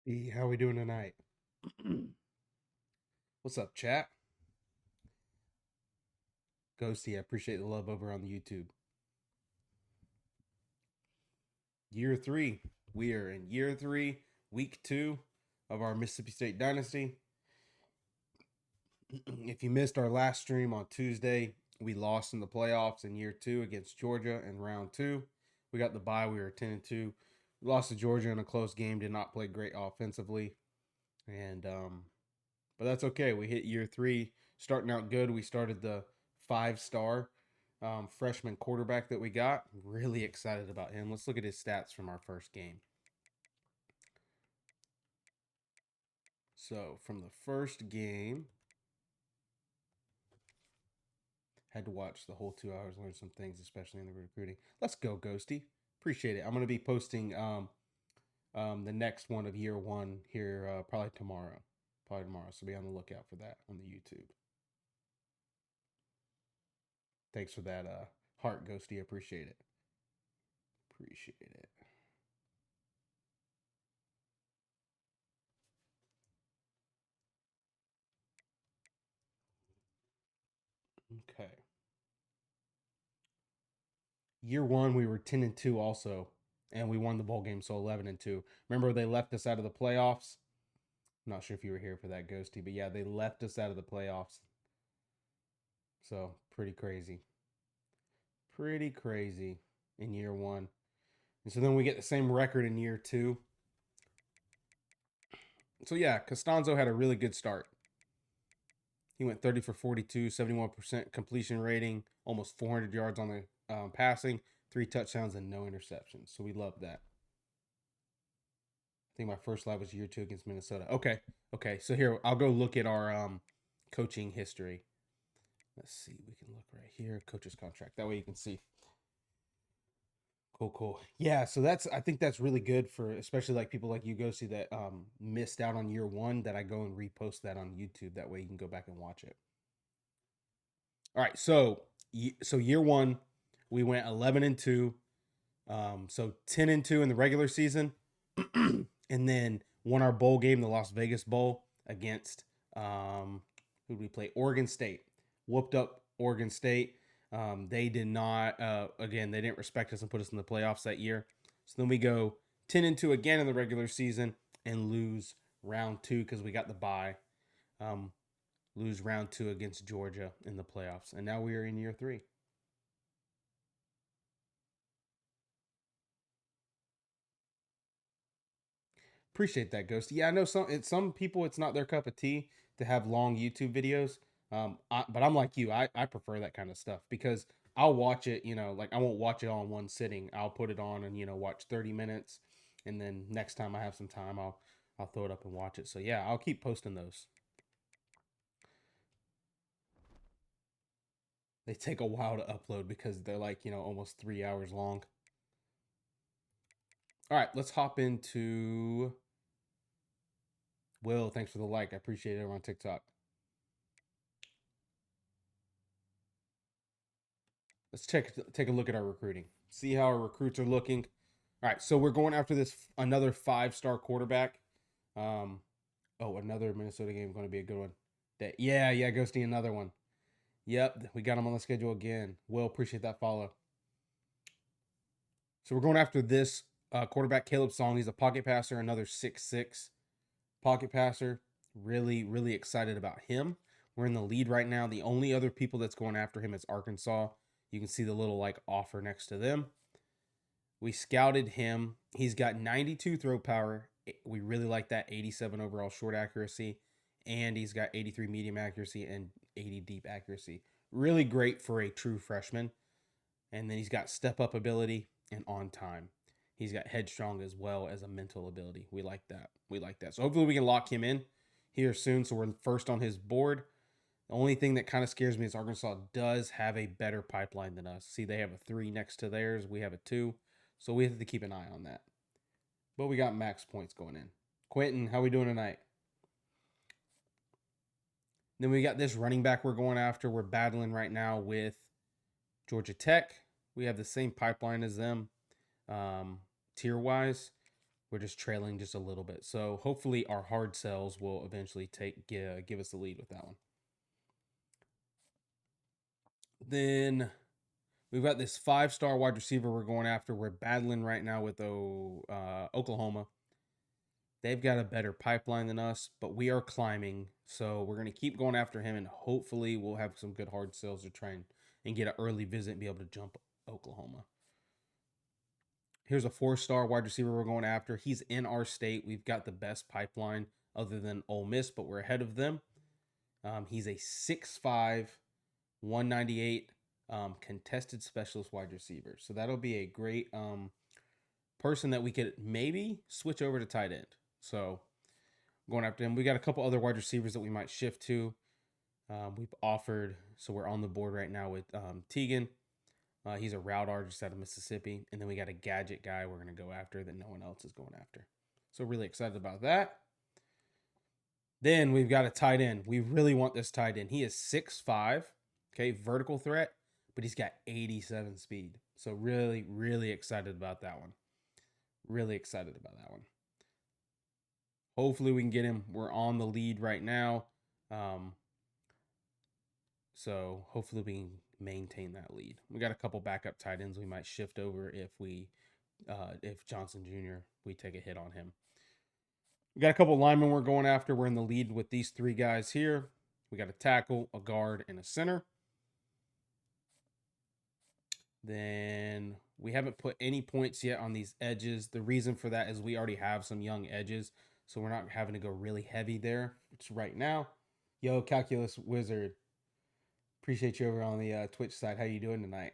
Hey, how we doing tonight? What's up, chat? Ghosty, I appreciate the love over on the YouTube. Year three. We are in year three, week two of our Mississippi State Dynasty. If you missed our last stream on Tuesday, we lost in the playoffs in year two against Georgia in round two. We got the bye. We were 10-2. We lost to Georgia in a close game. Did not play great offensively, and but that's okay. We hit year three, starting out good. We started the 5-star freshman quarterback that we got. Really excited about him. Let's look at his stats from our first game. So from the first game, had to watch the whole 2 hours, learn some things, especially in the recruiting. Let's go, Ghosty. Appreciate it. I'm gonna be posting the next one of year one here probably tomorrow. So be on the lookout for that on the YouTube. Thanks for that heart, Ghosty. Appreciate it. Appreciate it. Okay. Year one, we were 10-2 also, and we won the bowl game, so 11-2. Remember, they left us out of the playoffs. I'm not sure if you were here for that, Ghosty, but yeah, they left us out of the playoffs. So pretty crazy. Pretty crazy in year one. And so then we get the same record in year two. So yeah, Costanzo had a really good start. He went 30 for 42, 71% completion rating, almost 400 yards on the passing, 3 touchdowns, and no interceptions. So we love that. I think my first live was year two against Minnesota. Okay. Okay. So here, I'll go look at our coaching history. Let's see. We can look right here. Coach's contract. That way you can see. Cool, cool. Yeah, so I think that's really good for especially like people like you go see that missed out on year one, that I go and repost that on YouTube. That way you can go back and watch it. All right, so year one, we went 11-2. So 10-2 in the regular season, and then won our bowl game, the Las Vegas Bowl, against who did we play? Oregon State. Whooped up Oregon State. They did not. Again, they didn't respect us and put us in the playoffs that year. So then we go 10-2 again in the regular season and lose round two because we got the bye. Lose round two against Georgia in the playoffs, and now we are in year three. Appreciate that, Ghost. Yeah, I know some people it's not their cup of tea to have long YouTube videos. But I'm like you. I prefer that kind of stuff because I'll watch it. Like I won't watch it all in one sitting. I'll put it on and watch 30 minutes, and then next time I have some time, I'll throw it up and watch it. So yeah, I'll keep posting those. They take a while to upload because they're like almost 3 hours long. All right, let's hop into Will. Thanks for the like. I appreciate it on TikTok. Let's take a look at our recruiting. See how our recruits are looking. All right, so we're going after this another 5-star quarterback. Another Minnesota game going to be a good one. Yeah, Ghosty, another one. Yep, we got him on the schedule again. Will, appreciate that follow. So we're going after this quarterback, Caleb Song. He's a pocket passer, another 6'6" pocket passer. Really, really excited about him. We're in the lead right now. The only other people that's going after him is Arkansas. You can see the little like offer next to them. We scouted him. He's got 92 throw power. We really like that. 87 overall short accuracy. And he's got 83 medium accuracy and 80 deep accuracy. Really great for a true freshman. And then he's got step up ability and on time. He's got headstrong as well as a mental ability. We like that. So hopefully we can lock him in here soon. So we're first on his board. The only thing that kind of scares me is Arkansas does have a better pipeline than us. See, they have a 3 next to theirs. We have a 2. So we have to keep an eye on that. But we got max points going in. Quentin, how we doing tonight? Then we got this running back we're going after. We're battling right now with Georgia Tech. We have the same pipeline as them, tier wise. we're just trailing just a little bit. So hopefully our hard sells will eventually give us the lead with that one. Then we've got this 5-star wide receiver we're going after. We're battling right now with Oklahoma. They've got a better pipeline than us, but we are climbing. So we're going to keep going after him, and hopefully we'll have some good hard sales to try and get an early visit and be able to jump Oklahoma. Here's a 4-star wide receiver we're going after. He's in our state. We've got the best pipeline other than Ole Miss, but we're ahead of them. He's a 6'5", 198 contested specialist wide receiver. So that'll be a great person that we could maybe switch over to tight end. So going after him. We got a couple other wide receivers that we might shift to. We've offered, so we're on the board right now with Teagan. He's a route artist out of Mississippi. And then we got a gadget guy we're going to go after that no one else is going after. So really excited about that. Then we've got a tight end. We really want this tight end. He is 6'5", okay, vertical threat, but he's got 87 speed. So really, really excited about that one. Really excited about that one. Hopefully we can get him. We're on the lead right now. So hopefully we can maintain that lead. We got a couple backup tight ends we might shift over if Johnson Jr., we take a hit on him. We got a couple linemen we're going after. We're in the lead with these 3 guys here. We got a tackle, a guard, and a center. Then we haven't put any points yet on these edges. The reason for that is we already have some young edges, so we're not having to go really heavy there. Which right now, yo, Calculus Wizard, appreciate you over on the Twitch side. How you doing tonight?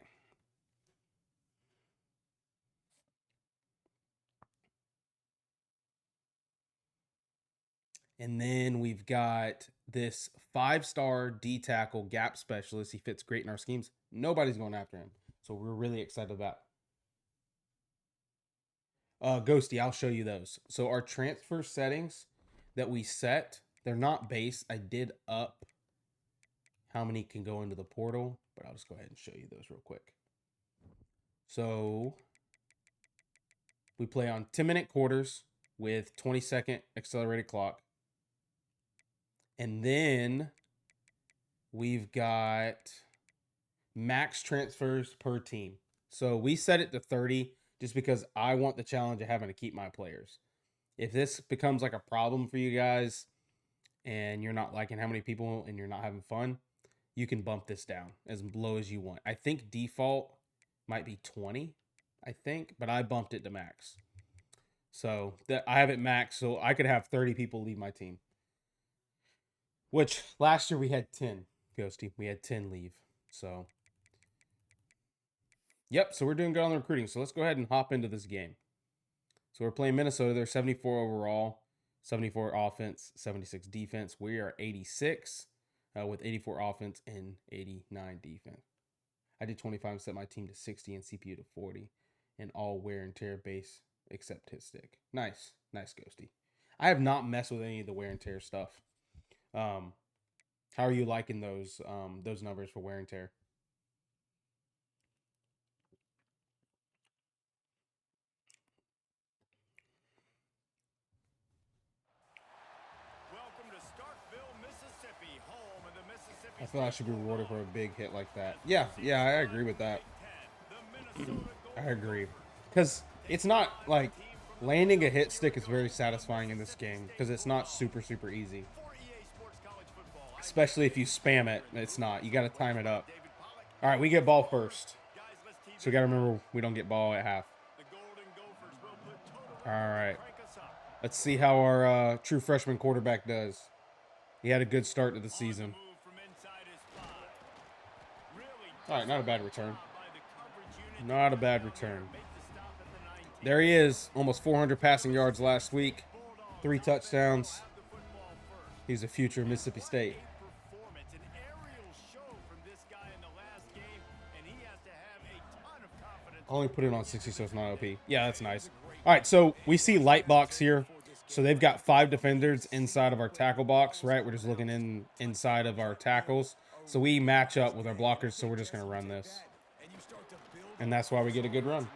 And then we've got this 5-star D tackle gap specialist. He fits great in our schemes. Nobody's going after him. So we're really excited about Ghosty, I'll show you those. So our transfer settings that we set, they're not base. I did up how many can go into the portal, but I'll just go ahead and show you those real quick. So we play on 10-minute quarters with 20-second accelerated clock. And then we've got max transfers per team. So we set it to 30 just because I want the challenge of having to keep my players. If this becomes like a problem for you guys and you're not liking how many people and you're not having fun, you can bump this down as low as you want. I think default might be 20, I think, but I bumped it to max. So that I have it max, so I could have 30 people leave my team. Which last year we had 10, Ghosty. We had 10 leave. So yep, so we're doing good on the recruiting. So let's go ahead and hop into this game. So we're playing Minnesota. They're 74 overall, 74 offense, 76 defense. We are 86 with 84 offense and 89 defense. I did 25 and set my team to 60 and CPU to 40 and all wear and tear base except hit stick. Nice. Nice, Ghosty. I have not messed with any of the wear and tear stuff. How are you liking those numbers for wear and tear? I feel I should be rewarded for a big hit like that. Yeah, I agree with that. I agree. Because it's not like landing a hit stick is very satisfying in this game because it's not super, super easy. Especially if you spam it, it's not. You got to time it up. All right, we get ball first. So we got to remember we don't get ball at half. All right. Let's see how our true freshman quarterback does. He had a good start to the season. All right, not a bad return. Not a bad return. There he is. Almost 400 passing yards last week. 3 touchdowns. He's a future Mississippi State. Only put it on 60, so it's not OP. Yeah, that's nice. All right, so we see light box here. So they've got 5 defenders inside of our tackle box, right? We're just looking inside of our tackles. So we match up with our blockers, so we're just going to run this. And that's why we get a good run.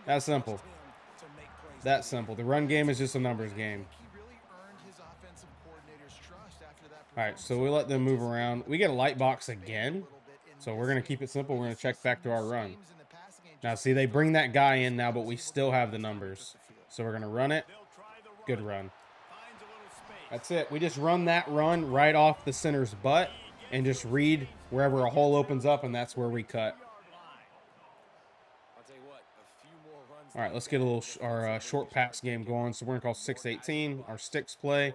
That's simple. That simple. The run game is just a numbers game. All right, so we let them move around. We get a light box again. So we're going to keep it simple. We're going to check back to our run. Now, see, they bring that guy in now, but we still have the numbers. So we're going to run it. Good run. That's it. We just run that run right off the center's butt and just read wherever a hole opens up, and that's where we cut. All right, let's get a little our short pass game going. So we're going to call 6-18, our sticks play.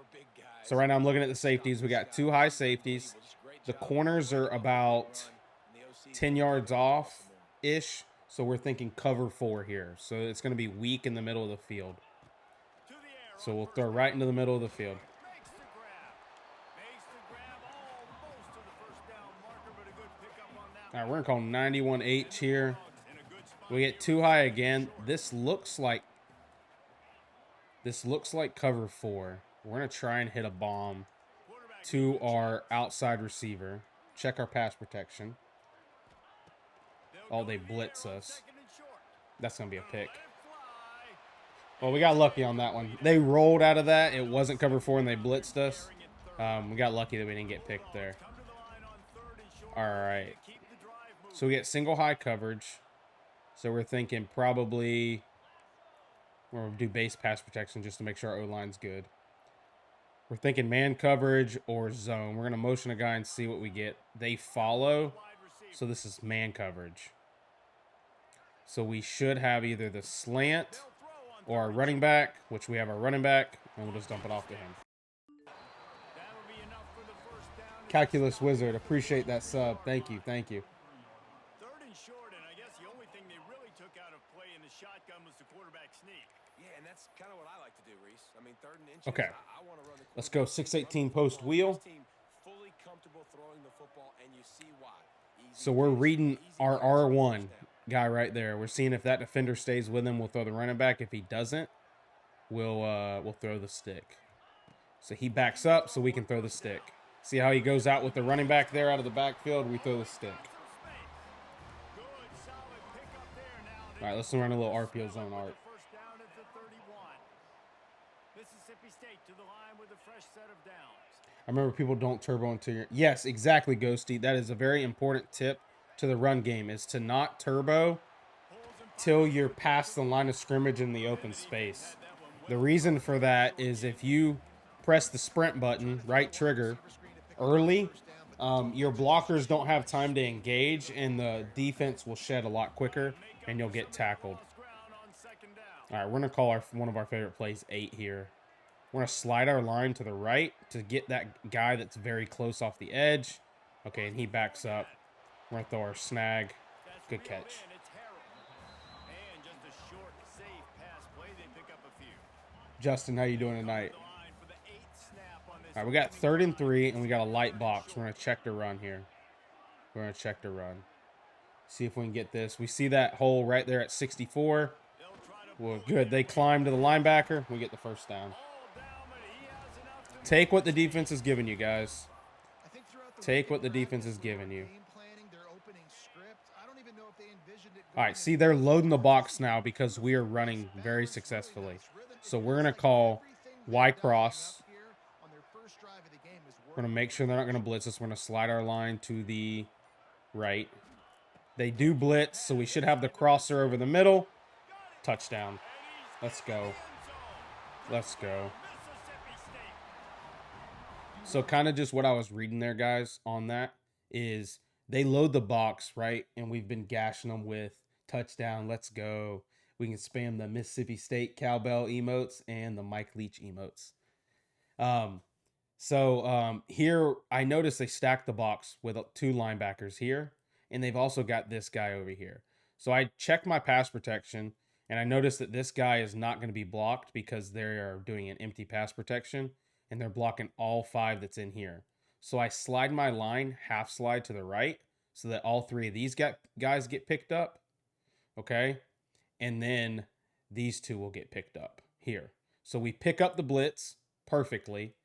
So right now I'm looking at the safeties. We got 2 high safeties. The corners are about 10 yards off-ish. So we're thinking cover 4 here. So it's going to be weak in the middle of the field. So we'll throw right into the middle of the field. All right, we're going to call 91H here. We get 2 high again. This looks like cover 4. We're going to try and hit a bomb to our outside receiver. Check our pass protection. Oh, they blitz us. That's going to be a pick. Well, we got lucky on that one. They rolled out of that. It wasn't cover 4, and they blitzed us. We got lucky that we didn't get picked there. All right. So we get single high coverage. So we're thinking probably we'll do base pass protection just to make sure our O-line's good. We're thinking man coverage or zone. We're going to motion a guy and see what we get. They follow. So this is man coverage. So we should have either the slant or our running back, which we have our running back, and we'll just dump it off to him. Calculus Wizard, appreciate that sub. Thank you, thank you. Third and short, and I guess the only thing they really took out of play in the shotgun was the quarterback sneak. Yeah, and that's kind of what I like to do, Reese. I mean, 3rd and inches. Okay. I want to run the Let's go 6-18 post wheel. Fully comfortable throwing the football, and you see why. So we're reading our R1 guy right there. We're seeing if that defender stays with him, we'll throw the running back. If he doesn't, we'll throw the stick. So he backs up so we can throw the stick. See how he goes out with the running back there out of the backfield? We throw the stick. All right, let's run a little RPO zone art. I remember people don't turbo until you're... Yes, exactly, Ghosty. That is a very important tip to the run game, is to not turbo till you're past the line of scrimmage in the open space. The reason for that is if you press the sprint button, right trigger, early, your blockers don't have time to engage, and the defense will shed a lot quicker, and you'll get tackled. All right, we're going to call one of our favorite plays 8 here. We're going to slide our line to the right to get that guy that's very close off the edge. Okay, and he backs up. We're going to throw our snag. Good catch. Justin, how you doing tonight? All right, we got 3rd and 3, and we got a light box. We're going to check the run here. We're going to check the run. See if we can get this. We see that hole right there at 64. Well, good. They climb to the linebacker. We get the first down. Take what the defense is giving you, guys. Take what the defense is giving you. All right, see, they're loading the box now because we are running very successfully. So we're going to call Y cross. We're going to make sure they're not going to blitz us. We're going to slide our line to the right. They do blitz, so we should have the crosser over the middle. Touchdown. Let's go. Let's go. So kind of just what I was reading there, guys, on that is they load the box, right? And we've been gashing them with touchdown, let's go. We can spam the Mississippi State cowbell emotes and the Mike Leach emotes. Here I noticed they stacked the box with 2 linebackers here, and they've also got this guy over here. So I checked my pass protection, and I noticed that this guy is not going to be blocked because they are doing an empty pass protection, and they're blocking all 5 that's in here. So I slide my line, half slide to the right, so that all 3 of these guys get picked up, okay? And then these 2 will get picked up here. So we pick up the blitz perfectly,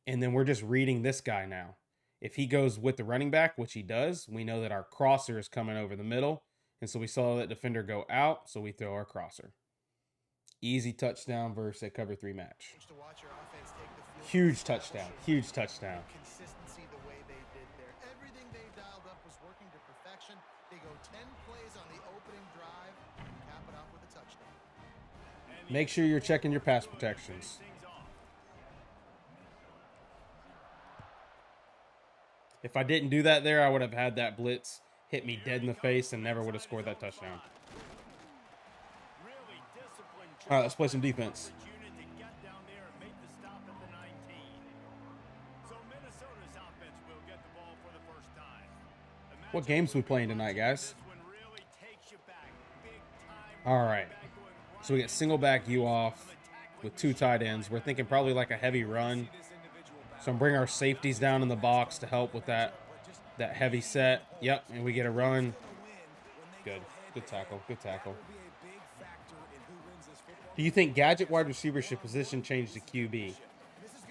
and then we're just reading this guy now. If he goes with the running back, which he does, we know that our crosser is coming over the middle, and so we saw that defender go out, so we throw our crosser. Easy touchdown versus a cover 3 match. To watch your offense take the field. Huge touchdown. Huge touchdown. Consistency the way they did there. Everything they dialed up was working to perfection. They go 10 plays on the opening drive, cap it off with a touchdown. Make sure you're checking your pass protections. If I didn't do that there, I would have had that blitz hit me dead in the face and never would have scored that touchdown. All right, let's play some defense. What games we playing tonight, guys? All right. So we get single back you off with 2 tight ends. We're thinking probably like a heavy run. So bring our safeties down in the box to help with that heavy set. Yep, and we get a run. Good. Good tackle. Good tackle. Do you think gadget wide receiver should position change to QB?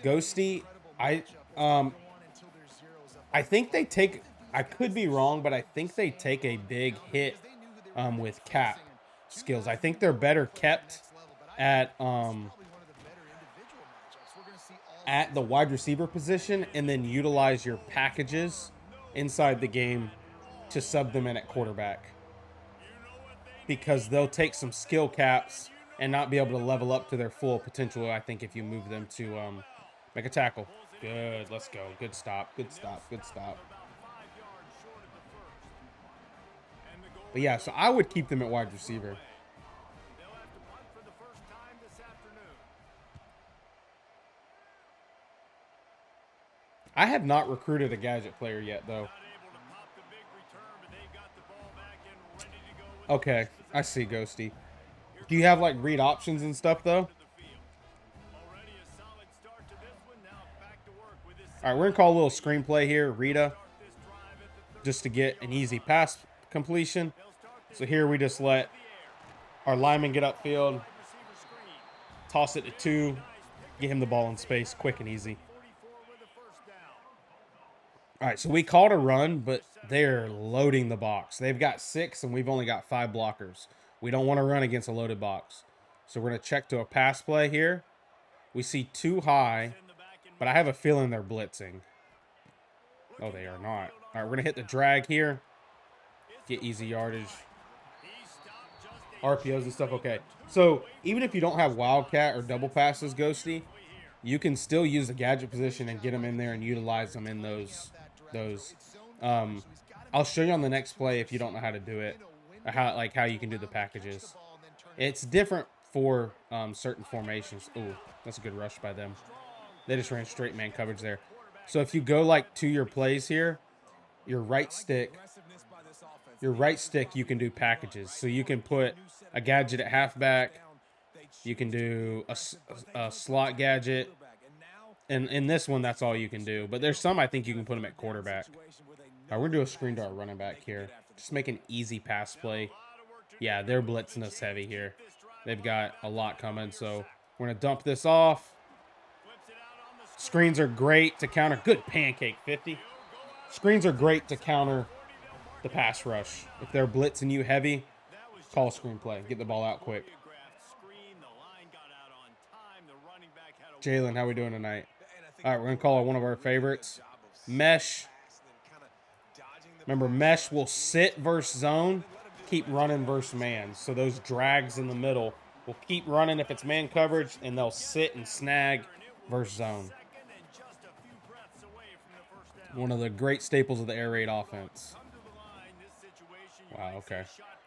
Ghosty, I think they take, I could be wrong, but I think they take a big hit with cap skills. I think they're better kept at the wide receiver position and then utilize your packages inside the game to sub them in at quarterback. Because they'll take some skill caps and not be able to level up to their full potential, I think, if you move them to make a tackle. Good, let's go. Good stop, good stop, good stop. But yeah, so I would keep them at wide receiver. I have not recruited a gadget player yet, though. Okay, I see, Ghosty. Do you have, like, read options and stuff, though? All right, we're going to call a little screenplay here, Rita, just to get an easy pass completion. So here we just let our lineman get upfield, toss it to 2, get him the ball in space, quick and easy. All right, so we called a run, but they're loading the box. They've got 6, and we've only got 5 blockers. We don't want to run against a loaded box. So we're going to check to a pass play here. We see 2 high, but I have a feeling they're blitzing. Oh, they are not. All right, we're going to hit the drag here. Get easy yardage. RPOs and stuff, okay. So even if you don't have wildcat or double passes, Ghosty, you can still use the gadget position and get them in there and utilize them in those. I'll show you on the next play if you don't know how to do it, or how you can do the packages. It's different for certain formations. Ooh, that's a good rush by them. They just ran straight man coverage there. So if you go like to your plays here, your right stick, you can do packages. So you can put a gadget at halfback. You can do a slot gadget. And in this one, that's all you can do. But there's some I think you can put them at quarterback. All right, we're going to do a screen to our running back here. Just make an easy pass play. Yeah, they're blitzing us heavy here. They've got a lot coming, so we're going to dump this off. Screens are great to counter. Good pancake, 50. Screens are great to counter the pass rush. If they're blitzing you heavy, call a screen play. Get the ball out quick. Jalen, how we doing tonight? All right, we're going to call one of our favorites. Mesh. Remember, mesh will sit versus zone, keep running versus man. So those drags in the middle will keep running if it's man coverage, and they'll sit and snag versus zone. One of the great staples of the air raid offense. Wow, okay.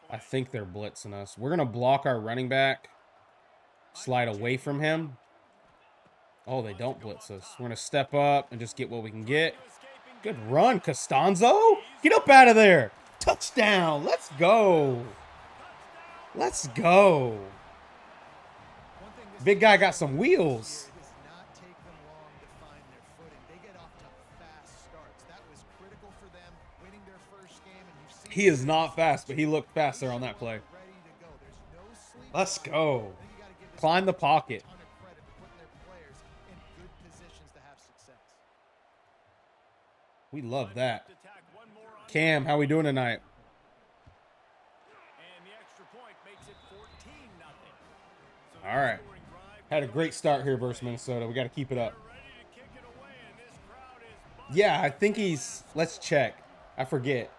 I think they're blitzing us. We're going to block our running back, slide away from him. Oh, they don't blitz us. We're going to step up and just get what we can get. Good run, Costanzo. Get up out of there. Touchdown. Let's go. Let's go. Big guy got some wheels. He is not fast, but he looked fast there on that play. Let's go. Climb the pocket. We love that. Cam, how we doing tonight? All right. Had a great start here versus Minnesota. We got to keep it up. Yeah, I think he's... Let's check. I forget.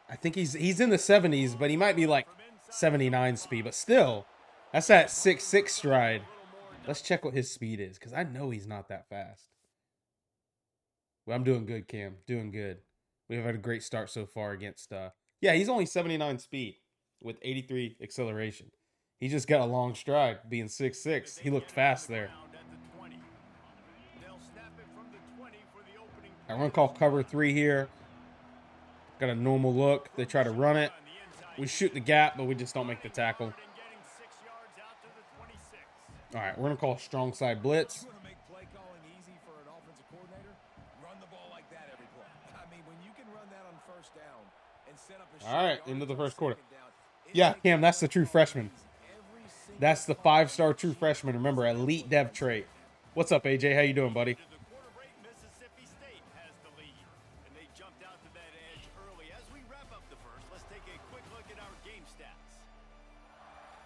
I think he's in the 70s, but he might be like 79 speed. But still, that's that 6'6" stride. Let's check what his speed is, because I know he's not that fast. Well, I'm doing good, Cam. Doing good. We've had a great start so far against... yeah, he's only 79 speed with 83 acceleration. He just got a long stride, being 6'6". He looked fast there. I'm going to call cover 3 here. Got a normal look. They try to run it. We shoot the gap, but we just don't make the tackle. All right, we're going to call strong side blitz. All right, into the first quarter. Yeah, Cam, that's the true freshman. That's the 5-star true freshman. Remember, elite dev trait. What's up, AJ? How you doing, buddy?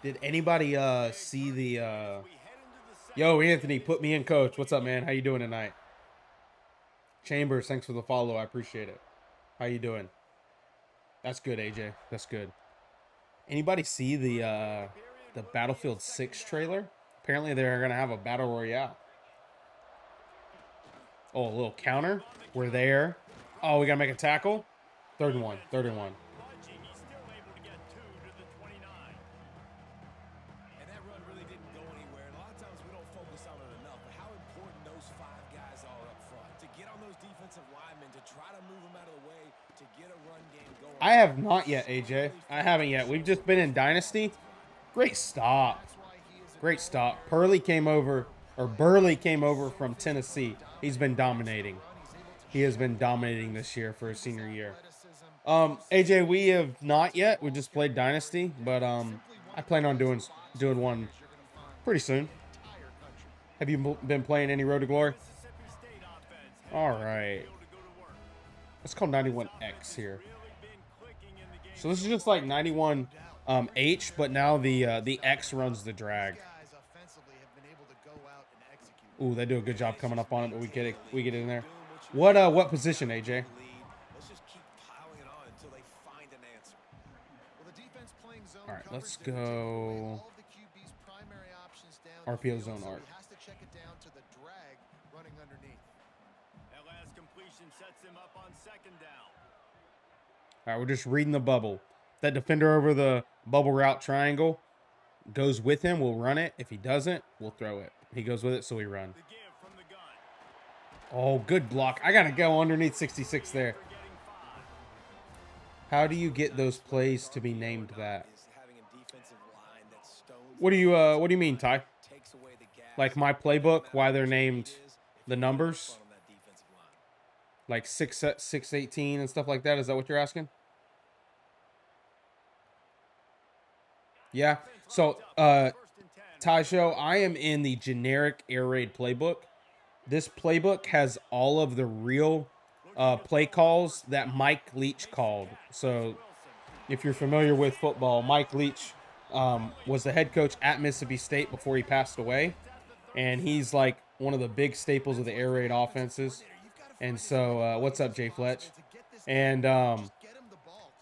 Did anybody see the Yo, Anthony, put me in, coach. What's up, man? How you doing tonight? Chambers, thanks for the follow. I appreciate it. How you doing? That's good, AJ. That's good. Anybody see the Battlefield 6 trailer? Apparently they're going to have a battle royale. Oh, a little counter. We're there. Oh, we got to make a tackle. Third and one. I have not yet, AJ. I haven't yet. We've just been in Dynasty. Great stop. Great stop. Burley came over from Tennessee. He's been dominating. He has been dominating this year for his senior year. AJ, we have not yet. We just played Dynasty, but I plan on doing one pretty soon. Have you been playing any Road to Glory? All right. Let's call 91X here. So this is just like 91H, but now the X runs the drag. Ooh, they do a good job coming up on it, but we get it in there. What position, AJ? All right, let's go RPO zone art. All right, we're just reading the bubble. That defender over the bubble route triangle goes with him. We'll run it. If he doesn't, we'll throw it. He goes with it, so we run. Oh, good block. I got to go underneath 66 there. How do you get those plays to be named that? What do you mean, Ty? Like my playbook, why they're named the numbers? Like 618 and stuff like that? Is that what you're asking? Yeah. So, Ty Show, I am in the generic air raid playbook. This playbook has all of the real play calls that Mike Leach called. So, if you're familiar with football, Mike Leach was the head coach at Mississippi State before he passed away. And he's like one of the big staples of the air raid offenses. And so, what's up, Jay Fletch?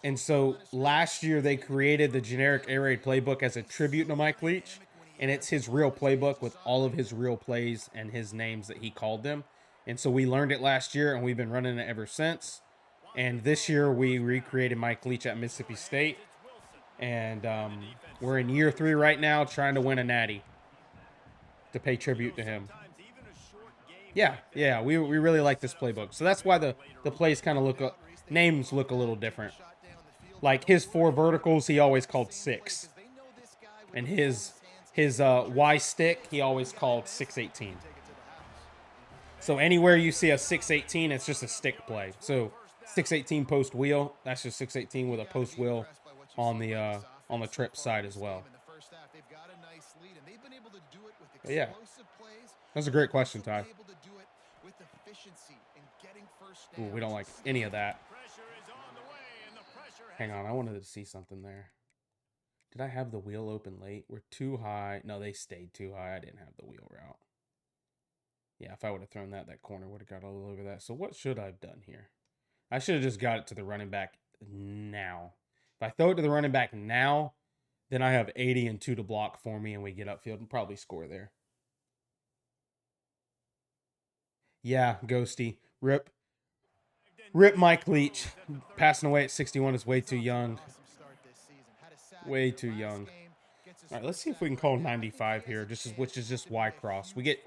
And so last year they created the generic air raid playbook as a tribute to Mike Leach. And it's his real playbook with all of his real plays and his names that he called them. And so we learned it last year and we've been running it ever since. And this year we recreated Mike Leach at Mississippi State. And we're in year 3 right now trying to win a Natty to pay tribute to him. Yeah, we really like this playbook. So that's why the plays kind of names look a little different. Like his 4 verticals, he always called 6. And his Y stick, he always called 618. So anywhere you see a 618, it's just a stick play. So 618 post wheel, that's just 618 with a post wheel on the trip side as well. But yeah, that's a great question, Ty. Ooh, we don't like any of that. Hang on, I wanted to see something there. Did I have the wheel open late? We're too high. No, they stayed too high. I didn't have the wheel route. Yeah, if I would have thrown that, that corner would have got all over that. So what should I have done here? I should have just got it to the running back now. If I throw it to the running back now, then I have 80 and 2 to block for me, and we get upfield and probably score there. Yeah, Ghosty. Rip Mike Leach. Passing away at 61 is way too young. Way too young. All right, let's see if we can call 95 here, which is just Y cross. We get...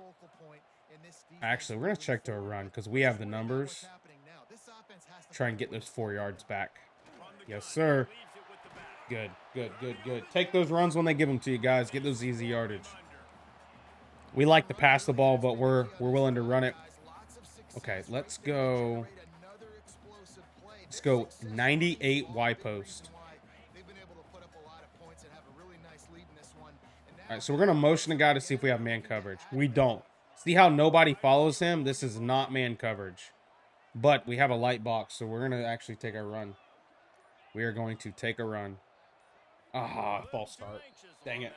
Actually, we're going to check to a run because we have the numbers. Try and get those 4 yards back. Yes, sir. Good, good, good, good. Take those runs when they give them to you, guys. Get those easy yardage. We like to pass the ball, but we're willing to run it. Okay, let's go. Let's go 98 Y post. All right, so we're going to motion the guy to see if we have man coverage. We don't. See how nobody follows him? This is not man coverage. But we have a light box, so we're going to actually take a run. We are going to take a run. Ah, false start. Dang it.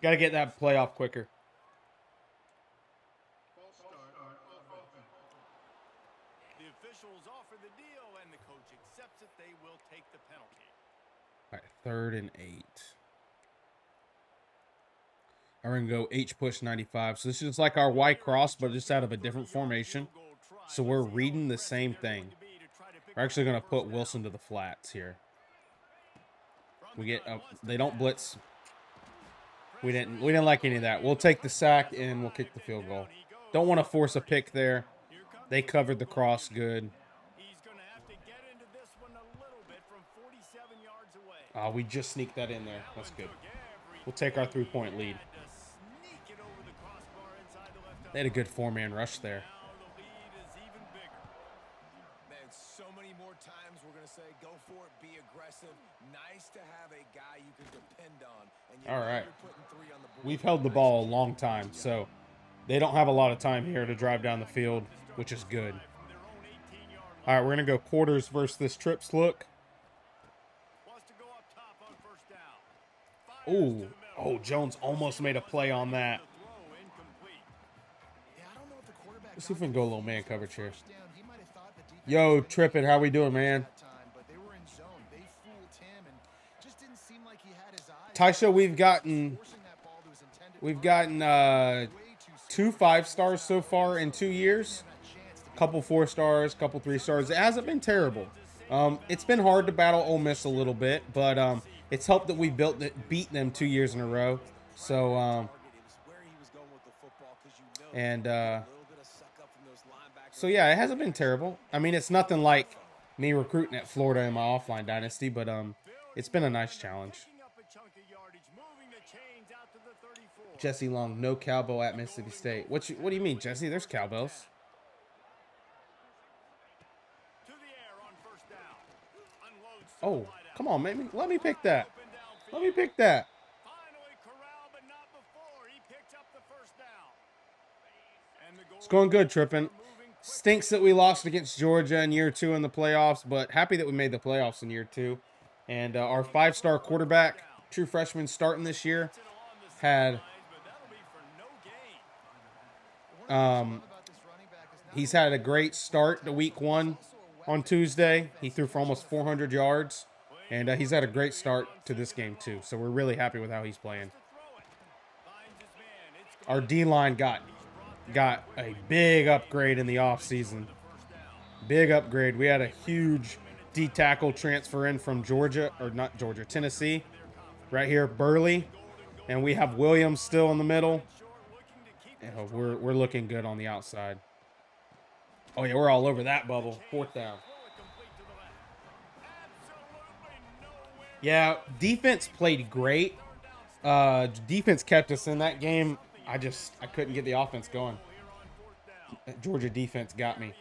Got to get that play off quicker. The officials offer the deal, and the coach accepts it. They will take the penalty. All right, 3rd and 8. I'm going to go H push 95. So this is like our Y cross, but just out of a different formation. So we're reading the same thing. We're actually going to put Wilson to the flats here. We get they don't blitz. We didn't like any of that. We'll take the sack and we'll kick the field goal. Don't want to force a pick there. They covered the cross good. Oh, we just sneaked that in there. That's good. We'll take our 3-point lead. They had a good 4-man rush there. Man, so many more times we're going to say, go for it, be aggressive. Nice to have a guy you can depend on. And all right. We've held the ball a long time, so they don't have a lot of time here to drive down the field, which is good. All right, we're going to go quarters versus this trips look. Ooh. Oh, Jones almost made a play on that. Let's see if we can go a little man coverage here. Yo, Trippin', how we doing, man? Taisha, we've gotten 2 5-stars so far in 2 years. Couple 4 stars, couple 3 stars. It hasn't been terrible. It's been hard to battle Ole Miss a little bit, but it's helped that we beat them 2 years in a row. So so yeah, it hasn't been terrible. I mean, it's nothing like me recruiting at Florida in my offline dynasty, but it's been a nice challenge. Jesse Long, no cowbell at Mississippi State. What do you mean, Jesse? There's cowbells. Oh, come on, man. Let me pick that. Let me pick that. It's going good, Trippin'. Stinks that we lost against Georgia in year 2 in the playoffs, but happy that we made the playoffs in year 2. And our 5-star quarterback, true freshman starting this year, he's had a great start to week 1 on Tuesday. He threw for almost 400 yards, and he's had a great start to this game too. So we're really happy with how he's playing. Our D-line got a big upgrade in the offseason. Big upgrade. We had a huge D-tackle transfer in from Tennessee. Right here, Burley. And we have Williams still in the middle. And we're looking good on the outside. Oh, yeah, we're all over that bubble. 4th down. Yeah, defense played great. Defense kept us in that game. I couldn't get the offense going. That Georgia defense got me.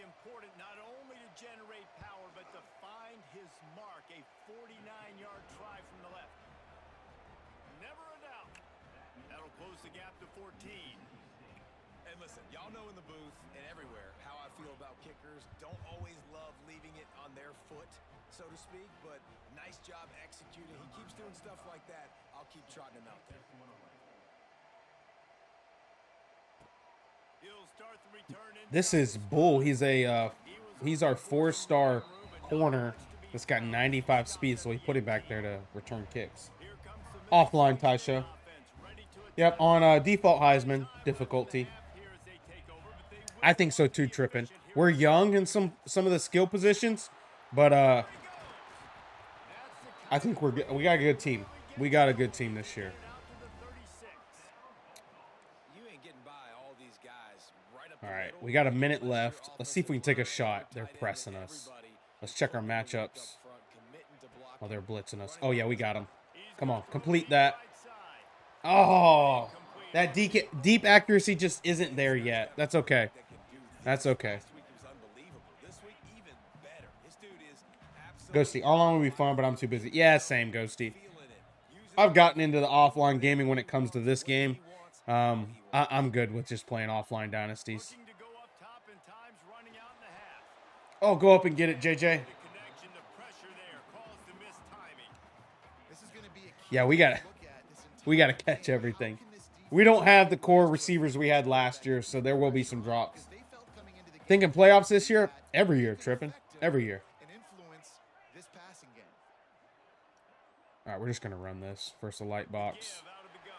kickers don't always love leaving it on their foot, so to speak, but nice job executing. He keeps doing stuff like that. I'll keep trotting him out there. He'll start the return in. This is Bull. He's our 4-star corner that's got 95 speed, so we put him back there to return kicks. Here comes the Offline, Taisha. offense, ready to attack. Yep, on default Heisman difficulty. Here as they take over, but they I think so too, Trippin. We're young in some of the skill positions, but I think we got a good team. We got a good team this year. out to the 36. You ain't getting by all these guys right up All the right, middle. we got a minute left. Let's see if we can take a shot. They're pressing us. Let's check our matchups. Oh, they're blitzing us. Oh, yeah, we got them. Come on, complete that. Oh, that deep accuracy just isn't there yet. That's okay. That's okay. Last week was unbelievable. This week even better. This dude is absolutely Ghosty, online would be fun, but I'm too busy. Yeah, same, Ghosty. feeling it. Using I've gotten into the offline gaming when it comes to this game. I'm good with just playing offline dynasties. Looking to go up top and times running out in the half. Oh, go up and get it, JJ. The connection, the pressure there caused the missed timing. This is going to be a key Yeah, we to got look at this entire we got to game. catch everything. How can this defense We don't have the core receivers we had last year, so there will be some drops. they felt coming into the game Thinking playoffs this year? Every year, Trippin. Every year. and influence this passing game? All right, we're just going to run this versus a light box. Give out of the gun.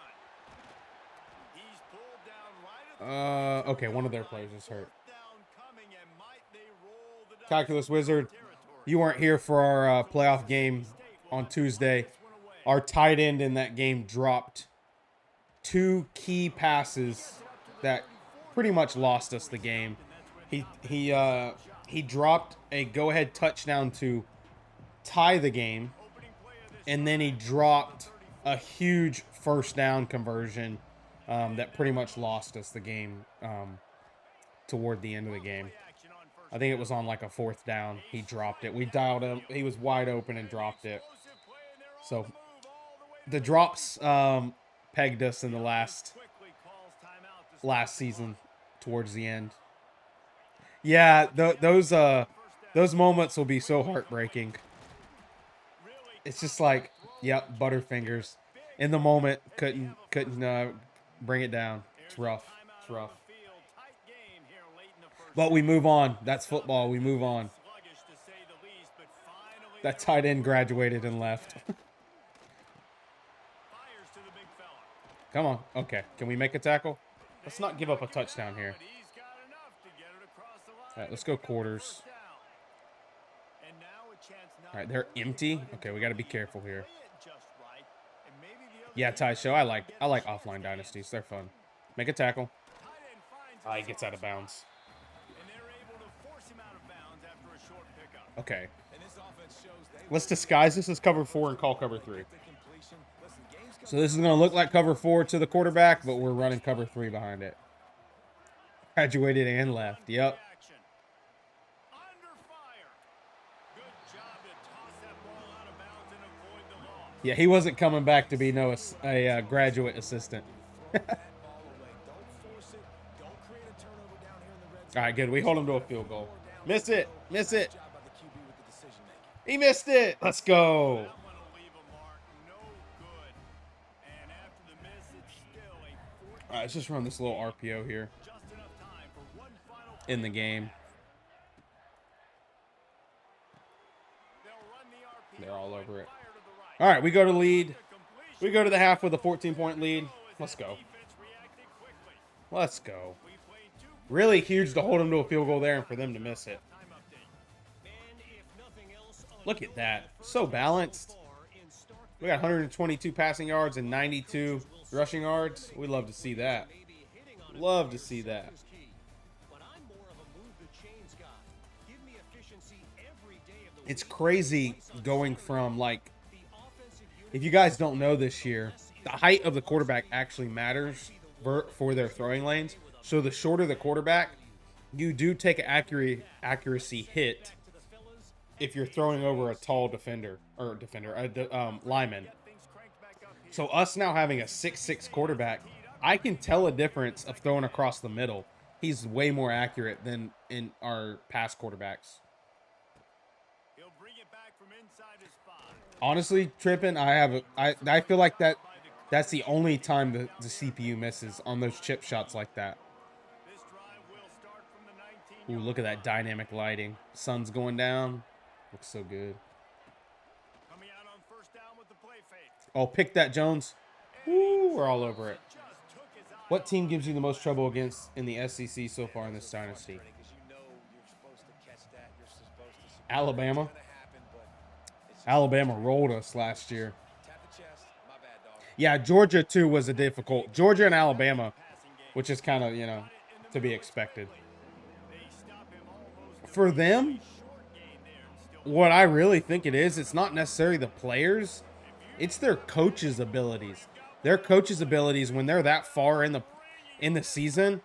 He's pulled down right at the Okay, one of their players is hurt. down coming, and might they roll the dice. Calculus Wizard, you weren't here for our playoff game on Tuesday. Our tight end in that game dropped 2 key passes that pretty much lost us the game. He dropped a go-ahead touchdown to tie the game, and then he dropped a huge first down conversion that pretty much lost us the game toward the end of the game. I think it was on like a 4th down. He dropped it. We dialed him. He was wide open and dropped it. So the drops pegged us in the last season towards the end. Yeah, those moments will be so heartbreaking. It's just like, yep, Butterfingers. In the moment, couldn't bring it down. It's rough. It's rough. But we move on. That's football. We move on. That tight end graduated and left. Come on. Okay. Can we make a tackle? Let's not give up a touchdown here. All right, let's go quarters. All right, they're empty. Okay, we got to be careful here. Yeah, Ty Show. I like offline dynasties. They're fun. Make a tackle. He gets out of bounds. Okay. Let's disguise this as cover 4 and call cover 3. So this is going to look like cover 4 to the quarterback, but we're running cover 3 behind it. Graduated and left. Yep. Yeah, he wasn't coming back to be a graduate assistant. All right, good. We hold him to a field goal. Miss it. Miss it. He missed it. Let's go. All right, let's just run this little RPO here in the game. They're all over it. All right, we go to lead. We go to the half with a 14-point lead. Let's go. Let's go. Really huge to hold them to a field goal there and for them to miss it. Look at that. So balanced. We got 122 passing yards and 92 rushing yards. We love to see that. Love to see that. It's crazy going from, like, if you guys don't know this year, the height of the quarterback actually matters for their throwing lanes. So the shorter the quarterback, you do take an accuracy hit if you're throwing over a tall lineman. So us now having a 6'6" quarterback, I can tell a difference of throwing across the middle. he's way more accurate than in our past quarterbacks. He'll bring it back from inside his 5. Honestly, tripping, I feel like that's the only time the CPU misses on those chip shots like that. This drive will start from the 19. Ooh, look at that dynamic lighting. Sun's going down. Looks so good. Coming out on first down with the play fake. Oh, pick that, Jones. Woo, we're all over it. Just took his eye What off team the gives you the most trouble against in the SEC so far in this dynasty? Because you know you're supposed to catch that. You're supposed to secure it. Alabama. It's gonna happen, but it's just Alabama rolled us last year. tap the chest. My bad, dog. Yeah, Georgia too was a difficult. Georgia and Alabama, which is kind of, you know, to be expected. They stop him almost For them, short gain there and still what I really think it is, it's not necessarily the players, it's their coaches' abilities. Their coaches' abilities when they're that far in the season,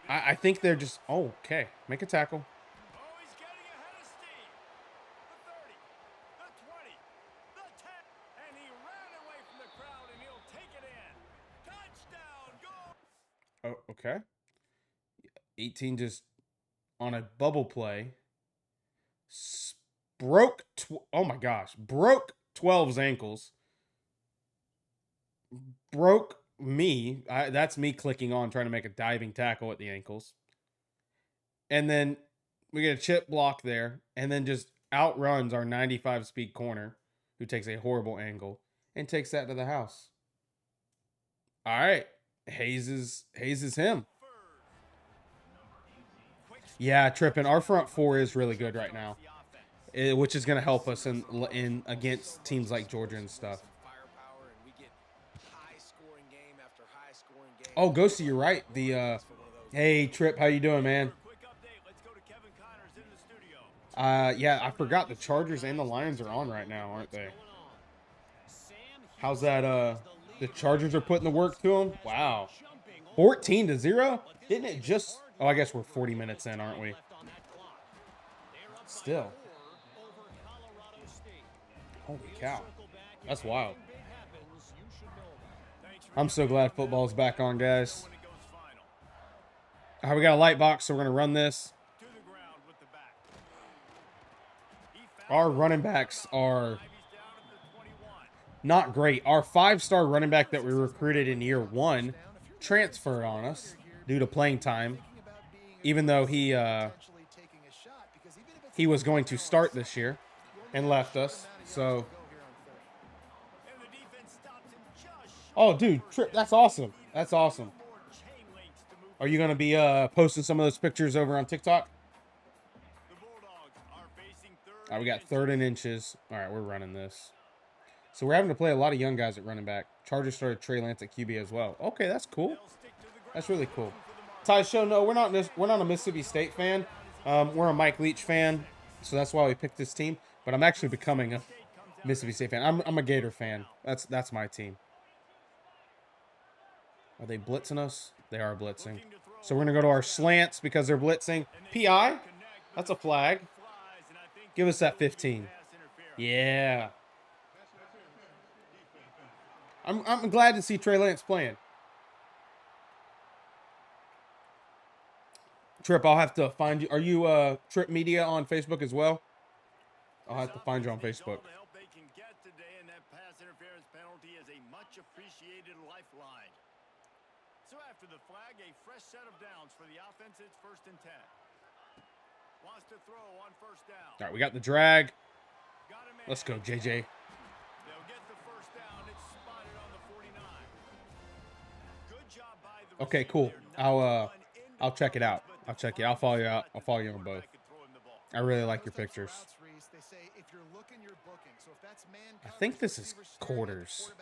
I think they're just, oh, okay, make a tackle. Oh, he's getting ahead of steam. The 30, the 20, the 10, and he ran away from the crowd, and he'll take it in. Touchdown, go! Oh, okay. 18 just on a bubble play. Oh my gosh, broke 12's ankles. Broke me. That's me clicking on trying to make a diving tackle at the ankles. And then we get a chip block there, and then just outruns our 95 speed corner, who takes a horrible angle and takes that to the house. All right, Hayes is him. Yeah, tripping. Our front four is really good right now, which is going to help us in against teams like Georgia and stuff. Firepower, and we get high-scoring game after high-scoring game. Oh, Ghosty, you're right. Hey Trip, how you doing, man? Quick update. Let's go to Kevin Connors in the studio. Yeah, I forgot the Chargers and the Lions are on right now, aren't they? How's that? The Chargers are putting the work to them. Wow, 14-0. Didn't it just? Oh, I guess we're 40 minutes in, aren't we? Still. Holy cow, that's wild. I'm so glad football's back on, guys. When it goes final. All right, we got a light box, so we're gonna run this. To the ground with the back. He Our found running backs are he's down at the 21. not great. Our 5-star running back that we recruited in year 1 transferred on us due to playing time, even though he was going to start this year and left us. So, And the defense stops him just oh, dude, Trip, that's awesome. That's awesome. more chain links to move. Are you gonna be posting some of those pictures over on TikTok? The Bulldogs are facing third. All right, we got and 3rd and inches. All right, we're running this. So we're having to play a lot of young guys at running back. Chargers started Trey Lance at QB as well. Okay, that's cool. they'll stick to the ground. That's really cool. Ty Show, no, we're not a Mississippi State fan. We're a Mike Leach fan, so that's why we picked this team. But I'm actually becoming a Mississippi State fan. I'm a Gator fan. That's my team. Are they blitzing us? They are blitzing. So we're gonna go to our slants because they're blitzing. PI? That's a flag. Flies, and I think Give us that 15. pass interference. Yeah. I'm glad to see Trey Lance playing. Trip, I'll have to find you. Are you Trip Media on Facebook as well? I'll have to find you on Facebook. All the help they can get today, and that pass interference penalty is a much appreciated lifeline. So after the flag, a fresh set of downs for the offense. It's 1st and 10. Wants to throw on first down. All right, we got the drag. Got him in. Let's go, JJ. They'll get the first down. It's spotted on the 49. Good job by the Okay, receiver cool. there. I'll check it out. I'll check it. I'll follow you out. I'll follow you on both. Could throw him the ball. I really like your pictures. I think this is quarters.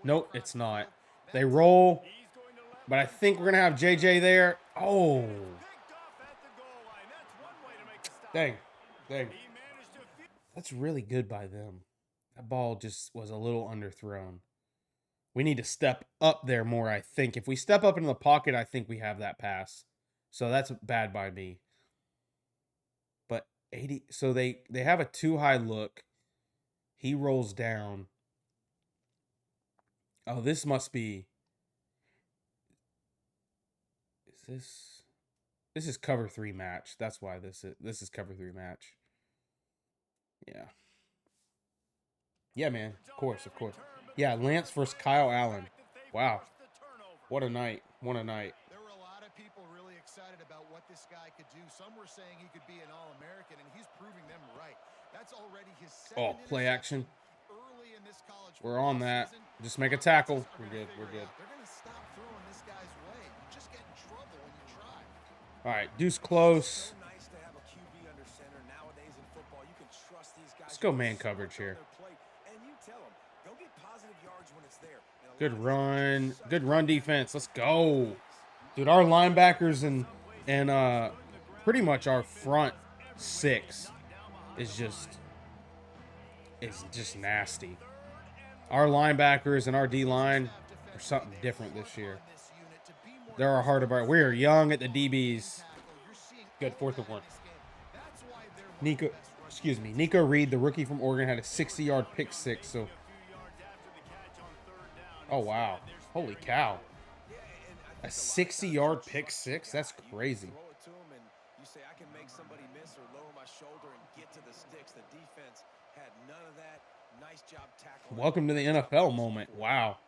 Nope, it's not. They roll, He's going to let but I think we're gonna have JJ there. Oh, picked off at the goal line. That's one way to make a stop. dang. He managed to That's really good by them. That ball just was a little underthrown. We need to step up there more, I think. If we step up into the pocket, I think we have that pass. So that's bad by me. But 80, so they have a too high look. He rolls down. Oh, this must be. Is this? This is cover 3 match. That's why this is cover 3 match. Yeah. Yeah, man. Of course. Yeah, Lance versus Kyle Allen. Wow. What a night. What a night. There were a lot of people really excited about what this guy could do. Some were saying he could be an All-American, and he's proving them right. That's already his second play action. early in this college We're on that. season. Just make a tackle. We're good. We're good. They're going to stop throwing this guy's way. You just get in trouble when you try. All right, deuce close. So nice to have a QB under center. Nowadays in football, you can trust these guys. Let's go man coverage here. And you tell them, go get positive yards when it's there. Good run. Good run defense. Let's go. Dude, our linebackers and pretty much our front 6 is just nasty. Our linebackers and our D-line are something different this year. They're our heart of our. We're young at the DBs. Good, 4th and 1. Nico Reed, the rookie from Oregon, had a 60-yard pick 6. So, oh wow, holy cow, a 60-yard pick 6. That's crazy. You say I can make somebody miss or lower my shoulder and get to the sticks. The defense had none of that. Nice job tackling. Welcome to the NFL moment. Wow.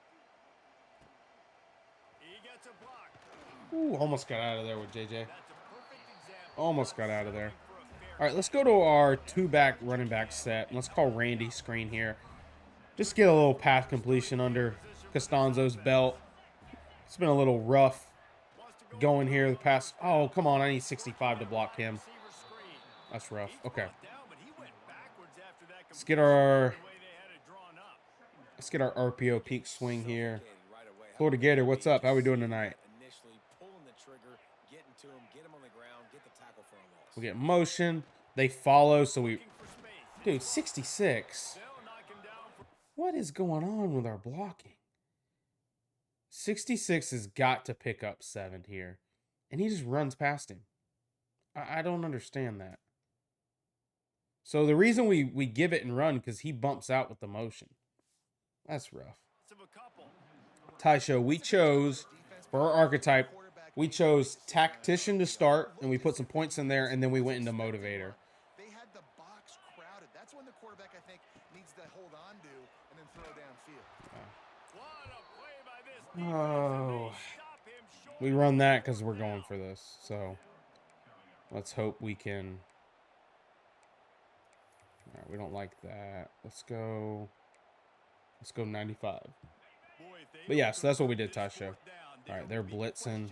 Ooh, almost got out of there with JJ. Almost got out of there. All right, let's go to our 2-back running back set. Let's call Randy screen here. Just get a little pass completion under Costanzo's belt. It's been a little rough going here the past. Oh, come on. I need 65 to block him. That's rough. Okay. Let's get our RPO peak swing here. Florida Gator, what's up? How we doing tonight? We get motion. They follow, so we... Dude, 66. What is going on with our blocking? 66 has got to pick up 7 here. And he just runs past him. I don't understand that. So the reason we give it and run, because he bumps out with the motion. That's rough. Taisho, we chose, for our archetype, we chose tactician to start, and we put some points in there, and then we went into motivator. They had the box crowded. That's when the quarterback, I think, needs to hold on to and then throw downfield. Oh. We run that because we're going for this. So let's hope we can. All right, we don't like that. Let's go 95. But yeah, so that's what we did, Tasha. All right, they're blitzing.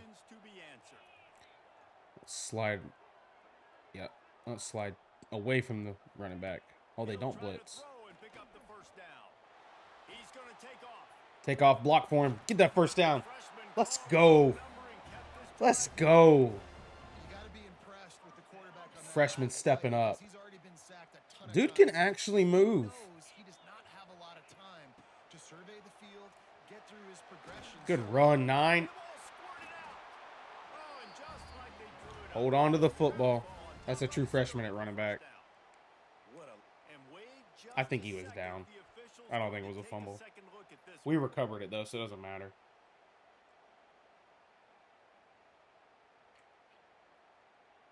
Let's slide. Yep. Let's slide away from the running back. Oh, they don't blitz. Take off, block for him. Get that first down. Let's go. Let's go. Freshman stepping up. Dude can actually move. Good run, 9. Hold on to the football. That's a true freshman at running back. I think he was down. I don't think it was a fumble. We recovered it, though, so it doesn't matter.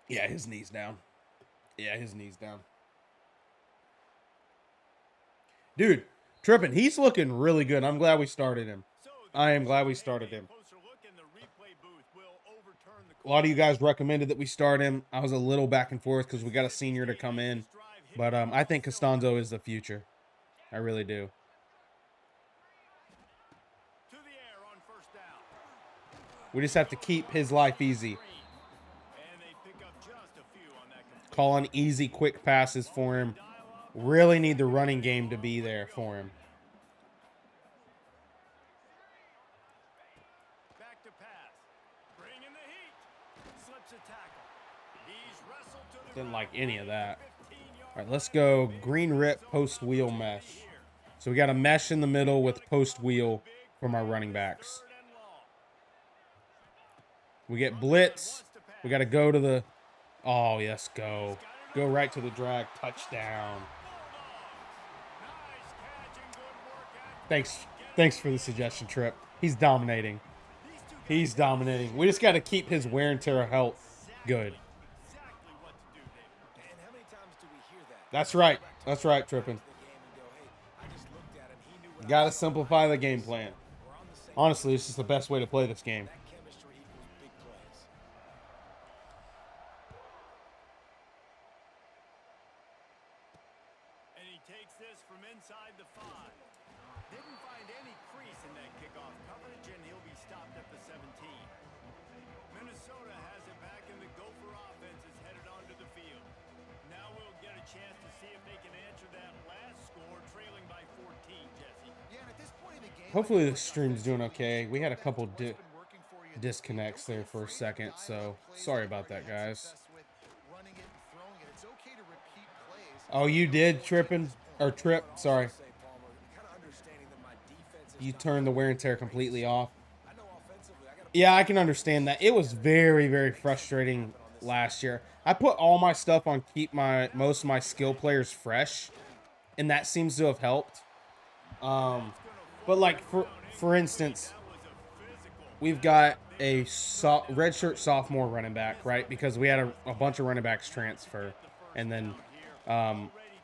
Yeah, his knee's down. Yeah, his knee's down. Dude, tripping. He's looking really good. I'm glad we started him. I am glad we started him. A lot of you guys recommended that we start him. I was a little back and forth because we got a senior to come in. But I think Costanzo is the future. I really do. We just have to keep his life easy. Calling easy, quick passes for him. Really need the running game to be there for him. Didn't like any of that. All right, let's go green rip, post wheel mesh. So we got a mesh in the middle with post wheel from our running backs. We get blitz. We got to go to the... Oh, yes, go. Go right to the drag. Touchdown. Thanks for the suggestion, Trip. He's dominating. He's dominating. We just got to keep his wear and tear health Good. Exactly what to do, David. And how many times do we hear that? That's right. That's right, Trippin. The game and go, hey, I just looked at him. He knew what I Got to saw. simplify the game plan. We're on the same Honestly, this is the best way to play this game. That chemistry equals big plays. And he takes this from inside the 5. Didn't find any crease in that kickoff coverage, and he'll be stopped at the 17. Minnesota has it back, and the Gopher offense is headed onto the field. Now we'll get a chance to see if they can answer that last score, trailing by 14, Jesse. Yeah, and at this point in the game, Hopefully the stream's doing okay. We had a couple disconnects there for a second, so sorry about that, guys. Oh, you did, Trippin'? Or Trip, sorry. You turned the wear and tear completely off. Yeah, I can understand that. It was very, very frustrating last year. I put all my stuff on keep most of my skill players fresh, and that seems to have helped. But like for instance, we've got a redshirt sophomore running back, right? Because we had a bunch of running backs transfer, and then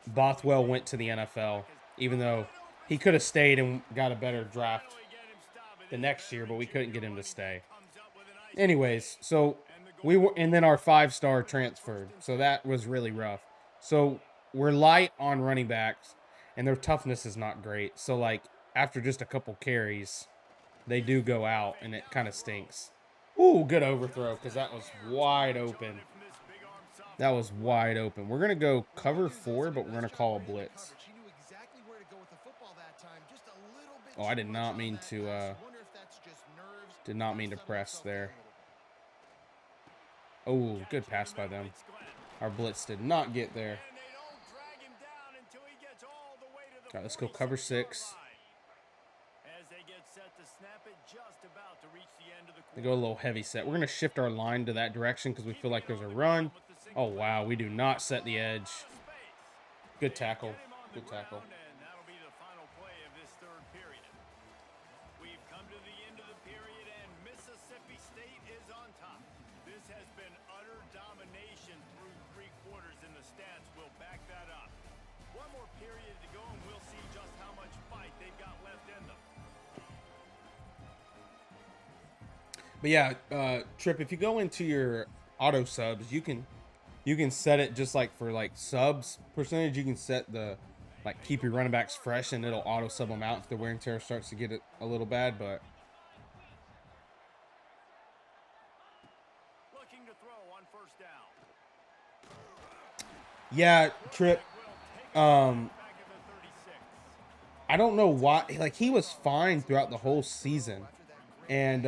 Bothwell went to the NFL, even though he could have stayed and got a better draft the next year, but we couldn't get him to stay. Anyways, so we were, and then our 5-star transferred, so that was really rough. So we're light on running backs, and their toughness is not great. So like after just a couple carries, they do go out, and it kind of stinks. Ooh, good overthrow, because that was wide open. That was wide open. We're going to go cover 4, but we're going to call a blitz. Oh, I did not mean to press there. Oh, good pass by them. Our blitz did not get there. All right, let's go cover 6. They go a little heavy set. We're going to shift our line to that direction because we feel like there's a run. Oh, wow. We do not set the edge. Good tackle. Good tackle. We've come to the end of the period, and Mississippi State is on top. This has been utter domination through 3 quarters, and the stats will back that up. One more period to go, and we'll see just how much fight they've got left in them. But yeah, Trip, if you go into your auto subs, you can set it just like for like subs percentage. You can set the like keep your running backs fresh, and it'll auto sub them out if the wear and tear starts to get it a little bad. But Looking to throw on 1st down. yeah, Trip. Back at the 36. I don't know why. Like he was fine throughout the whole season, and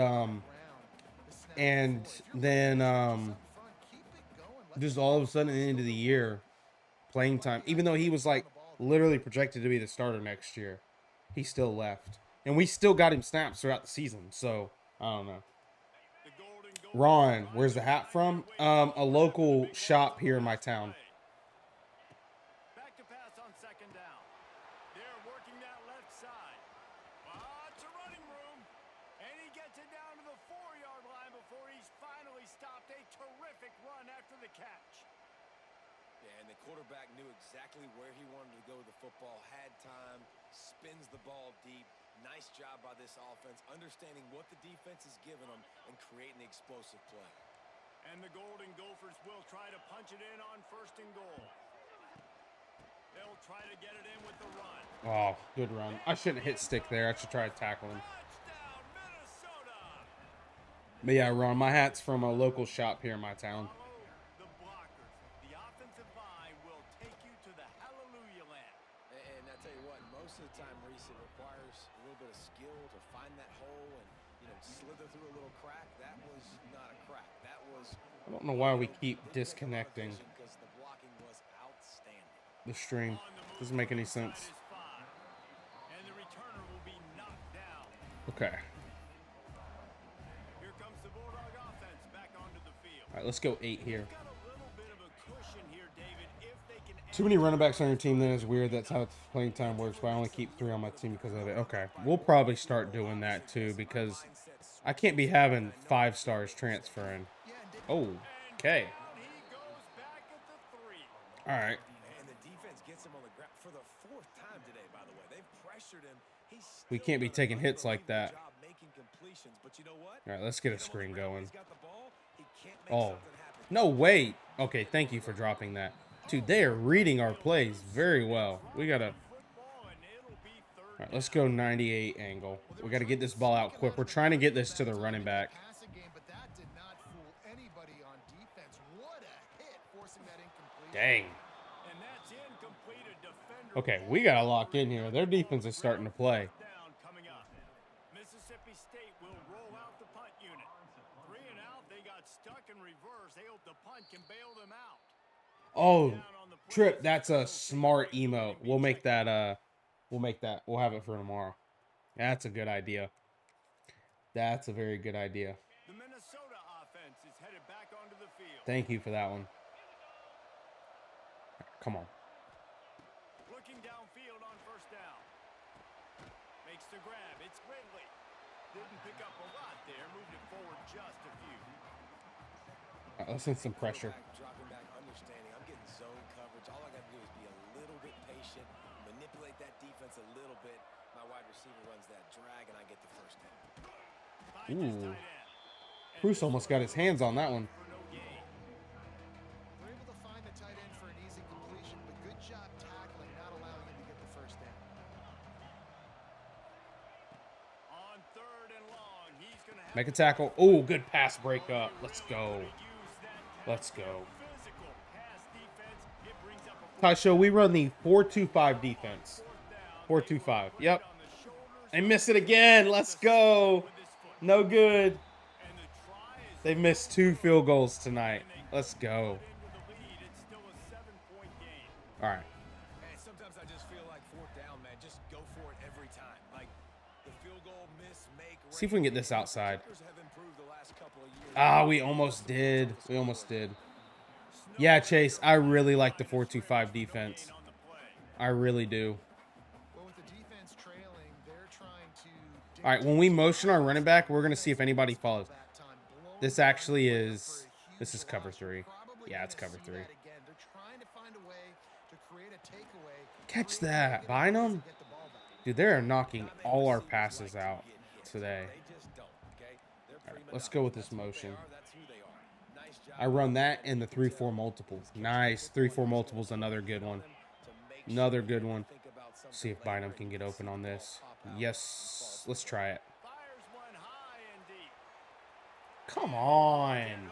then just all of a sudden at the end of the year, playing time, even though he was like literally projected to be the starter next year, he still left. And we still got him snaps throughout the season. So I don't know. Ron, where's the hat from? A local shop here in my town. Back to pass on 2nd down. They're working that left side. Lots of running room. And he gets it down to the 4-yard line before he's finally stopped. A terrific run after the catch. Yeah, and the quarterback knew exactly where he wanted to go with the football, had time, spins the ball deep. Nice job by this offense, understanding what the defense is giving them and creating the explosive play. And the Golden Gophers will try to punch it in on 1st and goal. They'll try to get it in with the run. Oh, good run. I shouldn't hit stick there. I should try to tackle him. Touchdown, Minnesota! But yeah, Ron, my hat's from a local shop here in my town. The blockers. The offensive line will take you to the hallelujah land. And I tell you what, most of the time, Reese, it requires a little bit of skill to find that hole and, slither through a little crack. That was not a crack. That was... I don't know why we keep disconnecting because the blocking was outstanding. the stream. Doesn't make any sense. And the returner will be knocked down. Okay. Here comes the Bulldog offense back onto the field. All right, let's go 8 here. Got a little bit of a cushion here, David, if they can... Too many running backs on your team, then it's weird. That's how playing time works, but I only keep 3 on my team because of it. Okay. We'll probably start doing that too, because I can't be having 5 stars transferring. Oh, Okay. And he goes back at the 3. All right. And the defense gets him on the ground for the 4th time today, by the way. They've pressured him. He's We still can't be done taking an hits like unbelievable that. job making completions, but you know what? All right, let's get a Get him on the screen ground when going. he's got the ball, he can't make Oh, something happen. no, wait. Okay, thank you for dropping that. Dude, they are reading our plays very well. We got to... Football, and it'll be All 3rd right, let's down. go 98 angle. We got to get this ball out quick. We're trying to get this to the running back. Passing game, but that did not fool anybody on defense. What a hit, forcing that incompletion. Dang. And that's incomplete. A defender Okay, we got to lock in here. Their defense is starting to play. down coming up. Mississippi State will roll out the punt unit. 3 and out. They got stuck in reverse. They hope the punt can bail them out. Oh, Down on the Trip, that's a smart emote. We'll make that, we'll have it for tomorrow. That's a good idea. That's a very good idea. The Minnesota offense is headed back onto the field. Thank you for that one. Come on. Looking downfield on 1st down. Makes the grab. It's Ridley. Didn't pick up a lot there. Moved it forward just a few. All right, let's send some pressure. Dropping back, understanding. I'm getting zone coverage. All I got to do is be a little bit patient, manipulate that defense a little bit. My wide receiver runs that drag, and I get the 1st down. Finds his Ooh. tight end. Bruce almost got his hands on that one. For no gain. They're able to find the tight end for an easy completion, but good job tackling, not allowing him to get the 1st down. On 3rd and long, he's going to have Make a tackle. Oh, good pass breakup. Let's go. to use that Let's go. physical pass defense. It brings up a Ty show, we run the 4-2-5 defense. 4th down. 4-2-5. Yep. On the shoulders They miss it again. Let's go. with his foot. No good. And the try is They've missed 2 field goals tonight. Let's go. in with the lead. It's still a 7-point game. All right. And sometimes I just feel like 4th down, man. Just go for it every time. Like the field goal miss, make. See if we can get this outside. Kickers have improved the last couple of years. Ah, we almost did. We almost did. Yeah, Chase, I really like the 4-2-5 defense. On the play. I really do. Well, with the defense trailing, they're trying to. All right, when we motion our running back, we're going to see if anybody follows. That time, blown This away actually for a is, this is huge cover loss. 3. Probably Yeah, it's gonna cover see 3. that again. They're trying to find a way to create a takeaway. Catch create that, negative plays Bynum. and get the ball back. Dude, they are knocking all our passes out today. They just don't, okay? They're All right, prima let's donna. go with this That's what they motion. are, that's who they are. Nice job. I run that and the 3-4 multiples. Nice. 3-4 multiples, another good one. Another good one. See if Bynum can get open on this. Yes. Let's try it. Fires one high and deep. Come on.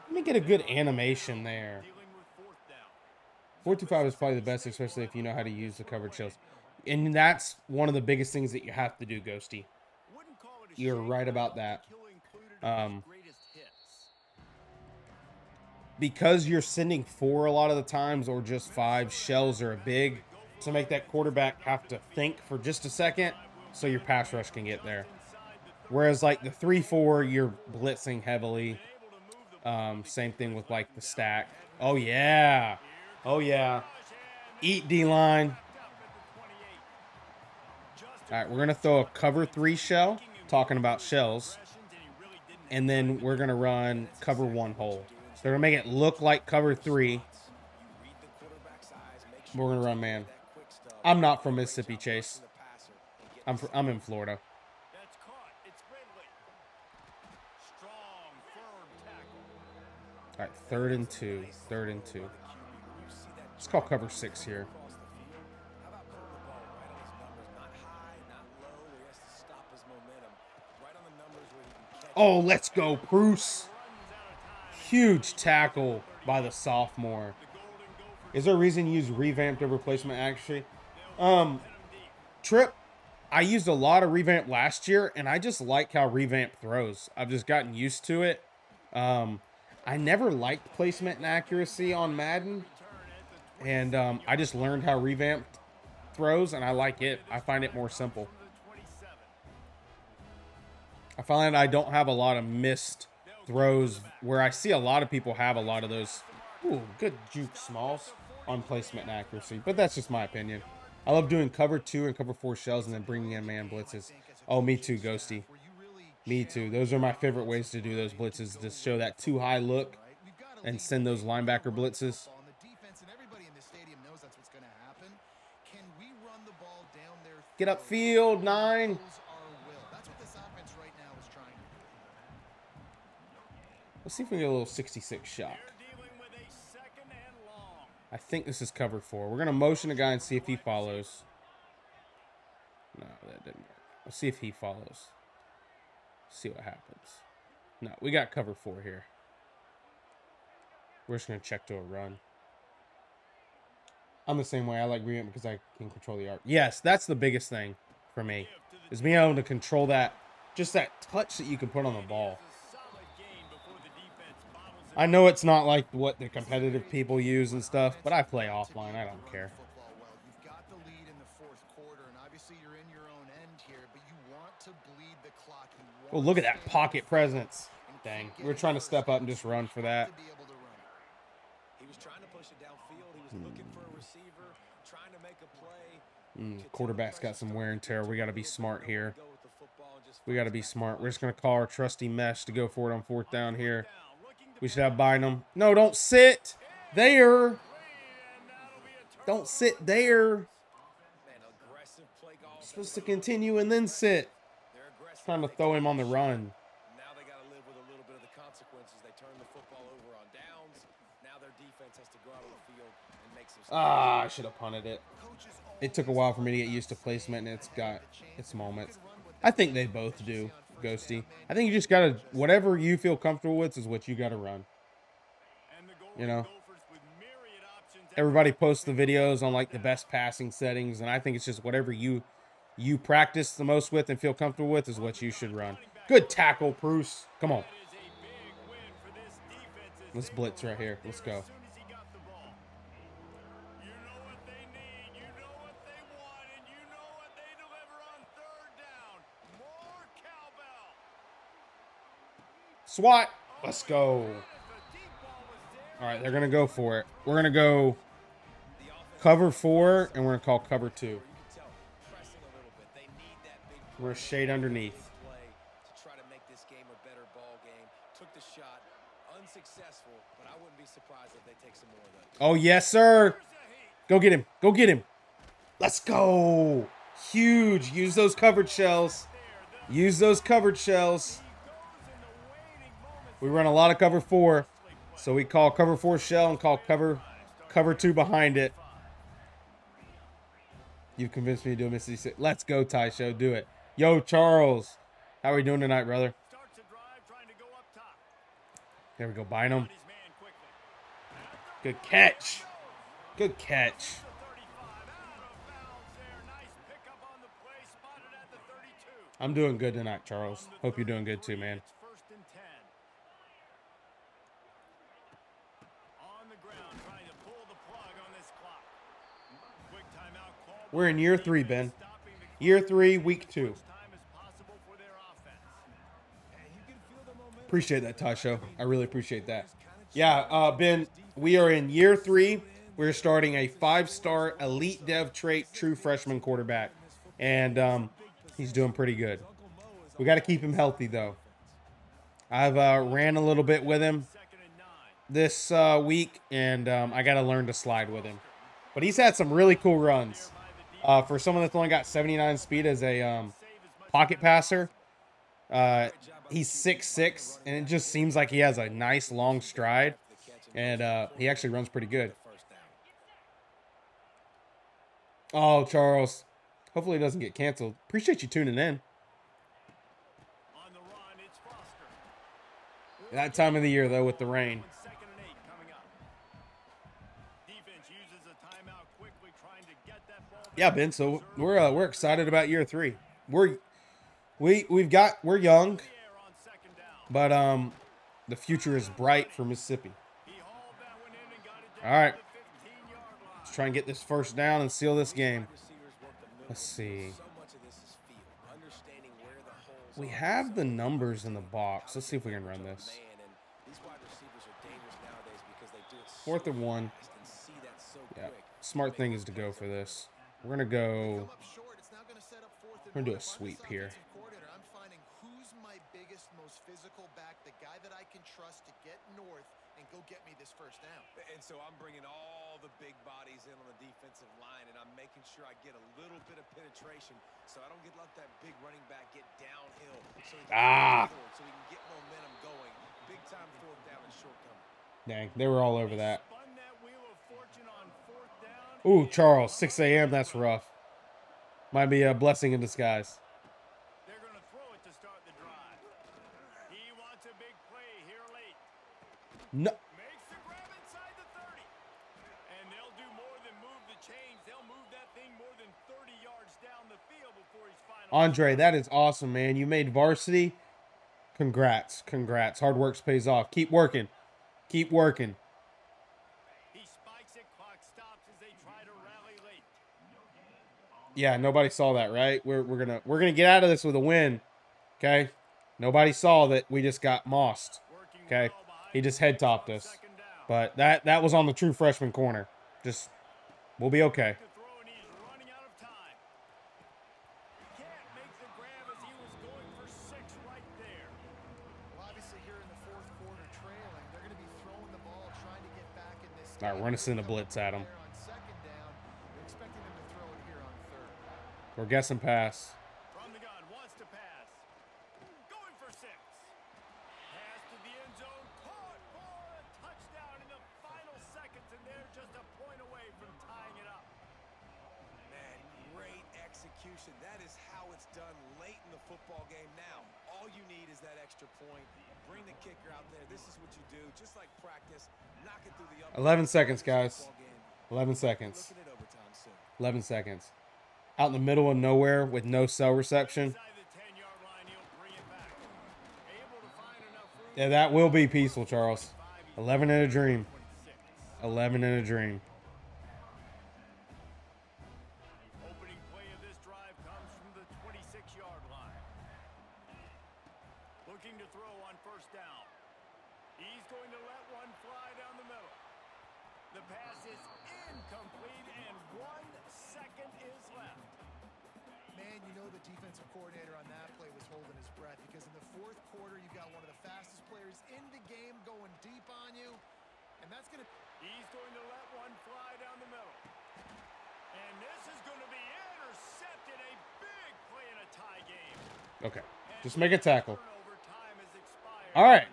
Let me get a good animation there. Dealing with 4th down. 4-2-5 is probably the best, especially if you know how to use the coverage shells. And that's one of the biggest things that you have to do, Ghosty. Wouldn't call it a You're shame, right but I about don't that. think he'll include it in his greatest hits. Because you're sending 4 a lot of the times or just 5, shells are a big to make that quarterback have to think for just a second so your pass rush can get there. Whereas like the 3-4, you're blitzing heavily. Same thing with like the stack. Oh yeah. Oh yeah. Eat D-line. All right, we're going to throw a cover 3 shell, talking about shells. And then we're going to run cover 1 hole. So they're going to make it look like cover 3. We're going to run man. I'm not from Mississippi, Chase. I'm in Florida. That's caught. It's Ridley. Strong, firm tackle. All right, 3rd and 2. 3rd and 2. Let's call cover 6 here. How about putting the ball right on his numbers, not high, not low, where he has to stop his momentum, right on the numbers where he can catch. Oh, let's go, Bruce. Huge tackle by the sophomore. Is there a reason you use revamped over placement accuracy? Trip, I used a lot of revamp last year, and I just like how revamp throws. I've just gotten used to it. I never liked placement and accuracy on Madden, and I just learned how revamped throws, and I like it. I find it more simple. I find I don't have a lot of missed throws where I see a lot of people have a lot of those. Ooh, good juke smalls on placement and accuracy, but that's just my opinion. I love doing cover 2 and cover 4 shells and then bringing in man blitzes. Oh, me too, Ghosty. Me too. Those are my favorite ways to do those blitzes, to show that too high look and send those linebacker blitzes. And the defense and everybody in the stadium knows that's what's going to happen. Can we run the ball down their Get throats upfield, and 9. impose our will? That's what this offense right now is trying to do. Let's see if we can get a little 66 shot. They're dealing with a second and long. I think this is cover 4. We're going to motion a guy and see if he follows. No, that didn't work. Let's see if he follows. See what happens. No, we got cover 4 here. We're just going to check to a run. I'm the same way. I like reading because I can control the arc. Yes, that's the biggest thing for me, is being able to control that, just that touch that you can put on the ball. I know it's not like what the competitive people use and stuff, but I play offline. I don't care. You've got the lead in the fourth quarter, and obviously you're in your own end here, but you want to bleed the clock. Oh, look at that pocket presence. Dang, we were trying to step up and just run for that. He was trying to push it downfield. He was looking for a receiver, trying to make a play. Quarterback's got some wear and tear. We got to be smart here. We got to be smart. We're just going to call our trusty mesh to go for it on 4th down here. We should have Bynum. No, don't sit there. Don't sit there. Supposed to continue and then sit. Trying to throw him on the run. Now they got to live with a little bit of the consequences. They turn the football over on downs. Now their defense has to go out on the field and make some. I should have punted it. It took a while for me to get used to placement, and it's got its moments. I think they both do, Ghosty. I think you just got to, whatever you feel comfortable with is what you got to run. You know? Everybody posts the videos on, like, the best passing settings, and I think it's just whatever you practice the most with and feel comfortable with is what you should run. Good tackle, Bruce. Come on. Let's blitz right here. Let's go. SWAT. Let's go. All right, they're going to go for it. We're going to go cover 4, and we're going to call cover 2. We're going to shade underneath. To try to make this game a better ball game. Took the shot, unsuccessful, but I wouldn't be surprised if they take some more of that. Oh, yes, sir. Go get him. Go get him. Let's go. Huge. Use those covered shells. Use those covered shells. We run a lot of cover 4, so we call cover 4 shell and call cover 2 behind it. You've convinced me to do a Mississippi State. Let's go, Ty Show. Do it. Yo, Charles. How are we doing tonight, brother? There we go. Bynum. Good catch. Good catch. I'm doing good tonight, Charles. Hope you're doing good too, man. We're in year 3, Ben. Year 3, week 2. Appreciate that, Tasho. I really appreciate that. Yeah, Ben, we are in year 3. We're starting a 5-star elite dev trait true freshman quarterback. And he's doing pretty good. We got to keep him healthy, though. I've ran a little bit with him this week, and I got to learn to slide with him. But he's had some really cool runs. For someone that's only got 79 speed as a pocket passer, he's 6'6", and it just seems like he has a nice long stride, and he actually runs pretty good. Oh, Charles. Hopefully it doesn't get canceled. Appreciate you tuning in. That time of the year, though, with the rain. Yeah, Ben. So we're excited about year 3. We're young, but the future is bright for Mississippi. All right, let's try and get this first down and seal this game. Let's see. We have the numbers in the box. Let's see if we can run this. 4th and 1. Yeah, smart thing is to go for this. We're going to go, we're going to do a sweep here. I'm finding who's my biggest, most physical back, the guy that I can trust to get north and go get me this first down. And so I'm bringing all the big bodies in on the defensive line, and I'm making sure I get a little bit of penetration so I don't let that big running back get downhill so he can get momentum going. Big time fourth down and short coming. Dang, they were all over that. Spun that wheel of fortune on fourth down. Ooh, Charles, 6 a.m. That's rough. Might be a blessing in disguise. They're going to throw it to start the drive. He wants a big play here late. No. Makes the grab inside the 30. And they'll do more than move the chains. They'll move that thing more than 30 yards down the field before he's final. Andre, that is awesome, man. You made varsity. Congrats. Congrats. Hard work pays off. Keep working. Keep working. He spikes it. Clock stops as they try to rally late. Yeah, nobody saw that, right? We're gonna get out of this with a win. Okay? Nobody saw that we just got mossed. Okay? He just head topped us. But that was on the true freshman corner. Just we'll be okay. All right, run us in a blitz at him. We're guessing pass. From the gun, wants to pass. Going for 6. Pass to the end zone. Caught for a touchdown in the final seconds, and they're just a point away from tying it up. Man, great execution. That is how it's done late in the football game now. All you need is that extra point. Bring the kicker out there. This is what you do. Just like practice, knock it through the 11 seconds, guys. 11 seconds. 11 seconds. Out in the middle of nowhere with no cell reception. Yeah, that will be peaceful, Charles. 11 in a dream. 11 in a dream. Opening play of this drive comes from the 26-yard line. Looking to throw on first down. He's going to let one fly down the middle. The pass is incomplete, and 1 second is left. Man, you know the defensive coordinator on that play was holding his breath because in the fourth quarter, you've got one of the fastest players in the game going deep on you, and that's going to... He's going to let one fly down the middle. And this is going to be intercepted. A big play in a tie game. Okay, just make a tackle. All right.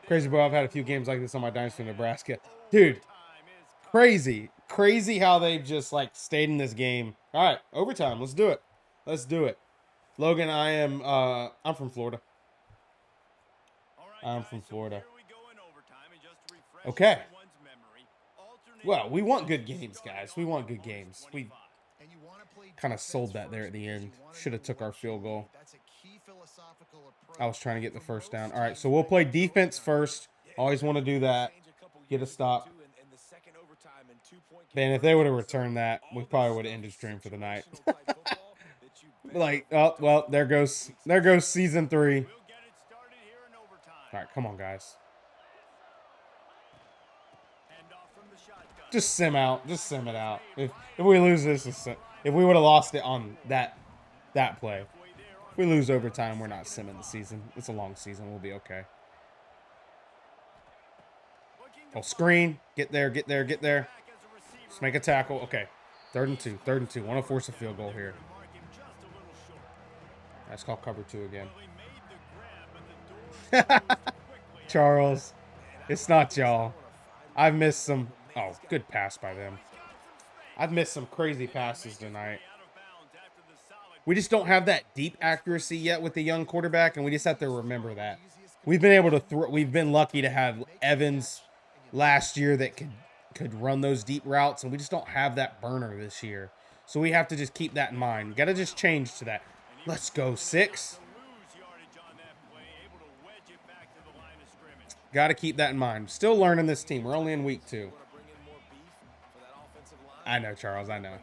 Crazy, bro. I've had a few games like this on my Dynasty in Nebraska. Dude, crazy. Crazy how they've just, like, stayed in this game. All right, overtime. Let's do it. Let's do it. Logan, I'm from Florida. I'm from Florida. Okay. Well, we want good games, guys. We want good games. We kind of sold that there at the end. Should have took our field goal. I was trying to get the first down. All right, so we'll play defense first. Always want to do that. Get a stop. Man, if they would have returned that, we probably would have ended stream for the night. Like, oh, well, there goes season 3. All right, come on, guys. Just sim out. Just sim it out. If we lose this, if we would have lost it on that play, if we lose overtime, we're not simming the season. It's a long season. We'll be okay. Oh, screen. Get there, get there, get there. Just make a tackle. Okay. 3rd and 2. 3rd and 2. Want to force a field goal here. That's called cover 2 again. Charles. It's not y'all. I've missed some. Oh, good pass by them. I've missed some crazy passes tonight. We just don't have that deep accuracy yet with the young quarterback, and we just have to remember that. We've been able to throw. We've been lucky to have Evans last year that could run those deep routes, and we just don't have that burner this year. So we have to just keep that in mind. Got to just change to that. Let's go, 6. Got to keep that in mind. Still learning this team. We're only in week 2. I know, Charles. I know.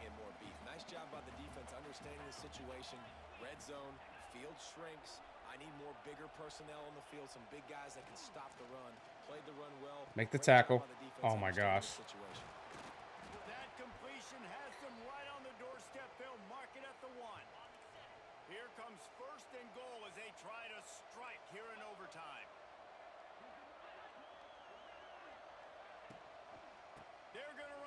Nice job by the defense understanding the situation. Red zone, field shrinks. I need more bigger personnel on the field. Some big guys that can stop the run. Played the run well. Make the tackle. Oh my gosh. That completion has them right on the doorstep. They'll mark it at the 1. Here comes 1st and goal as they try to strike here in overtime.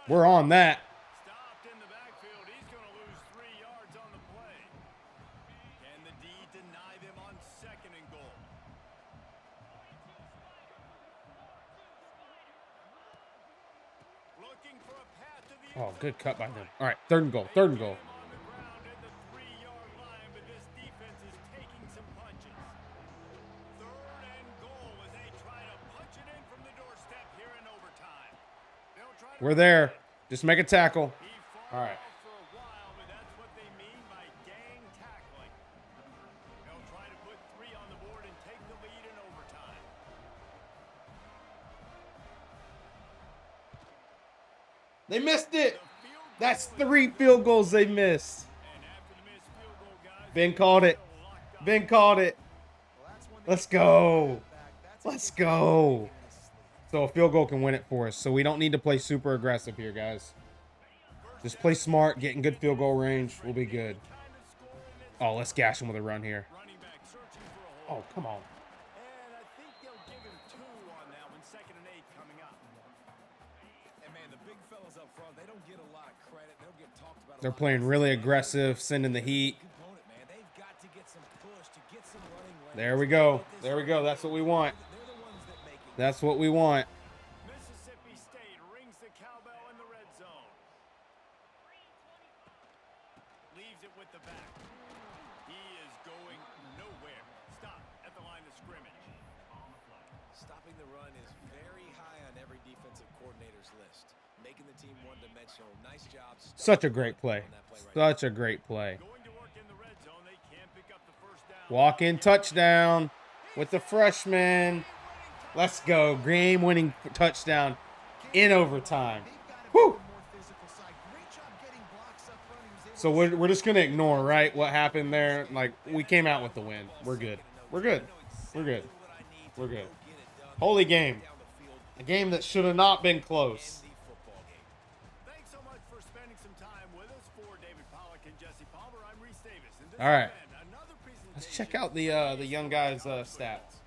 We're on that. Stopped in the backfield. He's going to lose 3 yards on the play. Can the D deny them on 2nd and goal? Looking for a path to the Oh, end good zone. cut by them. All right, 3rd and goal. 3rd and goal. Him on the ground at the 3-yard line, but this defense is taking some punches. 3rd and goal as they try to punch it in from the doorstep here in overtime. They'll try to We're there. Just make a tackle. He fought All right. off for a while, but that's what they mean by gang tackling. They'll try to put 3 on the board and take the lead in overtime. They missed it. The field goal That's is 3 field goals they missed. And after the missed field goal, guys, Ben called it. still locked up. Ben called it. Well, that's one thing Let's you can't go. get back. That's a Let's kick that's go. taken in his sleep. So a field goal can win it for us. So we don't need to play super aggressive here, guys. Just play smart, get in good field goal range. We'll be good. Kind of score in it. Oh, let's gash him with a run here. Running back searching for a hole. Oh, come on. And I think they'll give him 2 on that one. 2nd and 8 coming up. And man, the big fellas up front, they don't get a lot of credit. They don't get talked about a They're lot. playing really aggressive, sending the heat. Component, man. They've got to get some push to get some running lanes. There we go. There we go. That's what we want. They're the ones that make it. That's what we want. Mississippi State rings the cowbell in the red zone. Leaves it with the back. He is going nowhere. Stop at the line of scrimmage. Stopping the run is very high on every defensive coordinator's list. Making the team one-dimensional. Nice job. Such a great play. On that play right Such a great play. Going to work in the red zone. They can't pick up the first down. Walk in touchdown with the freshman. Let's go. Game-winning touchdown in overtime. They've got to be Whew. on the more physical side. Great job getting blocks up front. He was able So to we're just going to ignore, right, what happened there. Like, we came out with the win. We're good. We're good. We're good. We're good. Holy game. A game that should have not been close. Thanks so much for spending some time with us. For David Pollock and Jesse Palmer, I'm Reese Davis. And this All right. has been another Let's presentation check out the young guy's stats.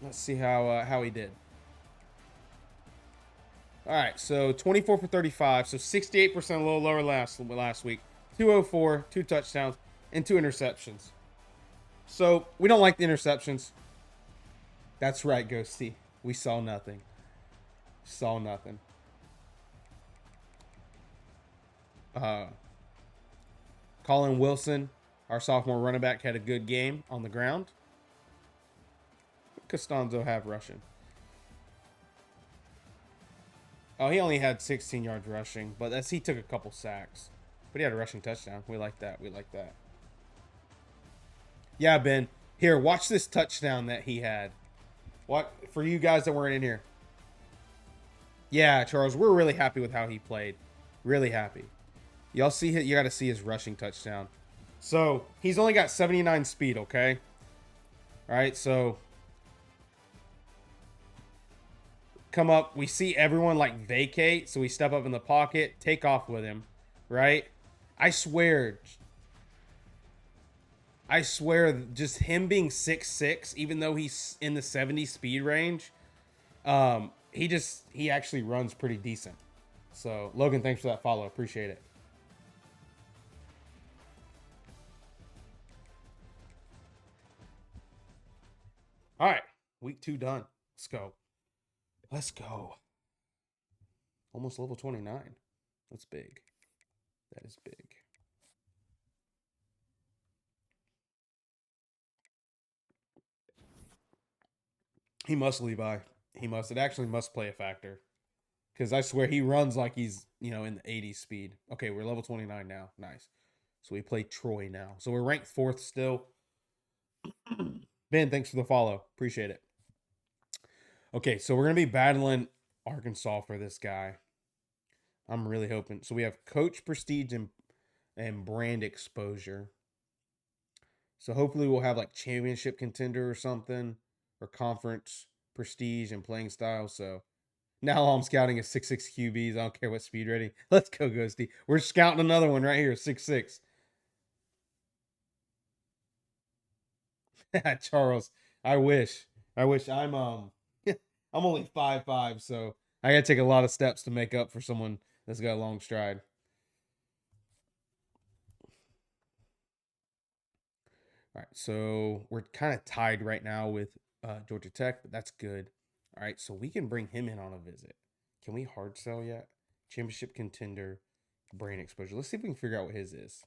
Let's see how he did. All right, so 24 for 35, so 68%, a little lower last week. 204, 2 touchdowns, and 2 interceptions. So we don't like the interceptions. That's right, Ghosty. We saw nothing. Saw nothing. Colin Wilson, our sophomore running back, had a good game on the ground. Costanzo have rushing. Oh, he only had 16 yards rushing, but he took a couple sacks. But he had a rushing touchdown. We like that. We like that. Yeah, Ben. Here, watch this touchdown that he had. What for you guys that weren't in here? Yeah, Charles, we're really happy with how he played. Really happy. Y'all see it? You got to see his rushing touchdown. So he's only got 79 speed. Okay. All right. So come up. We see everyone like vacate. So we step up in the pocket, take off with him. Right. I swear, just him being 6'6", even though he's in the 70 speed range, he actually runs pretty decent. So Logan, thanks for that follow. Appreciate it. All right, week 2 done. Let's go. Let's go. Almost level 29. That's big. That is big. He must, Levi. He must. It actually must play a factor. Because I swear he runs like he's, in the 80s speed. Okay, we're level 29 now. Nice. So we play Troy now. So we're ranked 4th still. Ben, thanks for the follow. Appreciate it. Okay, so we're going to be battling Arkansas for this guy. I'm really hoping. So we have coach prestige and brand exposure. So hopefully we'll have like championship contender or something. Or conference prestige and playing style. So now all I'm scouting is 6'6" QBs. I don't care what speed rating. Let's go, Ghosty. We're scouting another one right here, 6'6". Charles, I wish. I'm I'm only 5'5", so I gotta take a lot of steps to make up for someone that's got a long stride. All right, so we're kind of tied right now with Georgia Tech, but that's good. All right, so we can bring him in on a visit. Can we hard sell yet? Championship contender, brain exposure. Let's see if we can figure out what his is.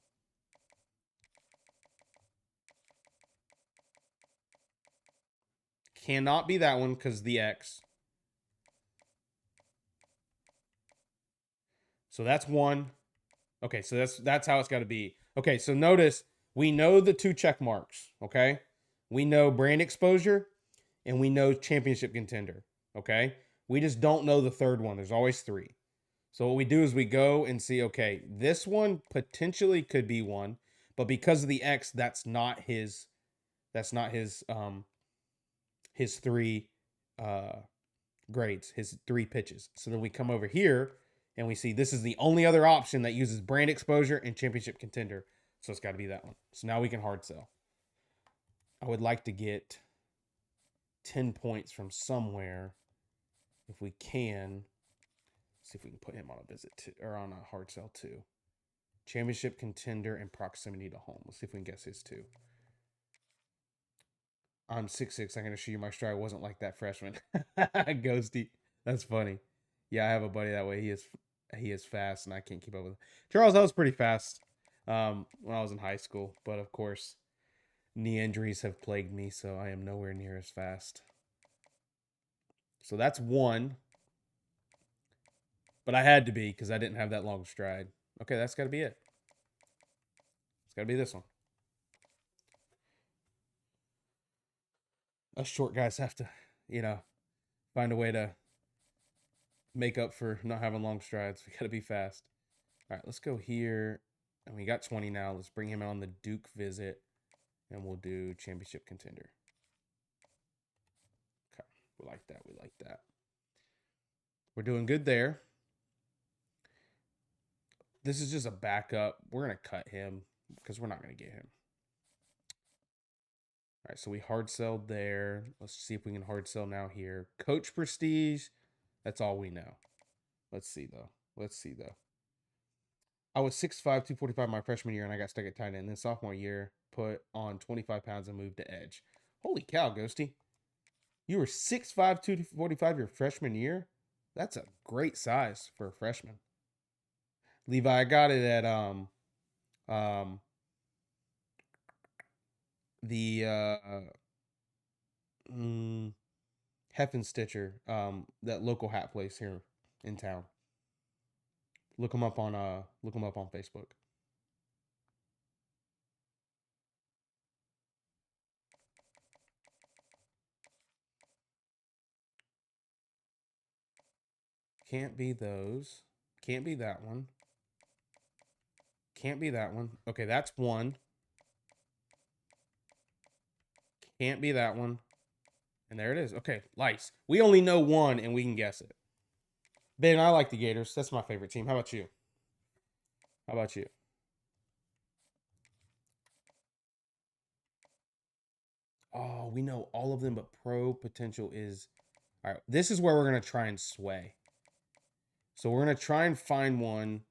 Cannot be that one because the X. So that's one. Okay, so that's how it's got to be. Okay, so notice we know the 2 check marks. Okay, we know brand exposure, and we know championship contender. Okay, we just don't know the third one. There's always 3. So what we do is we go and see. Okay, this one potentially could be one, but because of the X, that's not his. That's not his 3 grades, his 3 pitches. So then we come over here and we see this is the only other option that uses brand exposure and championship contender. So it's got to be that one. So now we can hard sell. I would like to get 10 points from somewhere if we can. See if we can put him on a visit to, or on a hard sell too. Championship contender and proximity to home. Let's see if we can guess his too. I'm 6'6". I'm going to show you my stride wasn't like that freshman. Ghosty. That's funny. Yeah, I have a buddy that way. He is fast, and I can't keep up with him. Charles, I was pretty fast when I was in high school. But, of course, knee injuries have plagued me, so I am nowhere near as fast. So that's one. But I had to be because I didn't have that long stride. Okay, that's got to be it. It's got to be this one. Us short guys have to, find a way to make up for not having long strides. We got to be fast. All right, let's go here. And we got 20 now. Let's bring him on the Duke visit. And we'll do championship contender. Okay, we like that. We like that. We're doing good there. This is just a backup. We're going to cut him because we're not going to get him. All right, so we hard sell there. Let's see if we can hard sell now here. Coach Prestige. That's all we know. Let's see, though. I was 6'5", 245 my freshman year, and I got stuck at tight end. Then sophomore year, put on 25 pounds and moved to edge. Holy cow, Ghosty. You were 6'5", 245 your freshman year? That's a great size for a freshman. Levi, I got it at the Heffen Stitcher, that local hat place here in town. Look them up on Facebook. Can't be those. Can't be that one. Can't be that one. Okay, that's one. Can't be that one. And there it is. Okay, lice. We only know one, and we can guess it. Ben, I like the Gators. That's my favorite team. How about you? Oh, we know all of them, but pro potential is... All right, this is where we're going to try and sway. So we're going to try and find one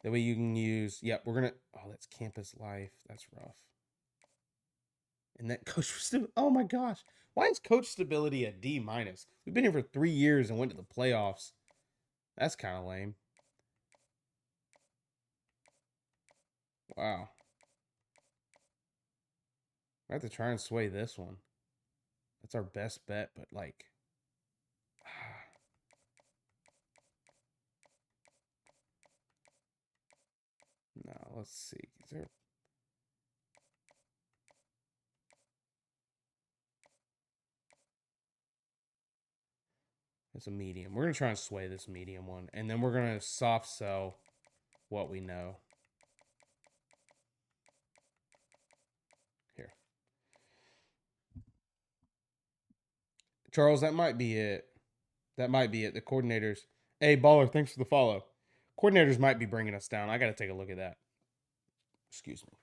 that way you can use... Yep, we're going to... Oh, that's campus life. That's rough. And that coach... Oh, my gosh. Why is coach stability a D-? We've been here for 3 years and went to the playoffs. That's kind of lame. Wow. I have to try and sway this one. That's our best bet, but like... No, let's see. Is there... It's a medium. We're going to try and sway this medium one. And then we're going to soft sell what we know. Here. Charles, that might be it. The coordinators. Hey, Baller, thanks for the follow. Coordinators might be bringing us down. I got to take a look at that. Excuse me.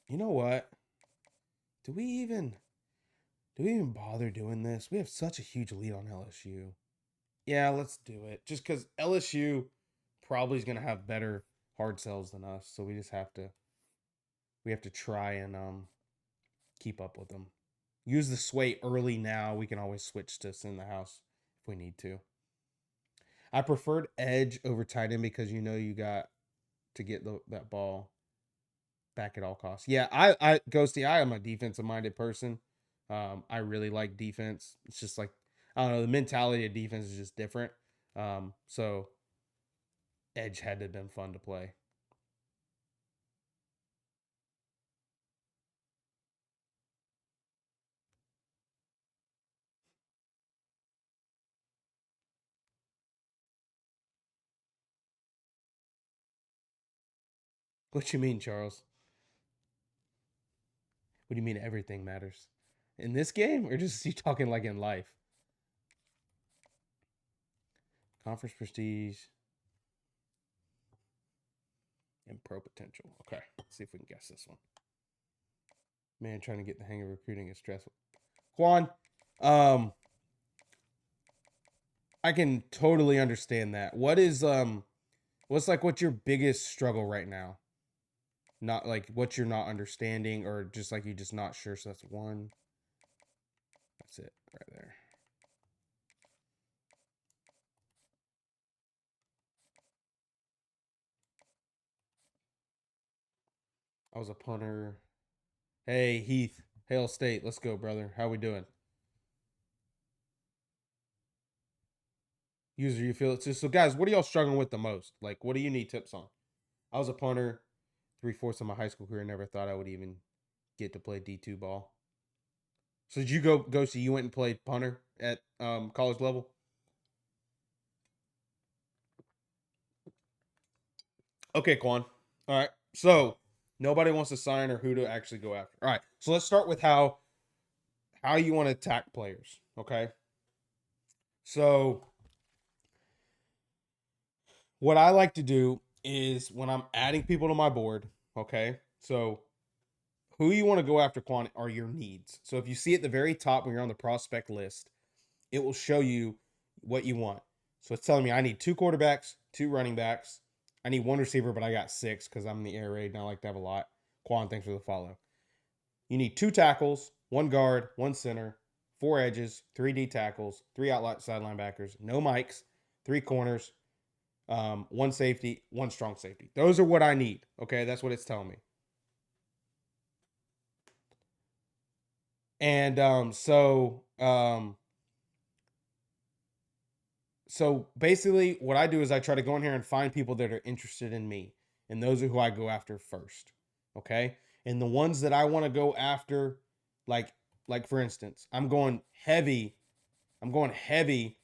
You know what? Do we even bother doing this? We have such a huge lead on LSU. Yeah, let's do it. Just because LSU probably is going to have better hard sells than us, so we have to try and keep up with them. Use the sway early now. We can always switch to send the house if we need to. I preferred edge over tight end because you got to get that ball back at all costs. Yeah, I Ghosty, I am a defensive minded person. I really like defense. It's just like I don't know, the mentality of defense is just different. So edge had to have been fun to play. What you mean, Charles? What do you mean everything matters? In this game, or just you talking like in life? Conference prestige and pro potential. Okay, let's see if we can guess this one. Man, trying to get the hang of recruiting is stressful. Quan, I can totally understand that. What's your biggest struggle right now? Not like what you're not understanding, or just like you're just not sure. So that's one. That's it right there. I was a punter. Hey, Heath, Hail State. Let's go, brother. How we doing? User, you feel it too. So, guys, what are y'all struggling with the most? Like, what do you need tips on? I was a punter 3/4 of my high school career. Never thought I would even get to play D2 ball. So, did you go see you went and played punter at college level? Okay, Quan. All right. So, nobody wants to sign or who to actually go after. All right. So, let's start with how you want to attack players. Okay. So, what I like to do is when I'm adding people to my board, okay? So, who you want to go after, Quan, are your needs. So, if you see at the very top when you're on the prospect list, it will show you what you want. So, it's telling me I need 2 quarterbacks, 2 running backs. I need 1 receiver, but I got 6 because I'm in the air raid and I like to have a lot. Quan, thanks for the follow. You need 2 tackles, 1 guard, 1 center, 4 edges, 3 D tackles, 3 outside linebackers, no mics, 3 corners, 1 safety, 1 strong safety. Those are what I need. Okay, that's what it's telling me. And so basically, what I do is I try to go in here and find people that are interested in me, and those are who I go after first. Okay, and the ones that I want to go after, like for instance, I'm going heavy. I'm going heavy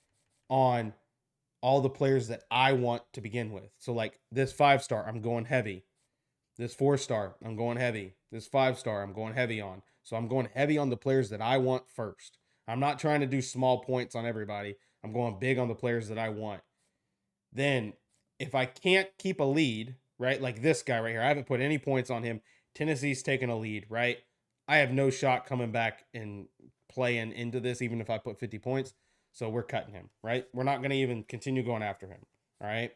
on all the players that I want to begin with. So like this 5-star, I'm going heavy. This 4-star, I'm going heavy. This 5-star, I'm going heavy on. So I'm going heavy on the players that I want first. I'm not trying to do small points on everybody. I'm going big on the players that I want. Then, if I can't keep a lead, right, like this guy right here, I haven't put any points on him. Tennessee's taking a lead, right? I have no shot coming back and playing into this, even if I put 50 points. So we're cutting him, right? We're not going to even continue going after him, all right?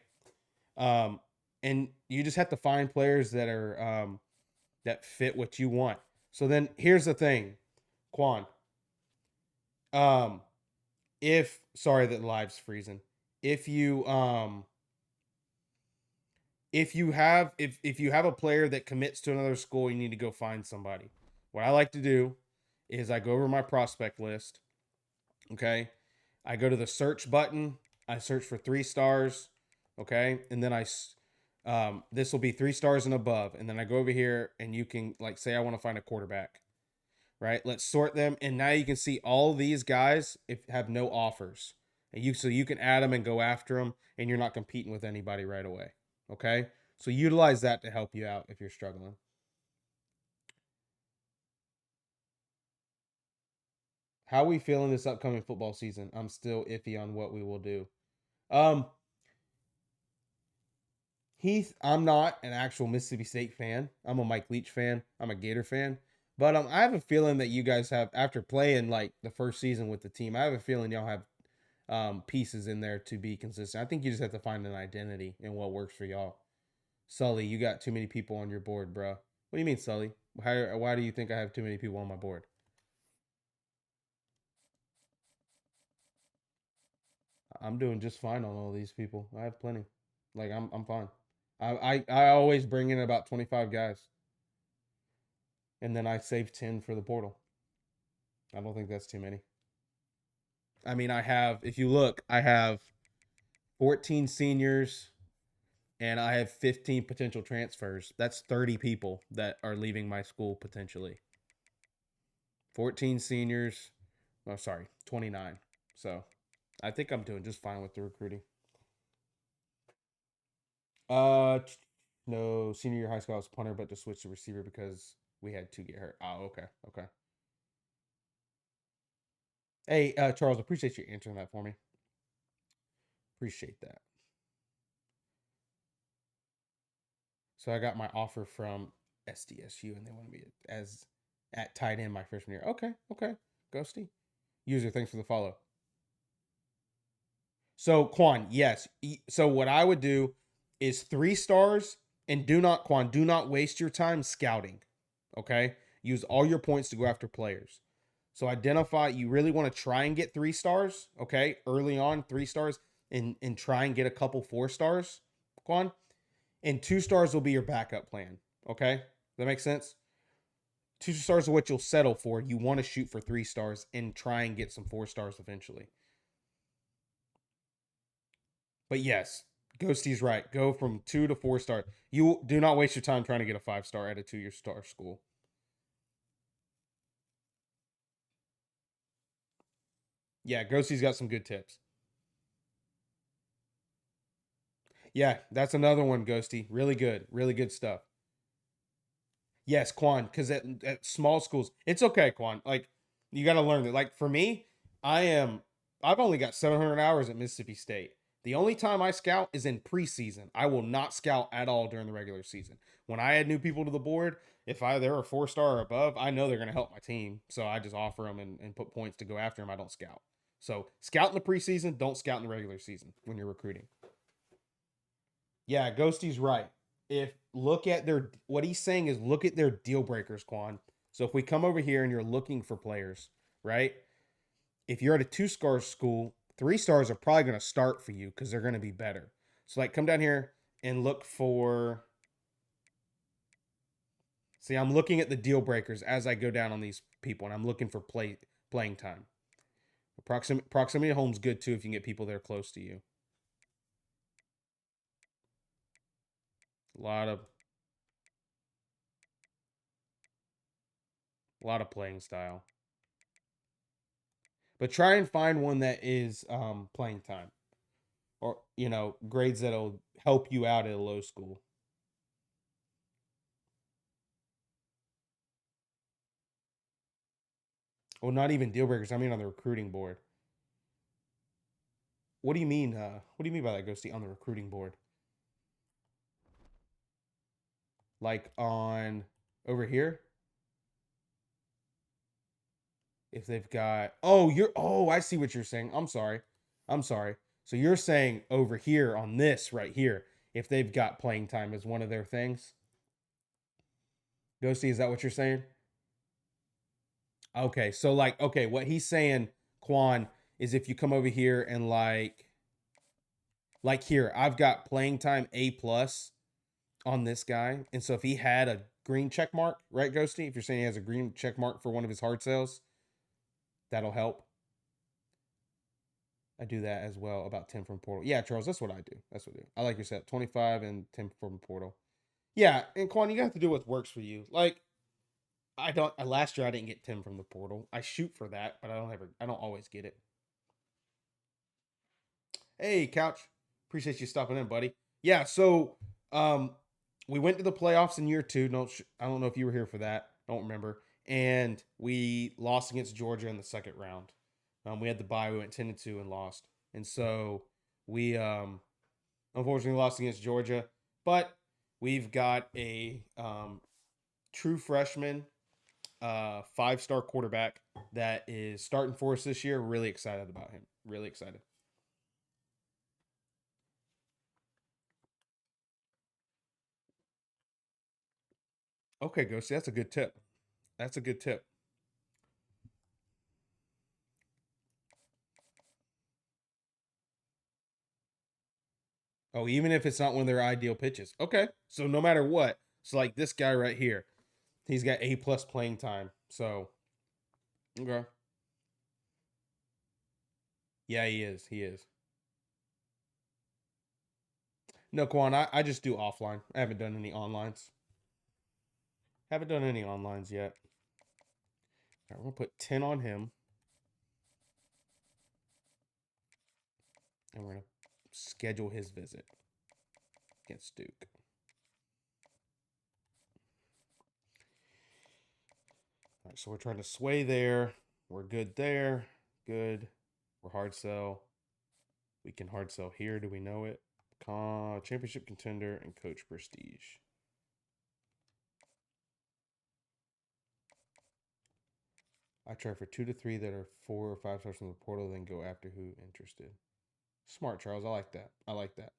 Um, and you just have to find players that are that fit what you want. So then here's the thing, Quan. Um, if sorry that live's freezing. If you if you have a player that commits to another school, you need to go find somebody. What I like to do is I go over my prospect list. Okay, I go to the search button. I search for 3 stars. Okay, and then this will be 3 stars and above, and then I go over here and you can like say I want to find a quarterback. Right, let's sort them, and now you can see all these guys if have no offers, and so you can add them and go after them, and you're not competing with anybody right away. Okay, so utilize that to help you out if you're struggling. How are we feeling this upcoming football season? I'm still iffy on what we will do. Um, Heath, I'm not an actual Mississippi State fan. I'm a Mike Leach fan. I'm a Gator fan. But I have a feeling that you guys have, after playing like the first season with the team, I have a feeling y'all have pieces in there to be consistent. I think you just have to find an identity in what works for y'all. Sully, you got too many people on your board, bro. What do you mean, Sully? Why do you think I have too many people on my board? I'm doing just fine on all these people. I have plenty. Like I'm fine. I always bring in about 25 guys. And then I save 10 for the portal. I don't think that's too many. I mean, I have, if you look, I have 14 seniors and I have 15 potential transfers. That's 30 people that are leaving my school potentially. 14 seniors. Oh, sorry, 29. So I think I'm doing just fine with the recruiting. Uh, no, senior year high school I was punter, but to switch to receiver because we had two get hurt. Oh, okay, okay. Hey, Charles, appreciate you answering that for me. Appreciate that. So I got my offer from SDSU, and they wanted me as at tight end my freshman year. Okay, okay, Ghosty. User, thanks for the follow. So Quan, yes. So what I would do is 3 stars, and do not waste your time scouting. Okay, use all your points to go after players. So identify. You really want to try and get 3 stars. Okay, early on 3 stars, and try and get a couple 4 stars. Quan, and 2 stars will be your backup plan. Okay, that makes sense. 2 stars are what you'll settle for. You want to shoot for 3 stars and try and get some 4 stars eventually. But yes, Ghosty's right. Go from 2 to 4 star. You do not waste your time trying to get a 5 star at a 2-year star school. Yeah, Ghosty's got some good tips. Yeah, that's another one, Ghosty. Really good. Really good stuff. Yes, Quan, because at small schools, it's okay, Quan. Like, you got to learn that. Like, for me, I've only got 700 hours at Mississippi State. The only time I scout is in preseason. I will not scout at all during the regular season. When I add new people to the board, if they're a 4 star or above, I know they're going to help my team. So I just offer them and put points to go after them. I don't scout. So scout in the preseason, don't scout in the regular season when you're recruiting. Yeah, Ghosty's right. If look at their what he's saying is look at their deal breakers, Quan. So if we come over here and you're looking for players, right? If you're at a 2 star school, 3 stars are probably going to start for you because they're going to be better. So like come down here and look for. See, I'm looking at the deal breakers as I go down on these people, and I'm looking for playing time. Proximity to home's good too if you can get people there close to you. A lot of playing style. But try and find one that is playing time, or grades that'll help you out at a low school. Well, not even deal breakers. I mean on the recruiting board. What do you mean? What do you mean by that, Ghosty? On the recruiting board, like on over here. If they've got, I see what you're saying. I'm sorry. So you're saying over here on this right here, if they've got playing time as one of their things. Ghosty, is that what you're saying? Okay, so what he's saying, Quan, is if you come over here and like here, I've got playing time A+ on this guy, and so if he had a green check mark, right, Ghosty? If you're saying he has a green check mark for one of his hard sales, that'll help. I do that as well. About 10 from portal. Yeah, Charles, that's what I do. That's what I do. I like your set. 25 and 10 from portal. Yeah, and Quan, you got to do what works for you. Like, last year I didn't get 10 from the portal. I shoot for that, but I don't always get it. Hey, Couch. Appreciate you stopping in, buddy. Yeah, so we went to the playoffs in year 2. I don't know if you were here for that. Don't remember. And we lost against Georgia in the second round. We had the bye. We went 10-2 and lost. And so we unfortunately lost against Georgia. But we've got a true freshman, 5-star quarterback that is starting for us this year. Really excited about him. Really excited. Okay, Ghosty, that's a good tip. That's a good tip. Oh, even if it's not one of their ideal pitches. Okay. So no matter what. So like this guy right here. He's got A+ playing time. So okay. Yeah, he is. He is. No, Quan, I just do offline. I haven't done any onlines. Haven't done any onlines yet. All right, we're gonna put 10 on him. And we're gonna schedule his visit against Duke. All right, so we're trying to sway there. We're good there. Good. We're hard sell. We can hard sell here. Do we know it? Championship contender and coach prestige. I try for 2 to 3 that are 4 or 5 stars from the portal, then go after who interested. Smart, Charles. I like that. I like that.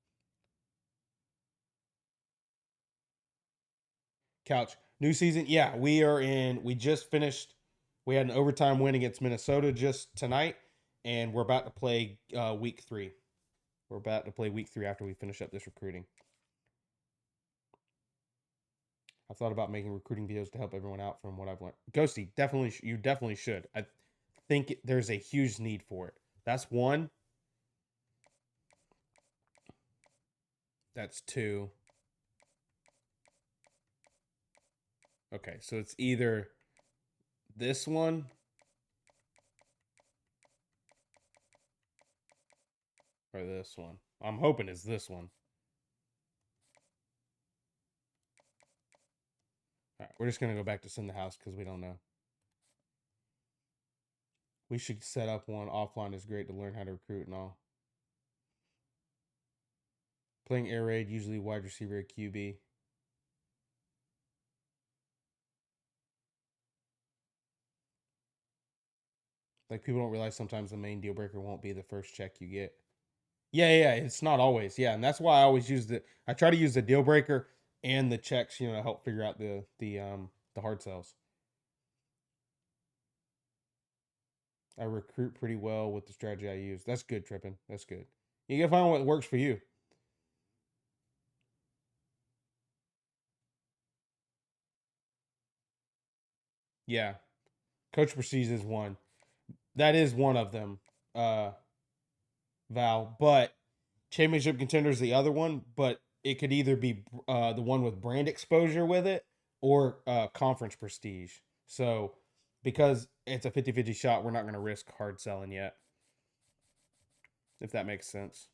Couch. New season. Yeah, we just finished. We had an overtime win against Minnesota just tonight, and we're about to play week 3. We're about to play week 3 after we finish up this recruiting. I've thought about making recruiting videos to help everyone out from what I've learned. Ghosty, definitely, you definitely should. I think there's a huge need for it. That's 1. That's 2. Okay, so it's either this one or this one. I'm hoping it's this one. All right, we're just going to go back to send the house because we don't know. We should set up one. Offline is great to learn how to recruit and all. Playing air raid, usually wide receiver, QB. Like people don't realize sometimes the main deal breaker won't be the first check you get. Yeah, it's not always. Yeah, and that's why I always use I try to use the deal breaker and the checks, to help figure out the hard sells. I recruit pretty well with the strategy I use. That's good, Trippin. That's good. You gotta find what works for you. Yeah. Coach Prestige is one. That is one of them, Val. But Championship Contender is the other one. But it could either be the one with brand exposure with it or Conference Prestige. So because it's a 50-50 shot, we're not going to risk hard selling yet. If that makes sense.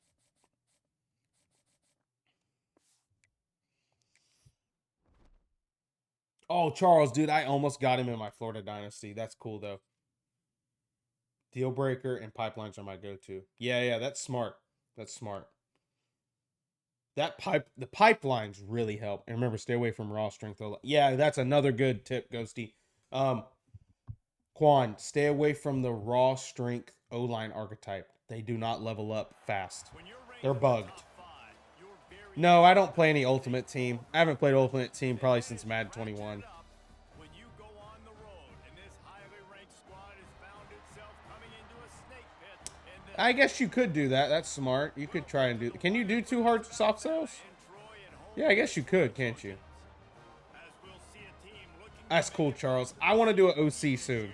Oh, Charles, dude, I almost got him in my Florida Dynasty. That's cool, though. Deal breaker and pipelines are my go-to. Yeah, that's smart. That's smart. The pipelines really help. And remember, stay away from raw strength. Yeah, that's another good tip, Ghosty. Quan, stay away from the raw strength O-line archetype. They do not level up fast. They're bugged. No, I don't play any Ultimate Team. I haven't played Ultimate Team probably since Madden 21. I guess you could do that. That's smart. You could try and do. Can you do 2 hard soft sells? Yeah, I guess you could, can't you? That's cool, Charles. I want to do an OC soon.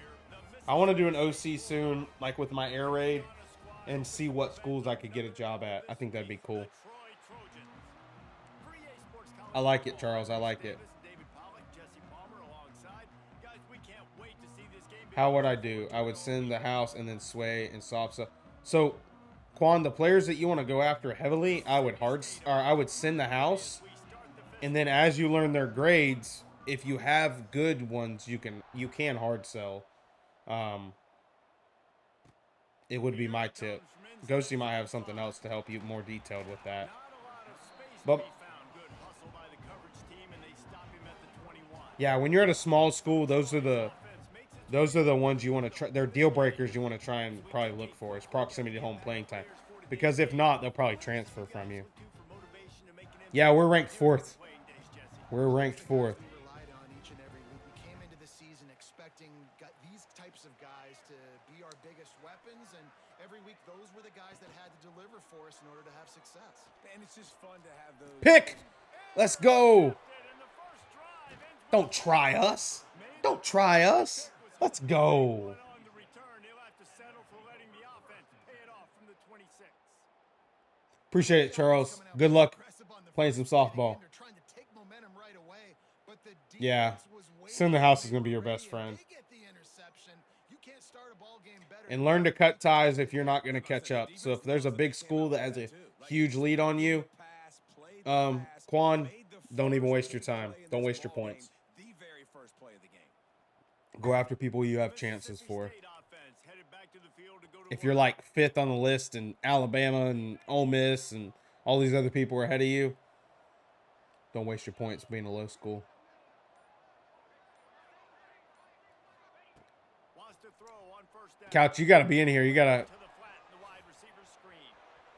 I want to do an OC soon, like with my air raid, and see what schools I could get a job at. I think that'd be cool. I like it, Charles. I like it. How would I do? I would send the house and then sway and soft sell. So, Quan, the players that you want to go after heavily, I would send the house, and then as you learn their grades, if you have good ones, you can hard sell. It would be my tip. Ghosty might have something else to help you more detailed with that. But yeah, when you're at a small school, those are the ones you want to try. They're deal breakers you want to try and probably look for. Is proximity to home playing time, because if not, they'll probably transfer from you. Yeah, we're ranked 4th. We're ranked 4th. weapons, and every week those were the guys that had to deliver for us in order to have success. And it's just fun to have those. Pick. Let's go. Don't try us. Don't try us. Let's go. Appreciate it, Charles. Good luck playing some softball. Yeah. Soon the house is going to be your best friend. And learn to cut ties if you're not going to catch up. So if there's a big school that has a huge lead on you, Quan, don't even waste your time. Don't waste your points. Go after people you have chances for. If you're like 5th on the list and Alabama and Ole Miss and all these other people are ahead of you, don't waste your points being a low school. Couch, you got to be in here. You got to.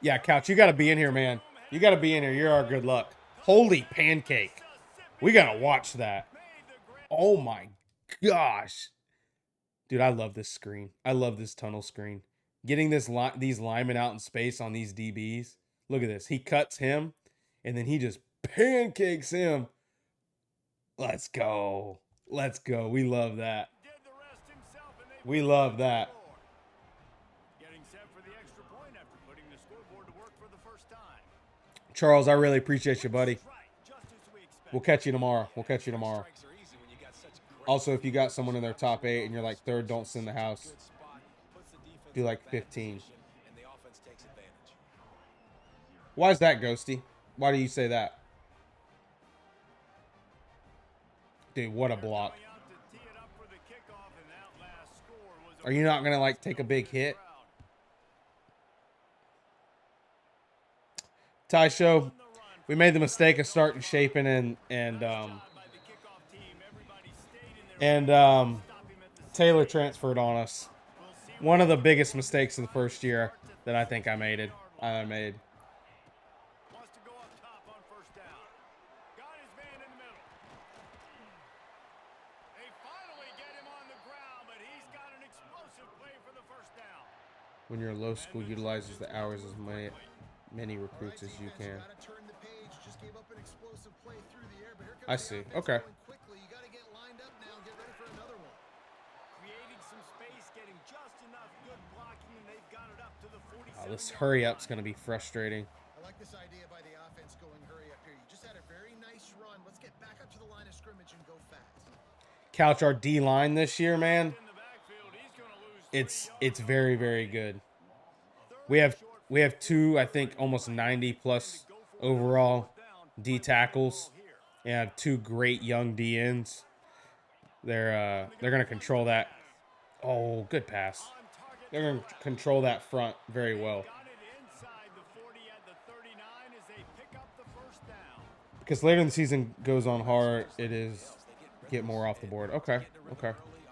Yeah, Couch, you got to be in here, man. You got to be in here. You're our good luck. Holy pancake. We got to watch that. Oh, my gosh. Dude, I love this screen. I love this tunnel screen. Getting these linemen out in space on these DBs. Look at this. He cuts him, and then he just pancakes him. Let's go. Let's go. We love that. We love that. Charles, I really appreciate you, buddy. We'll catch you tomorrow. We'll catch you tomorrow. Also, if you got someone in their top 8 and you're like 3rd, don't send the house. Do like 15. Why is that, Ghosty? Why do you say that? Dude, what a block. Are you not going to, like, take a big hit? Ty Show, we made the mistake of starting Shaping and Taylor transferred on us. One of the biggest mistakes of the first year that I think I made. When you're low school, utilizes the hours as many recruits as you can. I see. Okay. Oh, this hurry up's going to be frustrating. I like this idea by the offense going hurry up here. You just had a very nice run. Let's get back up to the line of scrimmage and go fast. Couch, our D line this year, man. It's very, very good. We have 2, I think, almost 90 plus overall D tackles, and 2 great young D ends. They're gonna control that. Oh, good pass. They're gonna control that front very well. Because later in the season goes on hard, it is get more off the board. Okay.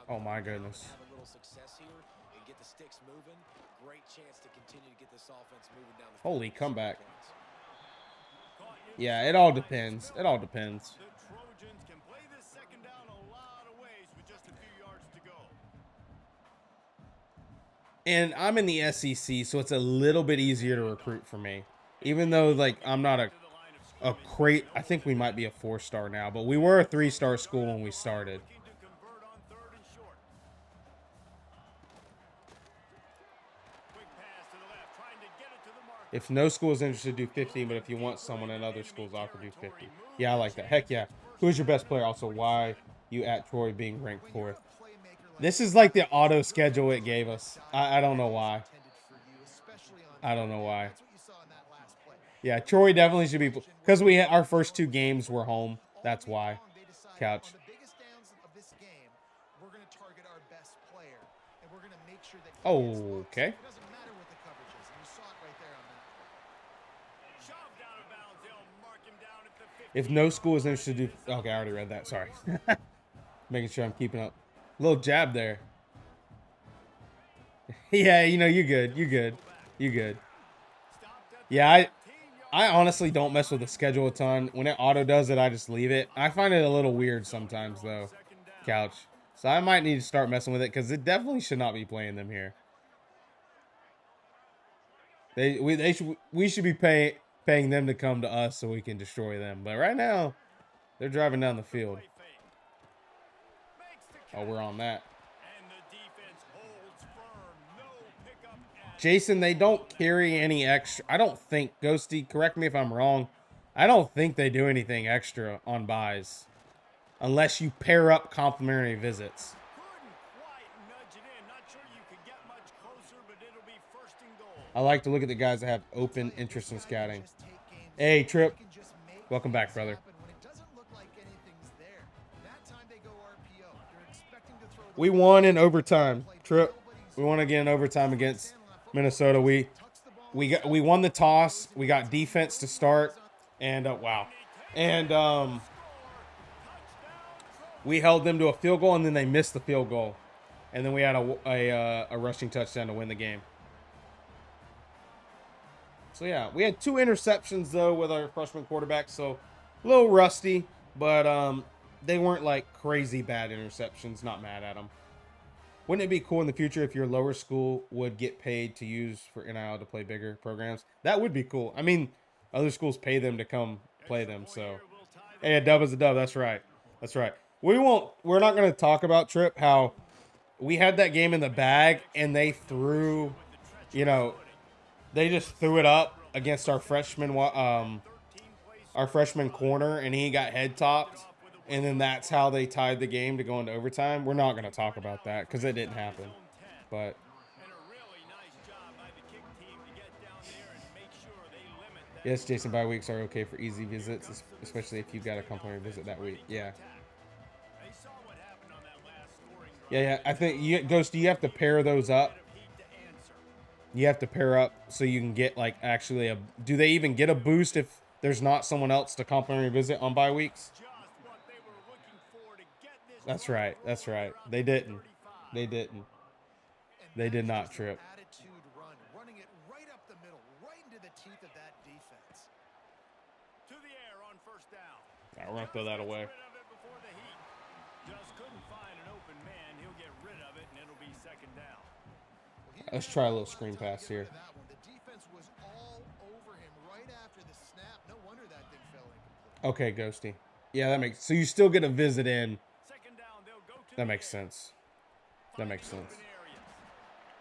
Oh my goodness. Holy comeback. Yeah, it all depends. It all depends. And I'm in the SEC, so it's a little bit easier to recruit for me. Even though, like, I'm not a great... I think we might be a 4-star now, but we were a 3-star school when we started. If no school is interested, do 15, but if you want someone in other schools, offer do 50. Yeah, I like that. Heck yeah. Who's your best player? Also, why you at Troy being ranked 4th? This is like the auto schedule it gave us. I don't know why. I don't know why. Yeah, Troy definitely should be... Because our first 2 games were home. That's why. Couch. Oh, okay. If no school is interested, do... Okay, I already read that. Sorry. Making sure I'm keeping up. Little jab there. Yeah, you know, you're good. Yeah, I honestly don't mess with the schedule a ton. When it auto does it, I just leave it. I find it a little weird sometimes, though, Couch. So I might need to start messing with it, because it definitely should not be playing them here. We should be paying them to come to us so we can destroy them. But right now, they're driving down the field. Oh, we're on that. Jason, they don't carry any extra. I don't think, Ghosty, correct me if I'm wrong. I don't think they do anything extra on buys. Unless you pair up complimentary visits. I like to look at the guys that have open interest in scouting. Hey, Trip. Welcome back, brother. We won in overtime. Trip. We won again in overtime against Minnesota. We won the toss. We got defense to start. And wow. And we held them to a field goal, and then they missed the field goal. And then we had a rushing touchdown to win the game. So, yeah, we had 2 interceptions, though, with our freshman quarterback. So, a little rusty, but they weren't, like, crazy bad interceptions. Not mad at them. Wouldn't it be cool in the future if your lower school would get paid to use for NIL to play bigger programs? That would be cool. I mean, other schools pay them to come play them, so. Hey, a dub is a dub. That's right. That's right. We're not going to talk about, Trip, how we had that game in the bag, and they threw, they just threw it up against our freshman corner, and he got head topped, and then that's how they tied the game to go into overtime. We're not going to talk about that because it didn't happen. But yes, Jason, bye weeks are okay for easy visits, especially if you got a complimentary visit that week. Yeah. Yeah. I think Ghost, you have to pair those up. You have to pair up so you can get like actually do they even get a boost if there's not someone else to complimentary visit on bye weeks? That's right. That's right. They didn't. They did not, Trip. Running it right up the middle, right into the teeth of that defense. To the air on first down. All right, we're gonna throw that away. Just couldn't find an open man. He'll get rid of it, and it'll be second down. Let's try a little screen pass here. The defense was all over him right after the snap. No wonder that thing fell incomplete. Okay, Ghosty. Yeah, that makes so you still get a visit in. That makes sense. That makes sense.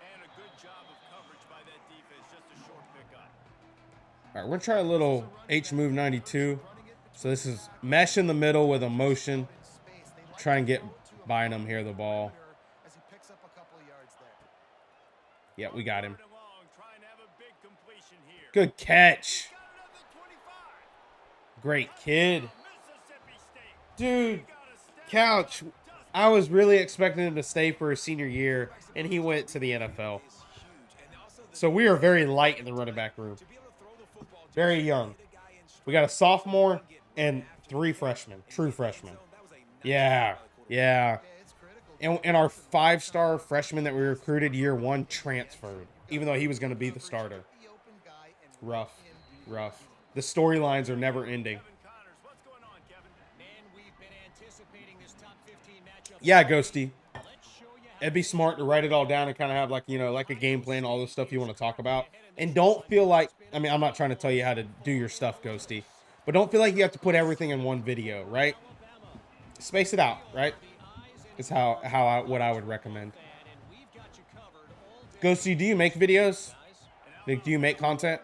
And a good job of coverage by that defense, just a short pickup. All right, we're gonna try a little H move 92. So this is mesh in the middle with a motion. Try and get Bynum here the ball. Yeah, we got him. Good catch. Great kid. Dude, Couch, I was really expecting him to stay for his senior year, and he went to the NFL. So we are very light in the running back room. Very young. We got a sophomore and 3 freshmen, true freshmen. Yeah. And our 5-star freshman that we recruited year 1 transferred, even though he was going to be the starter. Rough. The storylines are never ending. Yeah, Ghosty. It'd be smart to write it all down and kind of have like a game plan, all the stuff you want to talk about. And don't feel like, I'm not trying to tell you how to do your stuff, Ghosty, but don't feel like you have to put everything in one video, right? Space it out, right? Is what I would recommend. Ghosty, do you make videos? Do you make content?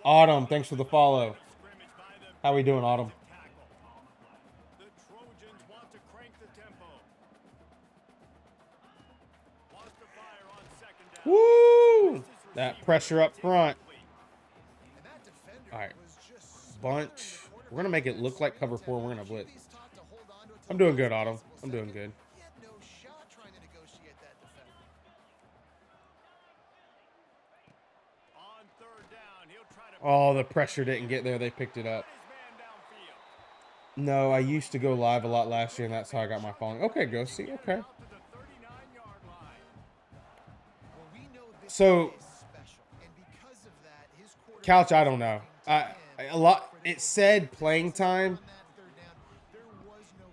Autumn, thanks for the follow. How we doing, Autumn? Woo! That pressure up front. All right. Bunch. We're going to make it look like cover 4. We're going to blitz. I'm doing good, Autumn. I'm doing good. Oh, the pressure didn't get there. They picked it up. No, I used to go live a lot last year, and that's how I got my following. Okay, go see. Okay. So, Couch, I don't know. It said playing time.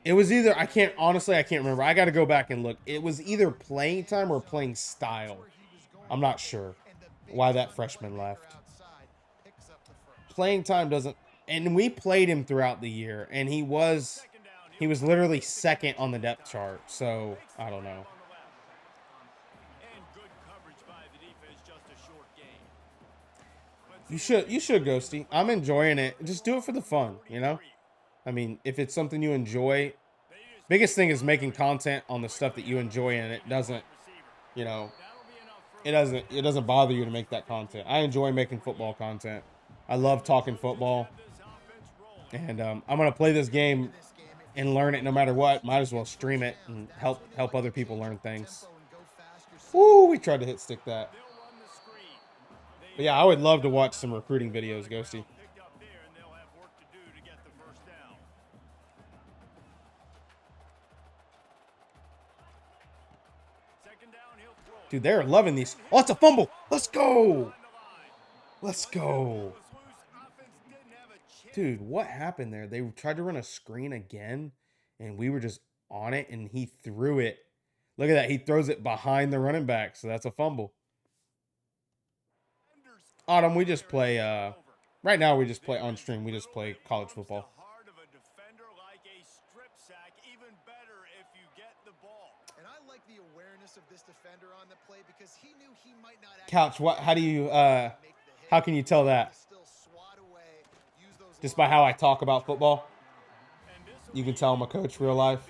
It was either, I can't remember. I got to go back and look. It was either playing time or playing style. I'm not sure why that freshman left. Playing time doesn't, and we played him throughout the year, and he was literally second on the depth chart. So I don't know. You should, Ghosty. I'm enjoying it. Just do it for the fun, you know? I mean, if it's something you enjoy, biggest thing is making content on the stuff that you enjoy, and it doesn't, you know, it doesn't bother you to make that content. I enjoy making football content. I love talking football, and I'm gonna play this game and learn it no matter what. Might as well stream it and help other people learn things. Woo, we tried to hit stick that. But yeah, I would love to watch some recruiting videos, Ghosty. Dude, they're loving these. Oh, it's a fumble. Let's go. Let's go. Dude, what happened there? They tried to run a screen again, and we were just on it, and he threw it. Look at that. He throws it behind the running back, so that's a fumble. Autumn, we just play, right now we just play on stream. We just play college football. Couch, what, how do you, how can you tell that? Just by how I talk about football? You can tell I'm a coach real life.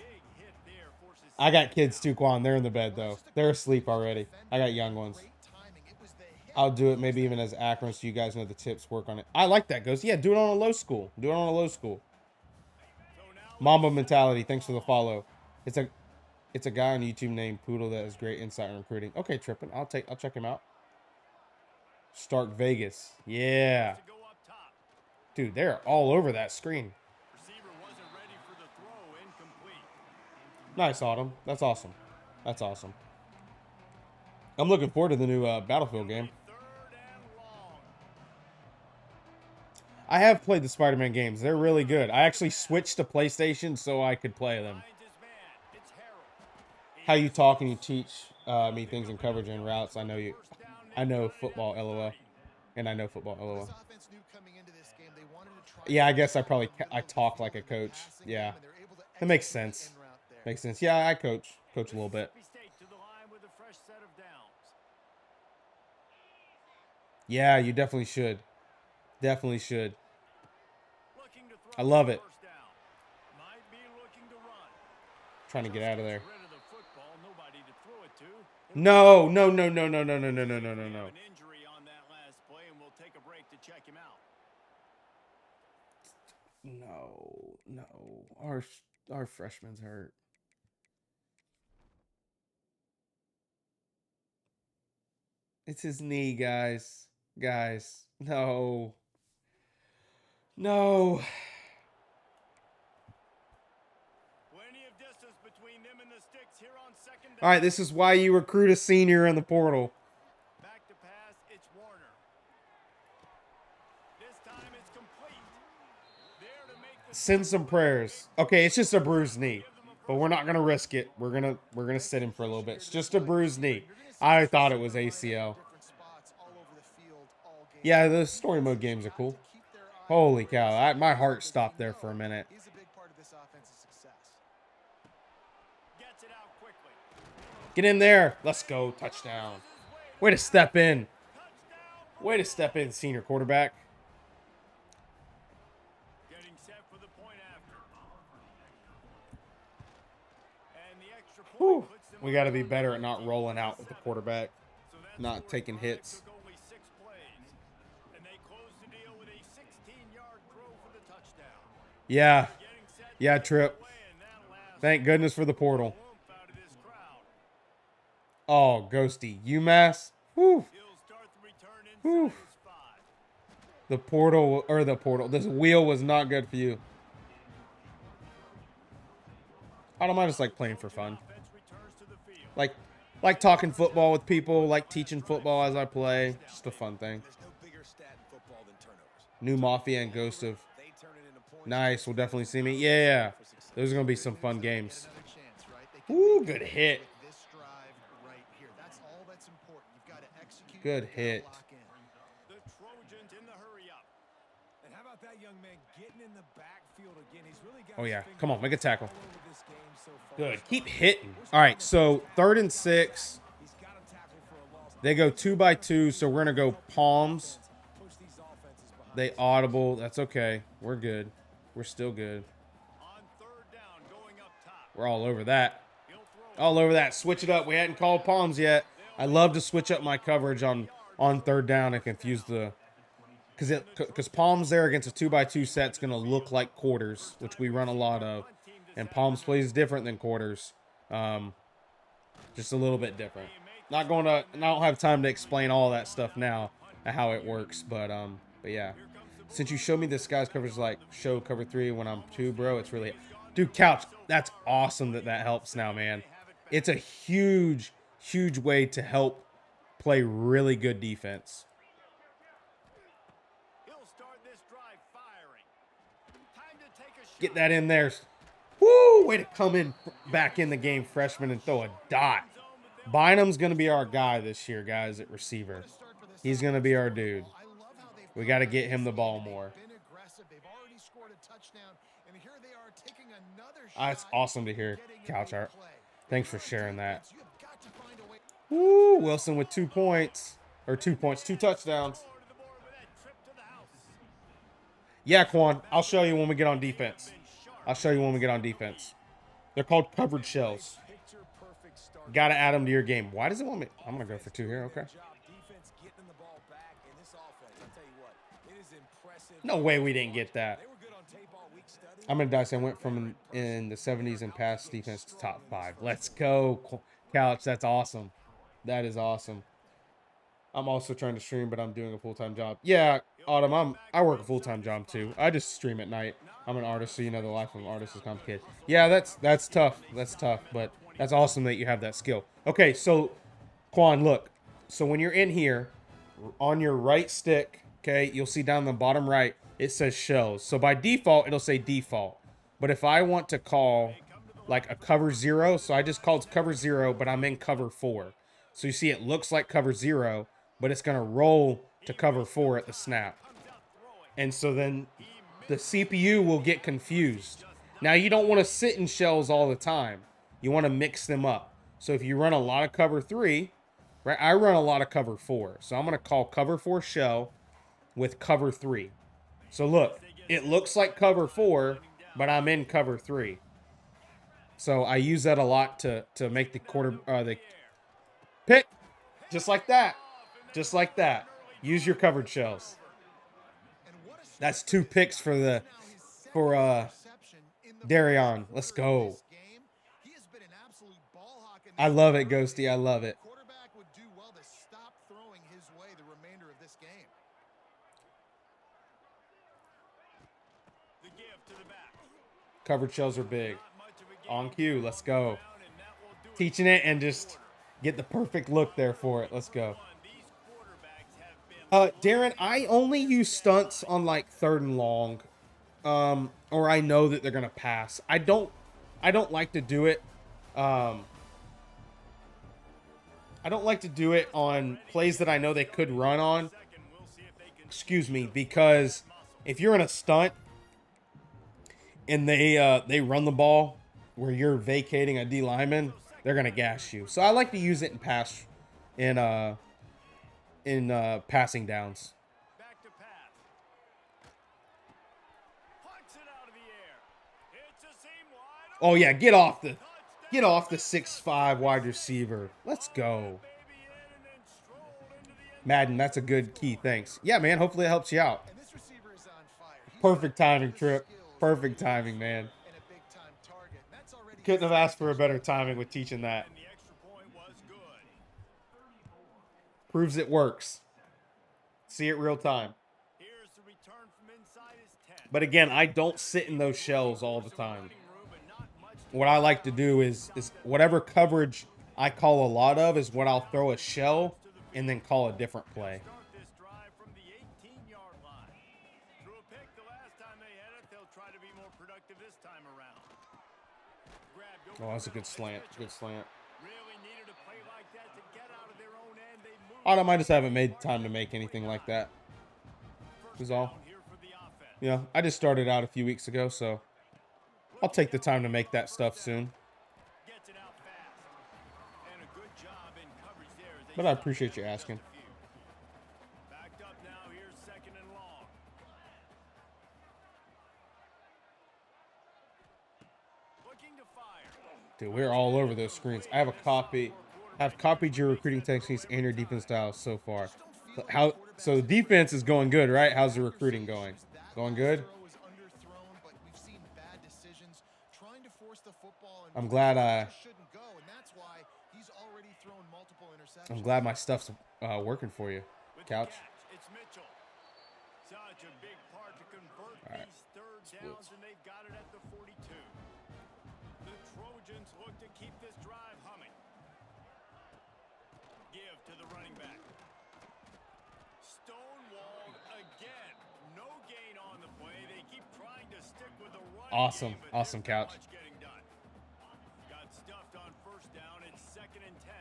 I got kids too, Quan. They're in the bed, though. They're asleep already. I got young ones. I'll do it maybe even as Akron so you guys know the tips. Work on it. I like that, Ghost. Yeah, do it on a low school. Do it on a low school. Mamba Mentality. Thanks for the follow. It's a guy on YouTube named Poodle that has great insight on recruiting. Okay, Trippin. I'll check him out. Stark Vegas. Yeah. Dude, they're all over that screen. Nice, Autumn. That's awesome. That's awesome. I'm looking forward to the new Battlefield game. I have played the Spider-Man games. They're really good. I actually switched to PlayStation so I could play them. How you talk and you teach me things in coverage and routes. I know football, LOL. And I know football, LOL. Yeah, I guess I talk like a coach. Yeah, that makes sense. Makes sense. Yeah, I coach a little bit. Yeah, you definitely should. Definitely should. I love it. Trying to get out of there. No. No. Our freshman's hurt. It's his knee, guys. Guys, no. No. All right, this is why you recruit a senior in the portal. Back to pass, it's Warner. This time it's complete. There to make the send some prayers. Okay, it's just a bruised knee, but we're not gonna risk it. We're gonna sit him for a little bit. It's just a bruised knee. I thought it was ACL. Yeah, the story mode games are cool. Holy cow, my heart stopped there for a minute. Get in there. Let's go. Touchdown. Way to step in. Way to step in, senior quarterback. Whew. We got to be better at not rolling out with the quarterback, not taking hits. Yeah. Yeah, Trip. Thank goodness for the portal. Oh, Ghosty. UMass. Whew. Whew. The portal. This wheel was not good for you. I don't mind just like playing for fun. Like talking football with people, like teaching football as I play. Just a fun thing. New Mafia and Ghost of. Nice. We'll definitely see me. Yeah. Those are going to be some fun games. Another chance, right? They can Ooh, make good it hit. with this drive right here. That's all that's important. You've got to execute. Good You've gotta hit. lock in. The Trojans in the hurry up. And how about that young man getting in the backfield again? He's really got Oh, his yeah. finger Come on, make a tackle. all over this game so far. Good. Keep hitting. All right, so 3rd and 6. He's got him tackled for a loss. They go 2 by 2, so we're going to go palms. Push these offenses behind. They audible. That's okay. We're good. We're still good. On 3rd down, going up top. We're all over that. He'll throw All over that. Switch it up. We hadn't called palms yet. I love to switch up my coverage on 3rd down and confuse the... Because palms there against a 2 by 2 set's going to look like quarters, which we run a lot of. And palms plays different than quarters. Just a little bit different. I don't have time to explain all that stuff now and how it works, but yeah. Since you showed me this guy's coverage like show cover 3 when I'm 2, bro, it's really, dude, Couch, that's awesome that helps now, man. It's a huge way to help play really good defense. He'll start this drive firing. Time to take a shot. Get that in there. Woo! Way to come in back in the game, freshman, and throw a dot. Bynum's going to be our guy this year, guys, at receiver. He's going to be our dude. I love how they've We got to get him the ball more. been aggressive. They've already scored a touchdown, and here they are taking another shot. It's awesome to hear, getting a Couch big Art. play. Thanks for sharing that. You have got to find a way. Woo! Wilson with 2 points. Or 2 points, 2 touchdowns. Forward to the board with that trip to the house. Yeah, Quan, I'll show you when we get on defense. I'll show you when we get on defense. They're called covered shells. Picture perfect start. Got to add them to your game. Why does it want me? I'm going to go for 2 here, okay. Job defense getting the ball back in this offense. I'll tell you what, it is impressive. No way we didn't get that. They were good on tape all week studying. I'm going to dice. I went from in the 70s in pass defense to top 5. Let's go, Couch. That's awesome. That is awesome. I'm also trying to stream, but I'm doing a full-time job. Yeah, Autumn, I work a full-time job too. I just stream at night. I'm an artist, so you know the life of an artist is complicated. Yeah, that's tough. That's tough, but that's awesome that you have that skill. Okay, so Quan, look. So when you're in here, on your right stick, okay, you'll see down the bottom right, it says shells. So by default, it'll say default. But if I want to call like a cover 0, so I just called cover 0, but I'm in cover 4. So you see it looks like cover 0, but it's going to roll to cover 4 at the snap. And so then the CPU will get confused. Now, you don't want to sit in shells all the time. You want to mix them up. So if you run a lot of cover 3, right? I run a lot of cover 4. So I'm going to call cover 4 shell with cover 3. So look, it looks like cover 4, but I'm in cover 3. So I use that a lot to make the the pick, just like that. Just like that. Use your covered shells. That's 2 picks for Darion. Let's go. I love it, Ghosty. I love it. Quarterback would do well to stop throwing his way the remainder of this game. The give to the back. Covered shells are big. Not much of a game. On cue. Let's go. And that will do it. Teaching it and just get the perfect look there for it. Let's go. These quarterbacks have been Darren, I only use stunts on like 3rd and long. Or I know that they're gonna pass. I don't like to do it. I don't like to do it on plays that I know they could run on. second. We'll see if they can Excuse me, because if you're in a stunt and they run the ball where you're vacating a D lineman, they're gonna gash you. So I like to use it in passing downs. back to pass. Punts it out of the air. It's a seam wide Oh yeah, get off the 6'5" wide receiver. Let's go. baby in and then strolled into the end. Madden, that's a good key. Thanks. Yeah, man. Hopefully it helps you out. And this receiver is on fire. He's Perfect got timing, the Trip. skills Perfect timing, man. and a big-time target. That's already Couldn't have asked for a better timing with teaching that. And the extra point was good. Proves it works. See it real time. Here's the return from inside his 10. But again, I don't sit in those shells all the time. Running room, but not much to What I like to do is whatever coverage I call a lot of is what I'll throw a shell and then call a different play. start this drive from the 18-yard line. Threw a pick the last time they had it. They'll try to be more productive this time around. Grabbed Oh, over that's a the good middle. slant. Mitchell Good slant. really needed a play like that to get out of their own end. They moved I might just haven't made time to make anything like that. first Is down all. here for the offense. Yeah, I just started out a few weeks ago, so I'll take the time to make that stuff soon. Gets it out fast. And a good job in coverage there as they But I stop appreciate that you for asking. just a few. Backed up now. Here's second and long. Looking to fire. Dude, we're all over those screens. I have copied your recruiting techniques and your defense styles so far. So the defense is going good, right? How's the recruiting going? Going good? I'm glad my stuff's working for you, Couch. It's Mitchell. Such a big part to convert All right. these third downs, and they've got it at the 42. The Trojans look to keep this drive humming. Give to the running back. Stonewalled again. No gain on the play. They keep trying to stick with the run. Awesome. Game, but Awesome, there's not Couch. much getting done. Got stuffed on first down. It's second and 10.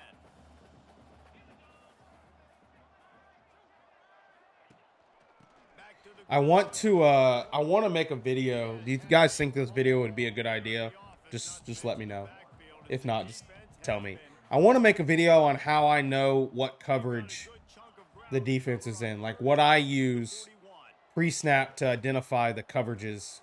I want to make a video. Do you guys think this video would be a good idea? Just let me know. If not, just tell me. I want to make a video on how I know what coverage the defense is in. Like what I use pre-snap to identify the coverages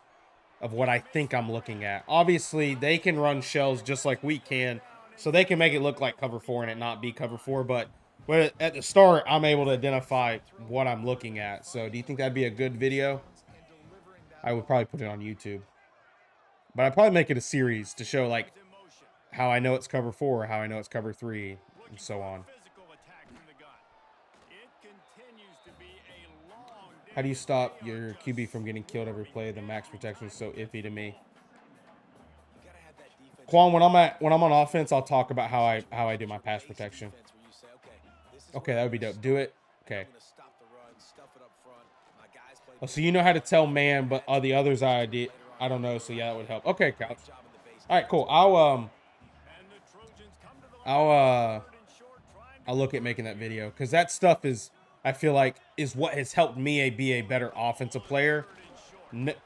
of what I think I'm looking at. Obviously, they can run shells just like we can, so they can make it look like cover 4 and it not be cover 4, but at the start, I'm able to identify what I'm looking at. So do you think that'd be a good video? I would probably put it on YouTube. But I'd probably make it a series to show like how I know it's cover 4, how I know it's cover 3, and so on. How do you stop your QB from getting killed every play? The max protection is so iffy to me. Quan, when I'm on offense, I'll talk about how I do my pass protection. Okay, that would be dope. Do it. Okay. Oh, so you know how to tell man, but the others I don't know. So yeah, that would help. Okay, Couch. All right, cool. I'll look at making that video because that stuff is, I feel like, is what has helped me be a better offensive player.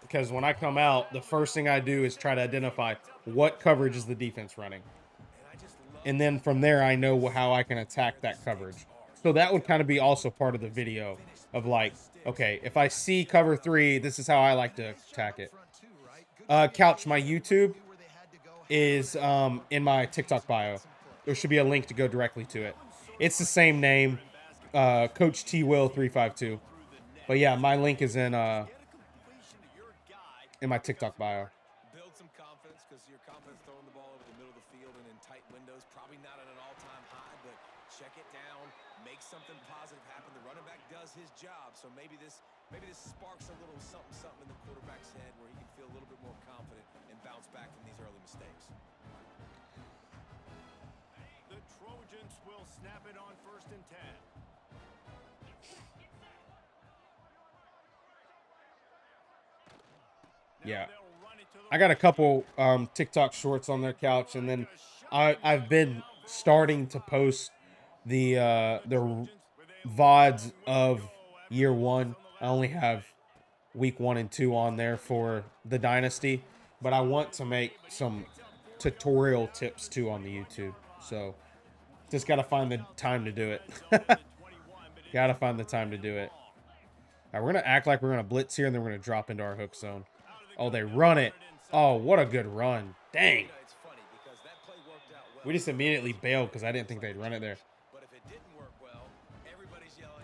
Because when I come out, the first thing I do is try to identify what coverage is the defense running. And then from there, I know how I can attack that coverage. So that would kind of be also part of the video of like, okay, if I see cover 3, this is how I like to attack it. Couch, my YouTube is in my TikTok bio. There should be a link to go directly to it. It's the same name, Coach TWILL 352. But yeah, my link is in my TikTok bio. Build some confidence because your confidence throwing the ball over the middle of the field and in tight windows, probably not at an all-time high, but check it down, make something positive happen. The running back does his job, so maybe this sparks a little something in the quarterback's head where he can feel a little bit more confident and bounce back from these early mistakes. The Trojans will snap it on first and 10. Yeah, I got a couple TikTok shorts on their Couch, and then I've been starting to post the VODs of year 1. I only have week 1 and 2 on there for the Dynasty, but I want to make some tutorial tips too on the YouTube. So just gotta find the time to do it. Gotta find the time to do it. All right, we're gonna act like we're gonna blitz here, and then we're gonna drop into our hook zone. Oh, they run it. Oh, what a good run. Dang. We just immediately bailed because I didn't think they'd run it there.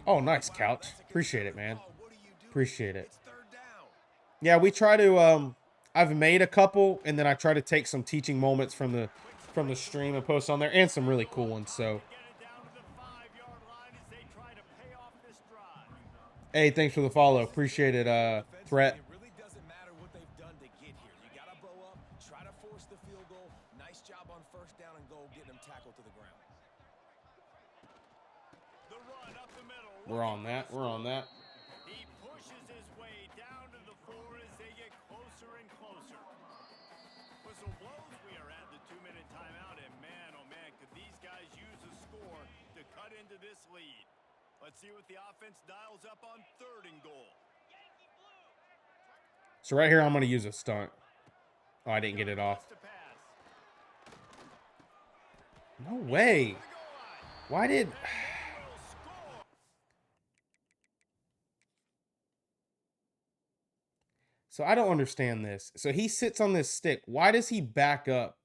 Oh, nice, Couch. Appreciate it, man. Appreciate it. Yeah, we try to, I've made a couple, and then I try to take some teaching moments from the stream and post on there, and some really cool ones, so. Hey, thanks for the follow. Appreciate it, Threat. We're on that. We're on that. He pushes his way down to the 4 as they get closer and closer. Whistle blows. We are 2-minute timeout, and man, oh man, could these guys use a score to cut into this lead. Let's see what the offense dials up on 3rd and goal. So right here, I'm going to use a stunt. Oh, I didn't get it off. No way. Why did... So I don't understand this. So he sits on this stick. Why does he back up?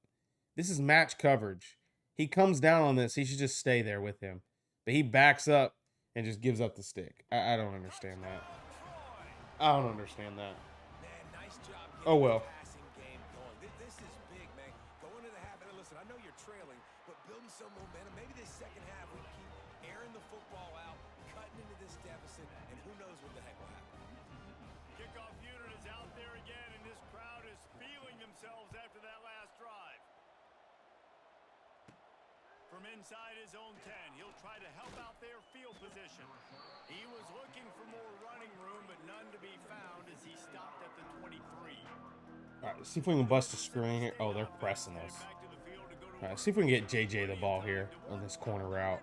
This is match coverage. He comes down on this. He should just stay there with him. But he backs up and just gives up the stick. I don't understand that. I don't understand that. Oh, well. This is big, man. Going into the half, and listen, I know you're trailing, but building some momentum. Maybe this second half we keep airing the football out, cutting into this deficit, and who knows what the heck will happen. Kickoff unit is out there again, and this crowd is feeling themselves after that last drive. From inside his own 10, he'll try to help out their field position. He was looking for more running room, but none to be found as he stopped at the 23. All right, let's see if we can bust a screen here. Oh, they're pressing us. All right, let's see if we can get JJ the ball here on this corner route.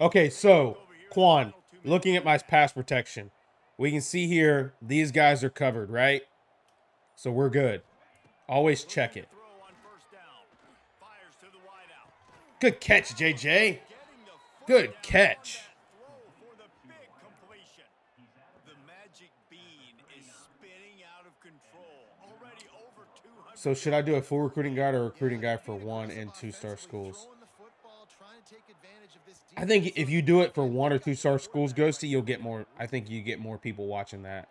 Okay, so, Quan, looking at my pass protection, we can see here these guys are covered, right? So we're good. Always check it. Good catch, JJ. Good catch. So should I do a full recruiting guide or a recruiting guide for 1- and 2-star schools? I think if you do it for 1- or 2-star schools, Ghosty, you'll get more. I think you get more people watching that.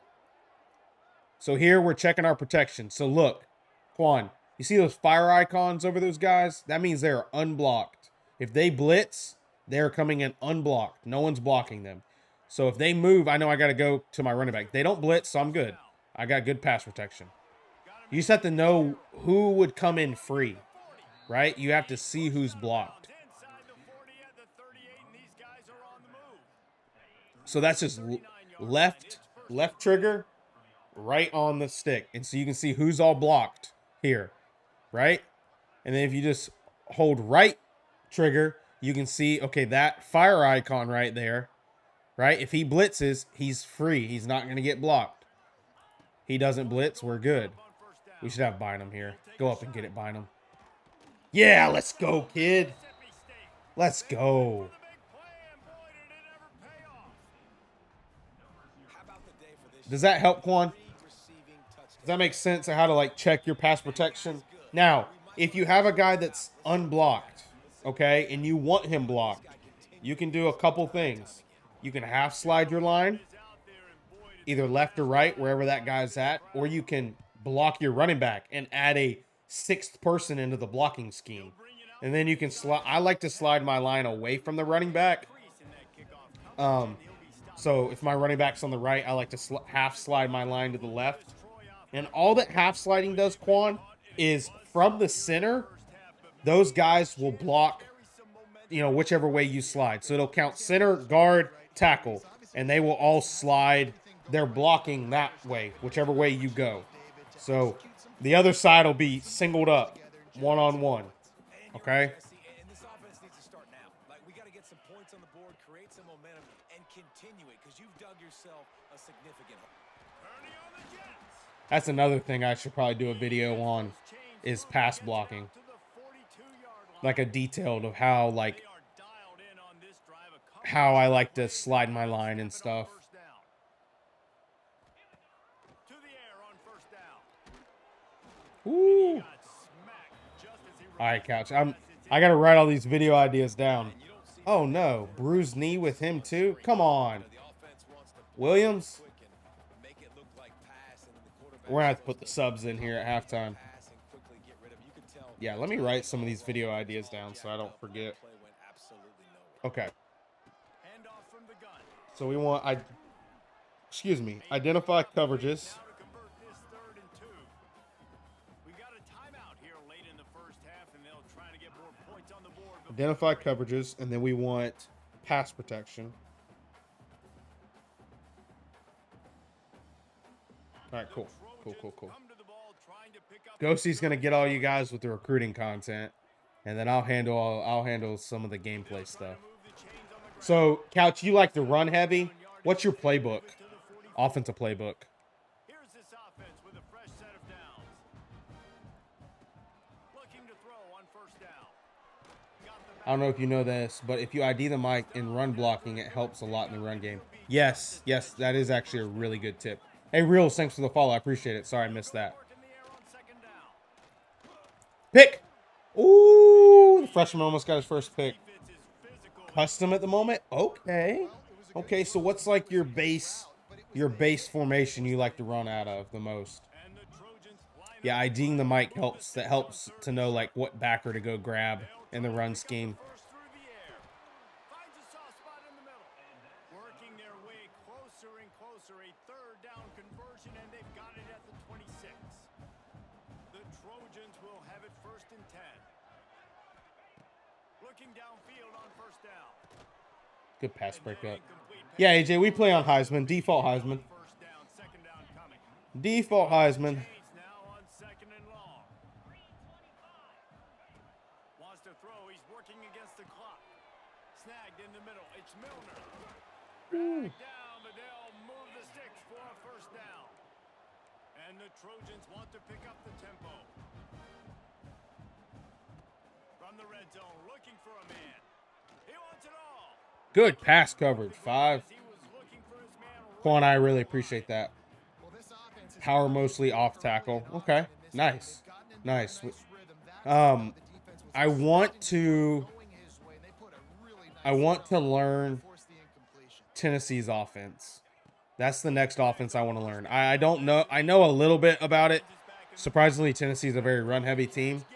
So here we're checking our protection. So look, Quan, you see those fire icons over those guys? That means they're unblocked. If they blitz, they're coming in unblocked. No one's blocking them. So if they move, I know I got to go to my running back. They don't blitz, so I'm good. I got good pass protection. You just have to know who would come in free, right? You have to see who's blocked. So that's just left trigger, right on the stick. And so you can see who's all blocked here, right? And then if you just hold right trigger, you can see, okay, that fire icon right there, right? If he blitzes, he's free. He's not going to get blocked. He doesn't blitz, we're good. We should have Bynum here. Go up and get it, Bynum. Yeah, let's go, kid. Let's go. Does that help, Quan? Does that make sense of how to, like, check your pass protection? Now, if you have a guy that's unblocked, okay, and you want him blocked, you can do a couple things. You can half slide your line, either left or right, wherever that guy's at, or you can block your running back and add a 6th person into the blocking scheme. And then you can slide. I like to slide my line away from the running back. So if my running back's on the right, I like to half slide my line to the left. And all that half sliding does, Quan, is from the center, those guys will block, whichever way you slide. So it'll count center, guard, tackle, and they will all slide. They're blocking that way, whichever way you go. So the other side will be singled up, one-on-one. Okay? And this offense needs to start now. Like, we got to get some points on the board, create some momentum, and continue it, because you've dug yourself a significant hole. That's another thing I should probably do a video on, is pass blocking. Like a detailed of how I like to slide my line and stuff. Ooh. All right, Couch. I got to write all these video ideas down. Oh, no. Bruised knee with him, too? Come on. Williams? We're going to have to put the subs in here at halftime. Yeah, let me write some of these video ideas down so I don't forget. Okay. So we want... identify coverages. Identify coverages, and then we want pass protection. All right, cool. Ghosty's gonna get all you guys with the recruiting content, and then I'll handle some of the gameplay stuff. So, Couch, you like to run heavy. What's your playbook? Offensive playbook. Here's this offense with a fresh set of downs. Looking to throw on first down. I don't know if you know this, but if you ID the mic in run blocking, it helps a lot in the run game. Yes, that is actually a really good tip. Hey, Reels, thanks for the follow. I appreciate it. Sorry I missed that. Pick. Ooh, the freshman almost got his first pick. Custom at the moment? Okay. Okay, so what's like your base formation you like to run out of the most? Yeah, IDing the mic helps. That helps to know like what backer to go grab in the run scheme. Working their way closer and closer, a third down conversion, and they've got it at the 26. The Trojans will have it 1st and 10. Looking downfield on first down. Good pass breakup. Yeah, AJ, we play on Heisman. Default Heisman. First down, second down coming. Default Heisman. Now on 2nd and long. Wants to throw. He's working against the clock. Snagged in the middle. It's Milner. Dragged down, but they'll move the sticks for a first down. And the Trojans want to pick up the tempo. From the red zone, looking for a man. He wants it all. Good pass coverage. 5. Quan, I really appreciate that. Power mostly off tackle. Okay. Nice. I want to learn Tennessee's offense. That's the next offense I want to learn. I don't know. I know a little bit about it. Surprisingly, Tennessee is a very run-heavy team.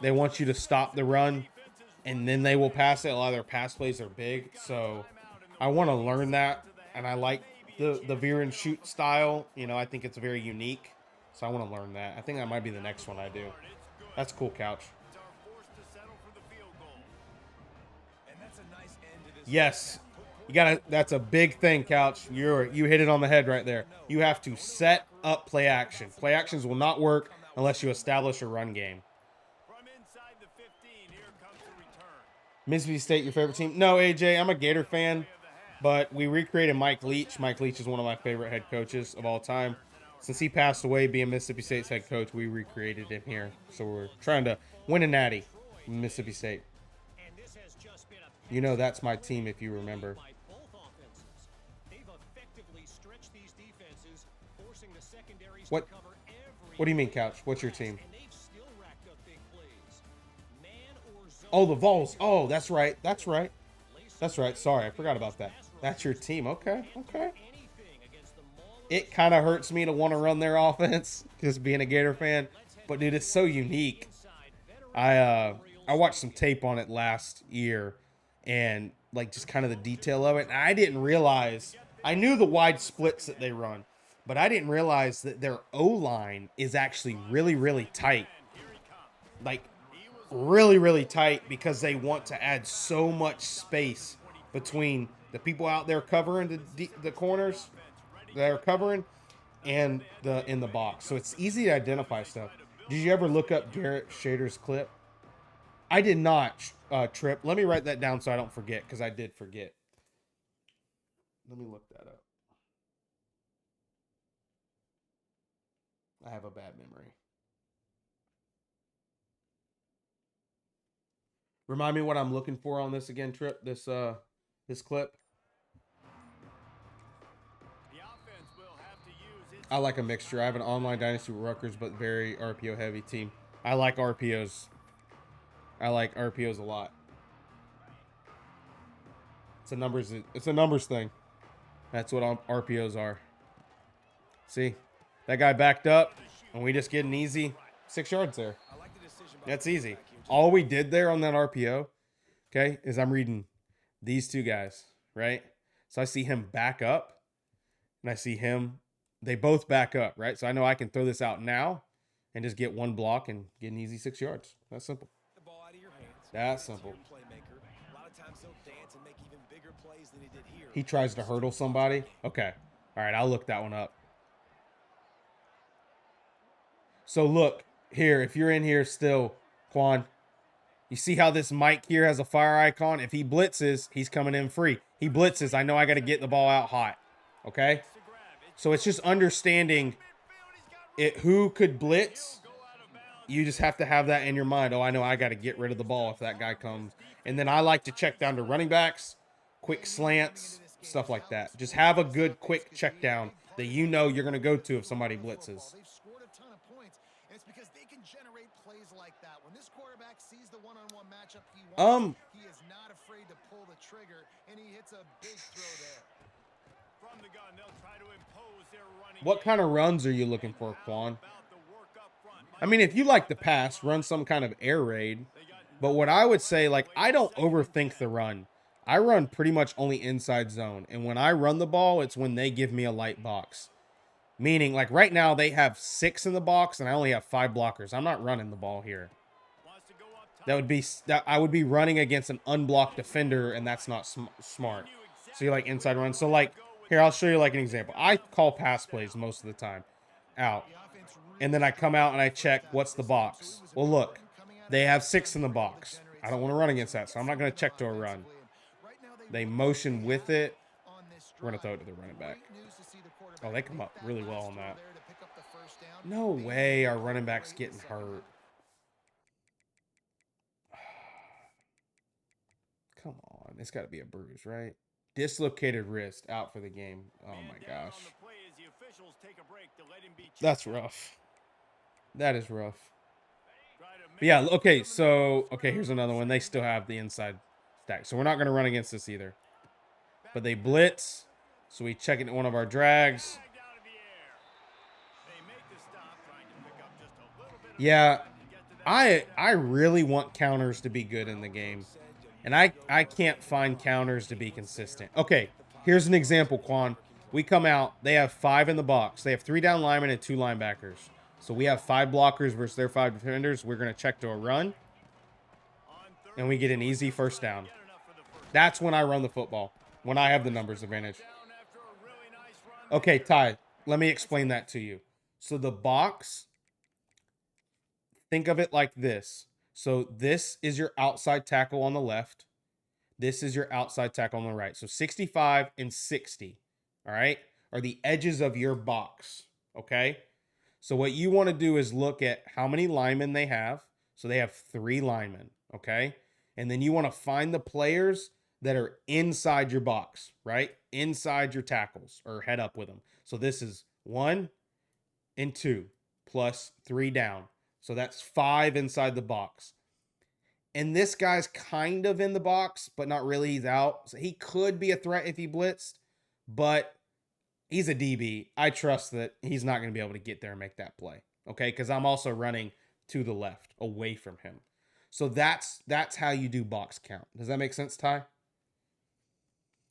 They want you to stop the run, and then they will pass it. A lot of their pass plays are big, so I want to learn that, and I like the veer and shoot style. You know, I think it's very unique, so I want to learn that. I think that might be the next one I do. That's cool, Couch. Yes, you gotta. That's a big thing, Couch. You hit it on the head right there. You have to set up play action. Play actions will not work unless you establish a run game. Mississippi State, your favorite team? No, AJ, I'm a Gator fan, but we recreated Mike Leach. Mike Leach is one of my favorite head coaches of all time. Since he passed away being Mississippi State's head coach, we recreated him here. So we're trying to win a natty in Mississippi State. You know that's my team if you remember. What do you mean, Couch? What's your team? Oh, the Vols. Oh, that's right. Sorry, I forgot about that. That's your team. Okay. It kind of hurts me to want to run their offense, just being a Gator fan. But, dude, it's so unique. I watched some tape on it last year and, like, just kind of the detail of it. And I didn't realize – I knew the wide splits that they run, but I didn't realize that their O-line is actually really, really tight. Like, really, really tight because they want to add so much space between the people out there covering the corners that are covering and in the box. So it's easy to identify stuff. Did you ever look up Garrett Shader's clip? I did not, Trip. Let me write that down so I don't forget, because I did forget. Let me look that up. I have a bad memory. Remind me what I'm looking for on this again, Trip. This clip. I like a mixture. I have an online Dynasty with Rutgers, but very RPO heavy team. I like RPOs. I like RPOs a lot. It's a numbers thing. That's what RPOs are. See, that guy backed up, and we just get an easy 6 yards there. That's easy. All we did there on that RPO, okay, is I'm reading these two guys, right? So I see him back up, and I see him. They both back up, right? So I know I can throw this out now and just get one block and get an easy 6 yards. That's simple. That's simple. He tries to hurdle somebody. Okay. All right, I'll look that one up. So look here, if you're in here still, Quan, you see how this Mike here has a fire icon? If he blitzes, he's coming in free. He blitzes. I know I got to get the ball out hot. Okay? So it's just understanding who could blitz. You just have to have that in your mind. Oh, I know I got to get rid of the ball if that guy comes. And then I like to check down to running backs, quick slants, stuff like that. Just have a good quick check down that you know you're going to go to if somebody blitzes. They've scored a ton of points, and it's because they can generate plays like that. When this quarterback sees the one-on-one matchup he wants, he is not afraid to pull the trigger, and he hits a big throw there. From the gun, they'll try to impose their running. What kind of runs are you looking for, Quan? I mean, if you like the pass, run some kind of air raid. But what I would say, like, I don't overthink the run. I run pretty much only inside zone. And when I run the ball, it's when they give me a light box. Meaning, like, right now, they have 6 in the box, and I only have 5 blockers. I'm not running the ball here. I would be running against an unblocked defender, and that's not smart. So you're like inside run. So, like, here, I'll show you, like, an example. I call pass plays most of the time out. And then I come out and I check what's the box. Well, look, they have 6 in the box. I don't want to run against that, so I'm not going to check to a run. They motion with it. We're going to throw it to the running back. Oh, they come up really well on that. No way our running back's getting hurt. Come on. It's got to be a bruise, right? Dislocated wrist, out for the game. Oh, my gosh. That's rough. That is rough. But yeah, okay, so, here's another one. They still have the inside stack. So we're not going to run against this either. But they blitz. So we check it at one of our drags. Yeah, I really want counters to be good in the game. And I can't find counters to be consistent. Okay, here's an example, Quan. We come out. They have 5 in the box. They have 3 down linemen and 2 linebackers. So we have 5 blockers versus their 5 defenders. We're going to check to a run. And we get an easy first down. That's when I run the football. When I have the numbers advantage. Okay, Ty, let me explain that to you. So the box, think of it like this. So this is your outside tackle on the left. This is your outside tackle on the right. So 65 and 60, all right, are the edges of your box, okay? So what you want to do is look at how many linemen they have. So they have 3 linemen, okay? And then you want to find the players that are inside your box, right? Inside your tackles, or head up with them. So this is 1 and 2 plus 3 down. So that's 5 inside the box. And this guy's kind of in the box, but not really. He's out. So he could be a threat if he blitzed, but he's a DB. I trust that he's not going to be able to get there and make that play. Okay? Because I'm also running to the left, away from him. So that's how you do box count. Does that make sense, Ty?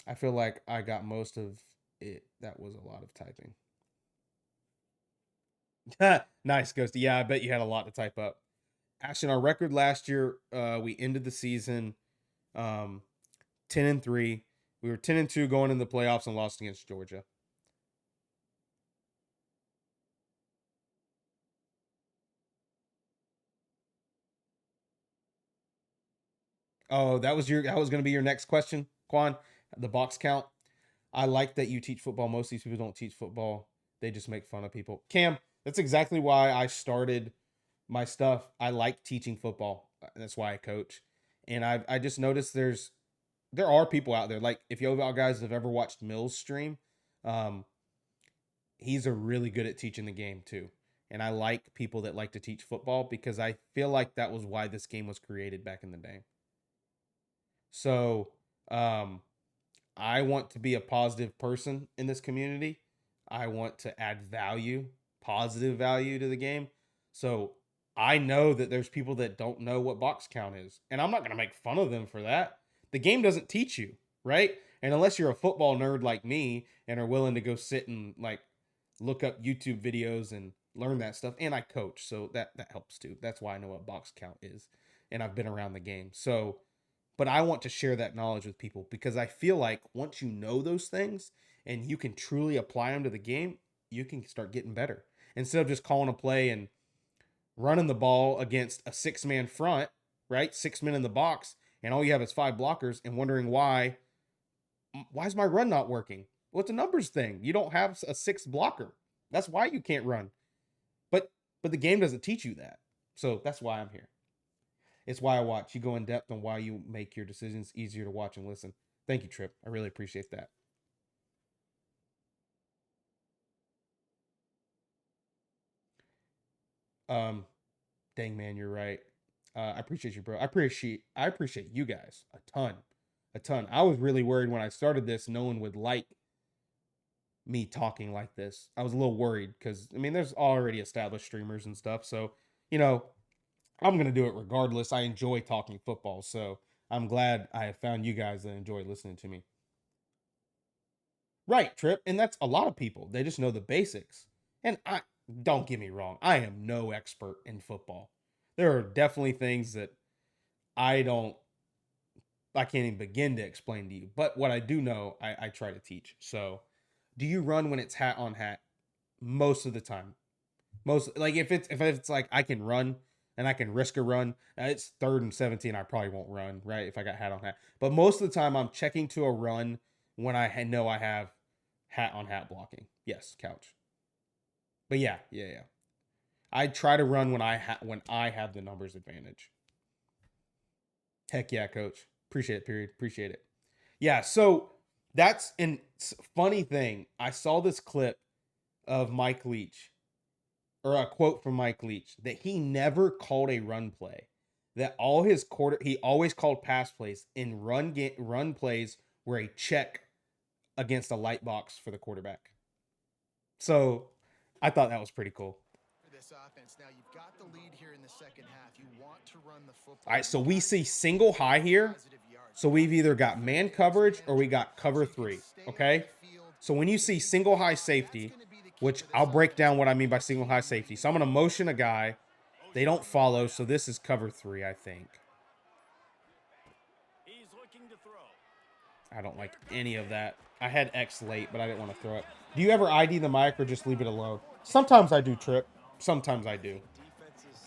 I feel like I got most of it. That was a lot of typing. Nice, Ghosty. Yeah, I bet you had a lot to type up. Ashton, our record last year, we ended the season 10-3. We were 10-2 going into the playoffs and lost against Georgia. Oh, that was going to be your next question, Quan. The box count. I like that you teach football. Most of these people don't teach football. They just make fun of people. Cam, that's exactly why I started my stuff. I like teaching football. That's why I coach. And I just noticed there are people out there. Like, if you guys have ever watched Mills stream, he's a really good at teaching the game too. And I like people that like to teach football because I feel like that was why this game was created back in the day. So, I want to be a positive person in this community. I want to add value, positive value to the game. So I know that there's people that don't know what box count is, and I'm not going to make fun of them for that. The game doesn't teach you, right? And unless you're a football nerd like me and are willing to go sit and like look up YouTube videos and learn that stuff, and I coach, so that helps too. That's why I know what box count is, and I've been around the game. So, but I want to share that knowledge with people because I feel like once you know those things and you can truly apply them to the game, you can start getting better. Instead of just calling a play and running the ball against a 6-man front, right? 6 men in the box, and all you have is 5 blockers, and wondering why is my run not working? Well, it's a numbers thing. You don't have a 6th blocker. That's why you can't run. But the game doesn't teach you that. So that's why I'm here. It's why I watch. You go in depth on why you make your decisions easier to watch and listen. Thank you, Trip. I really appreciate that. Dang man, you're right. I appreciate you, bro. I appreciate you guys a ton. I was really worried when I started this, no one would like me talking like this. I was a little worried because I mean, there's already established streamers and stuff, so you know, I'm gonna do it regardless. I enjoy talking football, so I'm glad I have found you guys that enjoy listening to me. Right, Trip, and that's a lot of people. They just know the basics. And I don't get me wrong, I am no expert in football. There are definitely things that I don't I can't even begin to explain to you. But what I do know, I try to teach. So, do you run when it's hat on hat? Most of the time. Most like if it's like I can run and I can risk a run, it's 3rd and 17. I probably won't run, right? If I got hat on hat. But most of the time, I'm checking to a run when know I have hat on hat blocking. Yes, couch. But yeah. I try to run when I have the numbers advantage. Heck yeah, coach. Appreciate it, period. Appreciate it. Yeah, so that's an funny thing. I saw this clip of Mike Leach, or a quote from Mike Leach, that he never called a run play. That all his he always called pass plays, and run plays were a check against a light box for the quarterback. So I thought that was pretty cool. This offense. Now you've got the lead here in the second half. You want to run the football. All right, so we see single high here. So we've either got man coverage or we got cover 3, okay? So when you see single high safety, which I'll break down what I mean by single high safety. So I'm going to motion a guy. They don't follow, so this is cover 3, I think. I don't like any of that. I had X late, but I didn't want to throw it. Do you ever ID the mic or just leave it alone? Sometimes I do, Trip. Sometimes I do.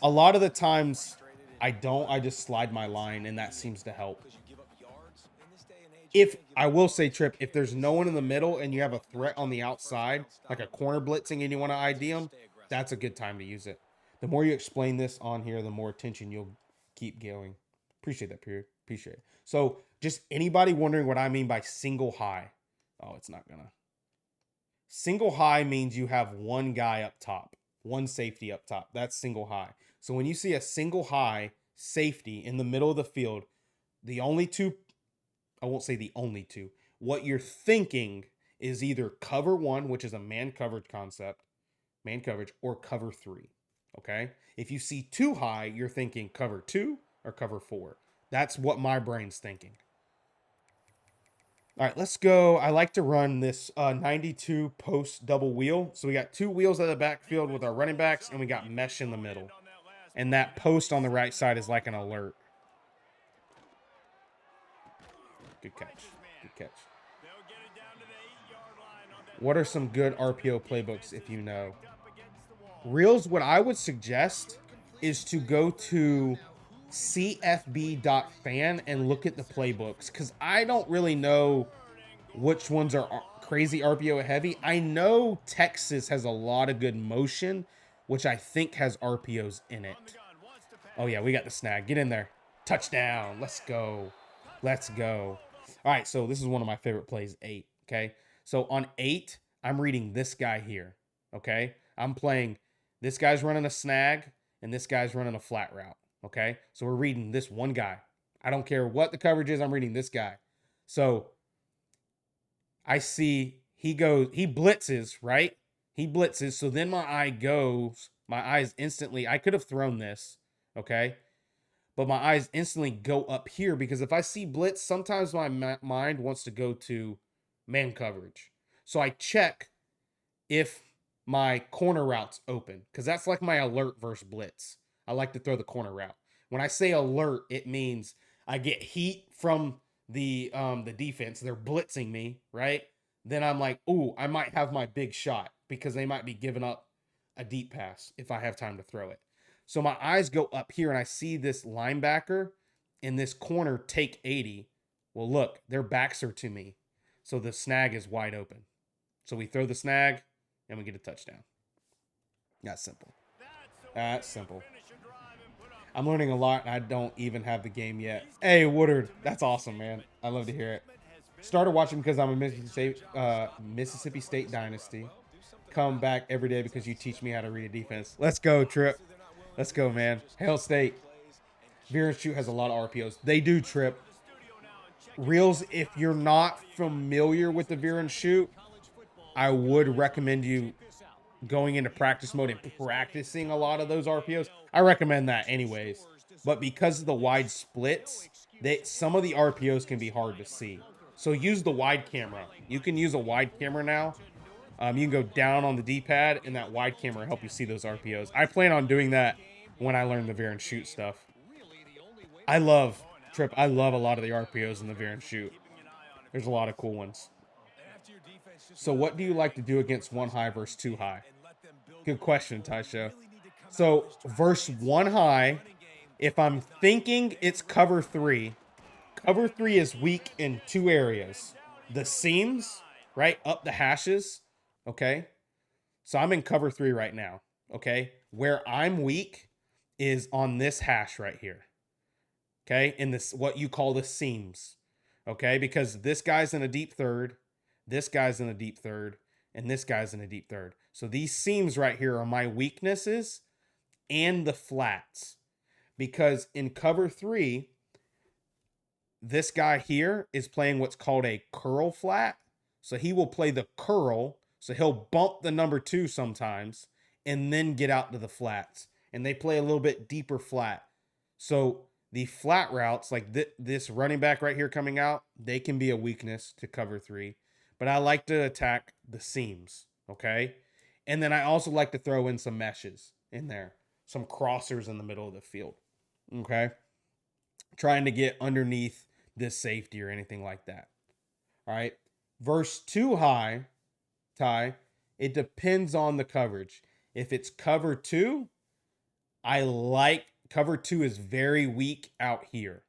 A lot of the times I don't. I just slide my line, and that seems to help. If I will say, Trip, if there's no one in the middle and you have a threat on the outside, like a corner blitzing, and you want to ID them, that's a good time to use it. The more you explain this on here, the more attention you'll keep going. Appreciate that, period. Appreciate it. So just anybody wondering what I mean by single high. Oh, it's not gonna. Single high means you have one guy up top, one safety up top. That's single high. So when you see a single high safety in the middle of the field, the only two, I won't say the only two, what you're thinking is either cover 1, which is a man coverage concept, man coverage, or cover 3. Okay? If you see 2 high, you're thinking cover 2 or cover 4. That's what my brain's thinking. All right, let's go. I like to run this 92 post double wheel. So we got 2 wheels at the backfield with our running backs, and we got mesh in the middle. And that post on the right side is like an alert. Good catch. Good catch. What are some good RPO playbooks if you know? Reels, what I would suggest is to go to cfb.fan and look at the playbooks, because I don't really know which ones are crazy RPO heavy. I know Texas has a lot of good motion, which I think has RPOs in it. Oh yeah, we got the snag. Get in there. Touchdown. Let's go. Let's go. All right, so this is one of my favorite plays, 8, okay? So on 8, I'm reading this guy here, okay? I'm playing, this guy's running a snag, and this guy's running a flat route, okay? So we're reading this one guy. I don't care what the coverage is, I'm reading this guy. So I see he blitzes, right? He blitzes, so then my eyes instantly, I could have thrown this, okay? But my eyes instantly go up here, because if I see blitz, sometimes my mind wants to go to man coverage. So I check if my corner route's open, because that's like my alert versus blitz. I like to throw the corner route. When I say alert, it means I get heat from the defense. They're blitzing me, right? Then I'm like, ooh, I might have my big shot, because they might be giving up a deep pass if I have time to throw it. So my eyes go up here and I see this linebacker in this corner take 80. Well, look, their backs are to me. So the snag is wide open. So we throw the snag and we get a touchdown. That's simple. That's simple. I'm learning a lot and I don't even have the game yet. Hey, Woodard, that's awesome, man. I love to hear it. Started watching because I'm a Mississippi State Dynasty. Come back every day because you teach me how to read a defense. Let's go, Trip. Let's go, man. Hail State. Veer and Shoot has a lot of RPOs. They do, Trip. Reels, if you're not familiar with the Veer and Shoot, I would recommend you going into practice mode and practicing a lot of those RPOs. I recommend that anyways. But because of the wide splits, some of the RPOs can be hard to see. So use the wide camera. You can use a wide camera now. You can go down on the D-pad and that wide camera help you see those RPOs. I plan on doing that when I learn the Veer and Shoot stuff. I love a lot of the RPOs in the Veer and Shoot. There's a lot of cool ones. So what do you like to do against 1 high versus 2 high? Good question, Taisha. So versus 1 high, if I'm thinking it's cover 3 is weak in 2 areas. The seams, right, up the hashes, okay? So I'm in cover 3 right now, okay? Where I'm weak is on this hash right here, okay? In this, what you call the seams, okay? Because this guy's in a deep third, this guy's in a deep third, and this guy's in a deep third. So these seams right here are my weaknesses and the flats. Because in cover 3, this guy here is playing what's called a curl flat. So he will play the curl. So he'll bump the number 2 sometimes and then get out to the flats. And they play a little bit deeper flat. So the flat routes, like this running back right here coming out, they can be a weakness to cover 3. But I like to attack the seams, okay? And then I also like to throw in some meshes in there. Some crossers in the middle of the field, okay? Trying to get underneath this safety or anything like that. All right. Verse 2 high, Ty, it depends on the coverage. If it's cover 2, I like cover 2 is very weak out here.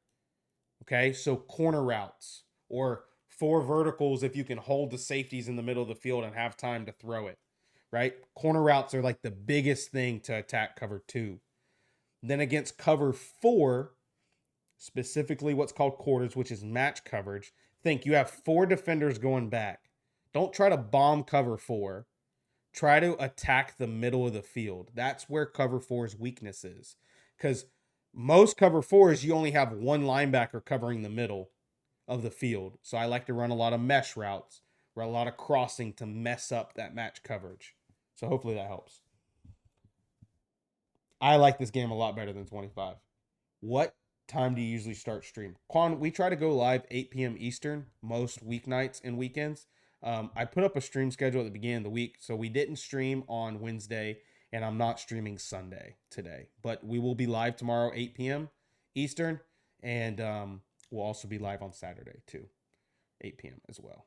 Okay. So corner routes or 4 verticals if you can hold the safeties in the middle of the field and have time to throw it. Right. Corner routes are like the biggest thing to attack cover 2. Then against cover 4, specifically what's called quarters, which is match coverage. Think you have 4 defenders going back. Don't try to bomb cover 4. Try to attack the middle of the field. That's where cover 4's weakness is. Because most cover 4s, you only have 1 linebacker covering the middle of the field. So I like to run a lot of mesh routes, run a lot of crossing to mess up that match coverage. So hopefully that helps. I like this game a lot better than 25. What time do you usually start stream? Quan, we try to go live 8 p.m. Eastern most weeknights and weekends. I put up a stream schedule at the beginning of the week, so we didn't stream on Wednesday, and I'm not streaming Sunday today. But we will be live tomorrow, 8 p.m. Eastern, and we'll also be live on Saturday too, 8 p.m. as well.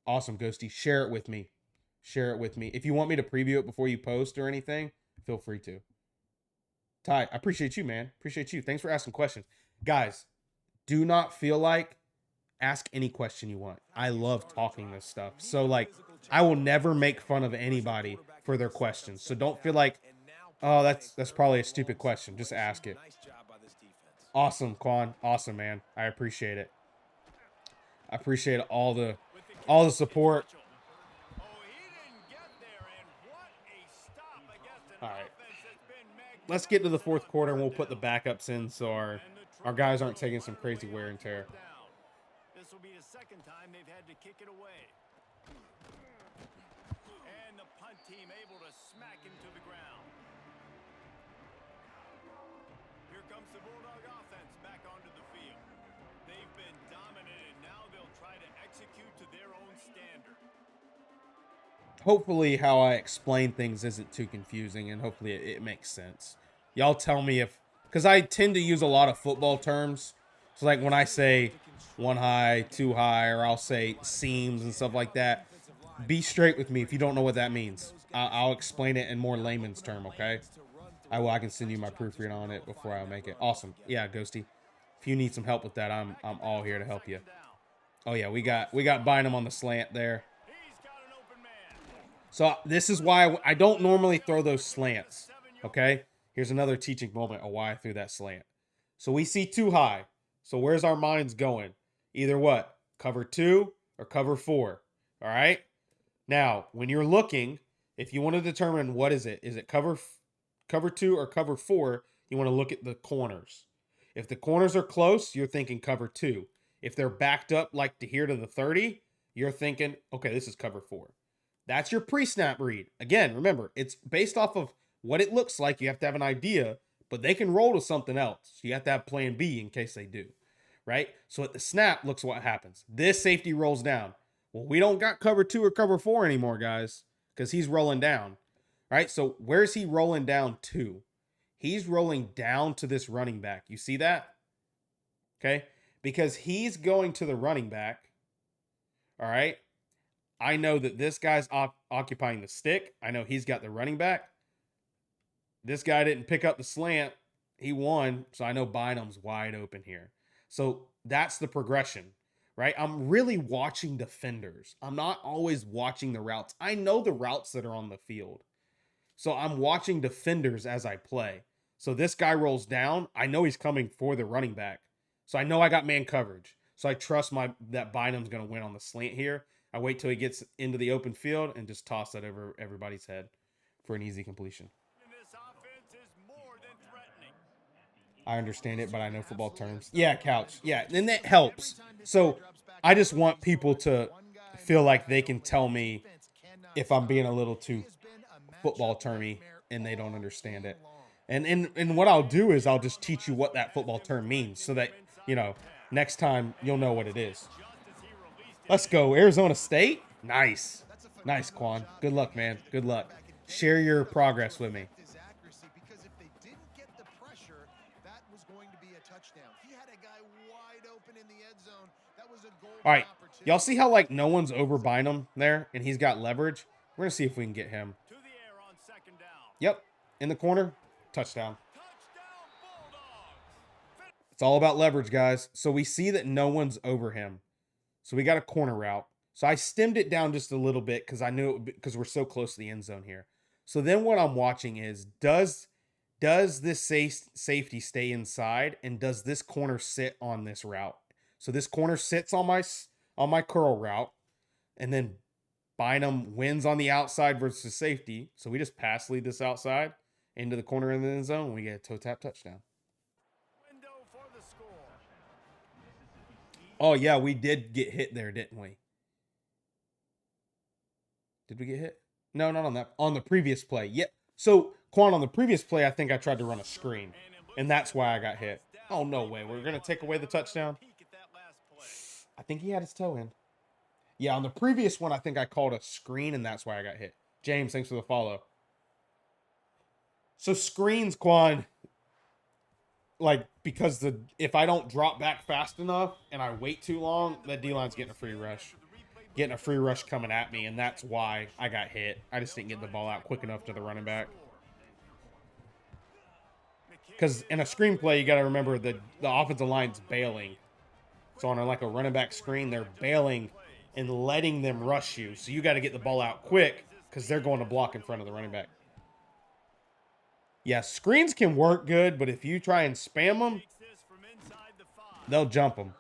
Awesome, Ghosty. Share it with me. Share it with me. If you want me to preview it before you post or anything, feel free to. Ty, I appreciate you, man. Appreciate you. Thanks for asking questions. Guys, do not feel like ask any question you want. I love talking this stuff. So, like, I will never make fun of anybody for their questions. So don't feel like, oh, that's probably a stupid question. Just ask it. Awesome, Quan. Awesome, man. I appreciate it. I appreciate all the support. All right. Let's get to the 4th quarter and we'll put the backups in so our guys aren't taking some crazy wear and tear. This will be the 2nd time they've had to kick it away. And the punt team able to smack him to the ground. Here comes the Bulldog offense back onto the field. They've been dominant and now they'll try to execute to their own standard. Hopefully how I explain things isn't too confusing and hopefully it makes sense. Y'all tell me because I tend to use a lot of football terms. So like when I say 1 high, 2 high, or I'll say seams and stuff like that, be straight with me if you don't know what that means. I'll explain it in more layman's term, okay? I can send you my proofread on it before I make it. Awesome. Yeah, Ghosty. If you need some help with that, I'm all here to help you. Oh yeah, we got Bynum on the slant there. So this is why I don't normally throw those slants. Okay? Here's another teaching moment of why I threw that slant. So we see too high. So where's our minds going? Either what? Cover 2 or cover 4. All right? Now, when you're looking, if you want to determine what is it cover 2 or cover 4, you want to look at the corners. If the corners are close, you're thinking cover 2. If they're backed up like to here to the 30, you're thinking, okay, this is cover 4. That's your pre-snap read. Again, remember, it's based off of what it looks like. You have to have an idea, but they can roll to something else. You have to have plan B in case they do, right? So at the snap, looks what happens. This safety rolls down. Well, we don't got cover 2 or cover 4 anymore, guys, because he's rolling down, right? So where's he rolling down to? He's rolling down to this running back. You see that? Okay? Because he's going to the running back, all right? I know that this guy's occupying the stick. I know he's got the running back. This guy didn't pick up the slant. He won, so I know Bynum's wide open here. So that's the progression, right? I'm really watching defenders. I'm not always watching the routes. I know the routes that are on the field. So I'm watching defenders as I play. So this guy rolls down. I know he's coming for the running back. So I know I got man coverage. So I trust that Bynum's going to win on the slant here. I wait till he gets into the open field and just toss that over everybody's head for an easy completion. I understand it, but I know football terms. Yeah, Couch. Yeah, and that helps. So I just want people to feel like they can tell me if I'm being a little too football termy and they don't understand it. And what I'll do is I'll just teach you what that football term means so that, next time you'll know what it is. Let's go. Arizona State. Nice. Nice, Quan. Good luck, man. Good luck. Share your progress with me. All right. Y'all see how, no one's over Bynum there and he's got leverage? We're going to see if we can get him. Yep. In the corner. Touchdown. It's all about leverage, guys. So we see that no one's over him. So we got a corner route. So I stemmed it down just a little bit because I knew because we're so close to the end zone here. So then what I'm watching is does this safety stay inside and does this corner sit on this route? So this corner sits on my curl route, and then Bynum wins on the outside versus safety. So we just pass lead this outside into the corner in the end zone, and we get a toe tap touchdown. Oh, yeah, we did get hit there, didn't we? Did we get hit? No, not on that. On the previous play. Yeah. So, Quan, on the previous play, I think I tried to run a screen, and that's why I got hit. Oh, no way. We're going to take away the touchdown? I think he had his toe in. Yeah, on the previous one, I think I called a screen, and that's why I got hit. James, thanks for the follow. So, screens, Quan, because if I don't drop back fast enough and I wait too long, that D-line's getting a free rush. Getting a free rush coming at me, and that's why I got hit. I just didn't get the ball out quick enough to the running back. Because in a screen play, you got to remember the offensive line's bailing. So on a running back screen, they're bailing and letting them rush you. So you got to get the ball out quick because they're going to block in front of the running back. Yeah, screens can work good, but if you try and spam them, they'll jump them.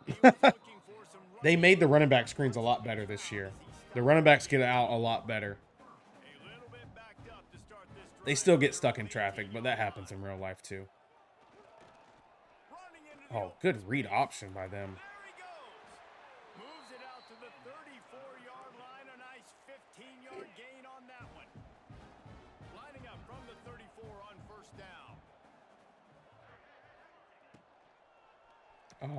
They made the running back screens a lot better this year. The running backs get out a lot better. They still get stuck in traffic, but that happens in real life too. Oh, good read option by them.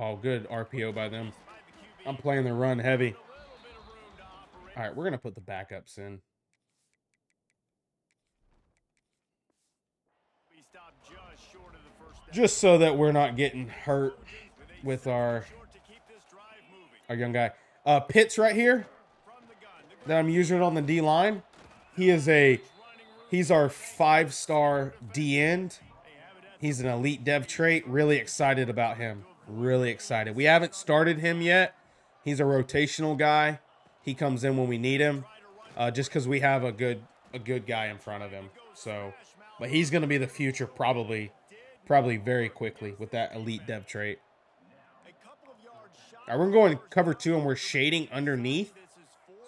Oh, good RPO by them. I'm playing the run heavy. All right, we're going to put the backups in. Just so that we're not getting hurt with our young guy. Pitts right here. that I'm using on the D line. He's our 5-star D end. He's an elite dev trait. Really excited about him. Really excited. We haven't started him yet. He's a rotational guy. He comes in when we need him, just because we have a good guy in front of him. So, but he's going to be the future probably very quickly with that elite dev trait. All right, we're going cover 2 and we're shading underneath.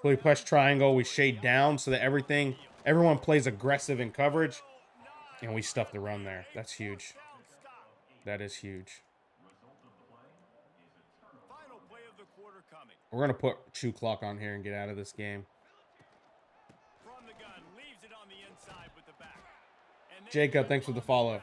So we press triangle, we shade down so that everyone plays aggressive in coverage, and we stuff the run there. That's huge. That is huge. We're going to put chew clock on here and get out of this game. Jacob, thanks for the follow.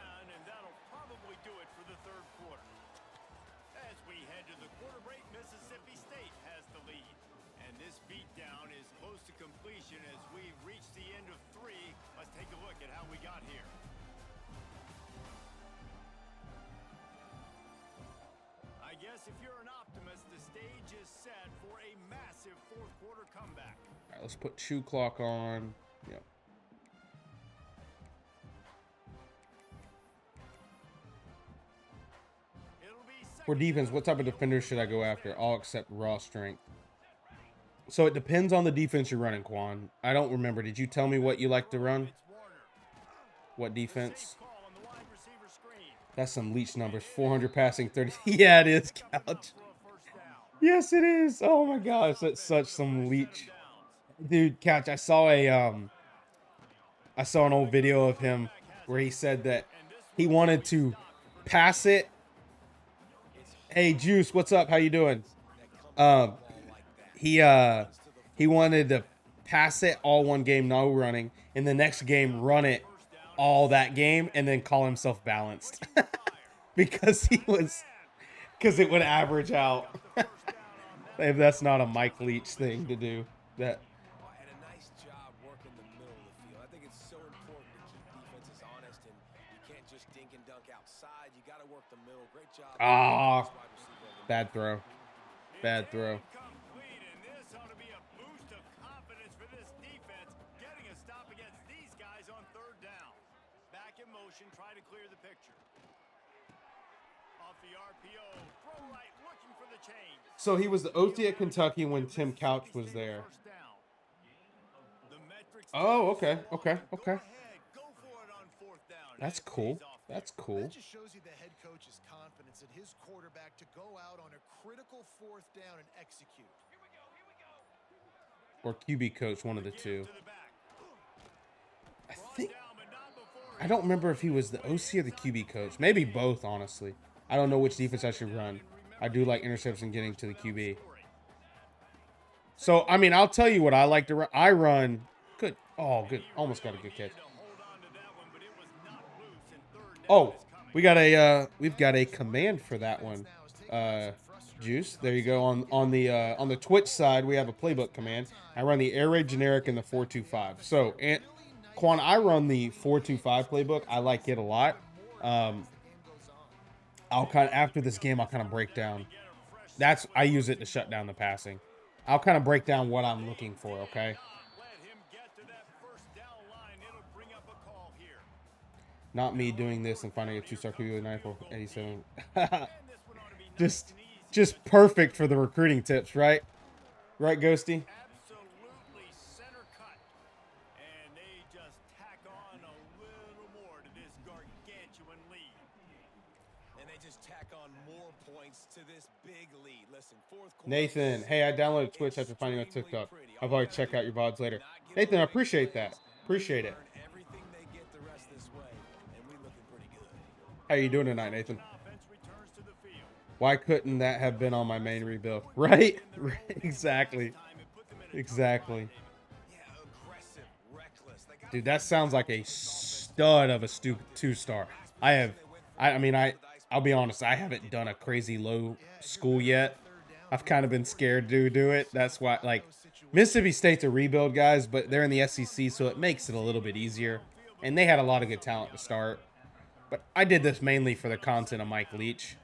If you're an optimist, the stage is set for a massive fourth quarter comeback. All right, let's put chew clock on. Yep. For defense, what type of defender should I go after? All except raw strength. So it depends on the defense you're running, Quan. I don't remember. Did you tell me what you like to run? What defense? That's some Leach numbers. 400 passing, 30. Yeah, it is, Couch. Yes, it is. Oh my gosh, that's such some Leach. Dude, Couch, I saw an old video of him where he said that he wanted to pass it. Hey, Juice, what's up? How you doing? He wanted to pass it all one game, no running, and the next game run it all that game and then call himself balanced because it would average out. If that's not a Mike Leach thing to do, that. And a nice job working the middle of the field. I think it's so important to keep defenses honest, and you can't just dink and dunk outside. You got to work the middle. Great job. Bad throw. Bad throw. Try to clear the picture. Off the RPO, throw right, looking for the change. So he was the OT at Kentucky when Tim Couch was there. Oh, okay. That's cool. That's cool. That just shows you the head coach's confidence in his quarterback to go out on a critical fourth down and execute. Or QB coach, one of the two. I don't remember if he was the OC or the QB coach. Maybe both, honestly. I don't know which defense I should run. I do like interception getting to the QB. So, I mean, I'll tell you what I like to run. I run good. Oh, good. Almost got a good catch. Oh, we've got a command for that one. Juice. There you go. On the Twitch side, we have a playbook command. I run the air raid generic and the 4-2-5. So, Quan, I run the 4-2-5 playbook. I like it a lot. After this game, I'll kind of break down. I use it to shut down the passing. I'll kind of break down what I'm looking for, okay? Not me doing this and finding a 2-star QB with 9487. Just perfect for the recruiting tips, right? Right, Ghosty? Nathan, hey, I downloaded Twitch after finding out TikTok. I'll probably check out your VODs later. Nathan, I appreciate that. Appreciate it. How you doing tonight, Nathan? Why couldn't that have been on my main rebuild? Right? Exactly. Dude, that sounds like a stud of a 2-star. I'll be honest, I haven't done a crazy low school yet. I've kind of been scared to do it. That's why, like, Mississippi State's a rebuild, guys, but they're in the SEC, so it makes it a little bit easier. And they had a lot of good talent to start. But I did this mainly for the content of Mike Leach.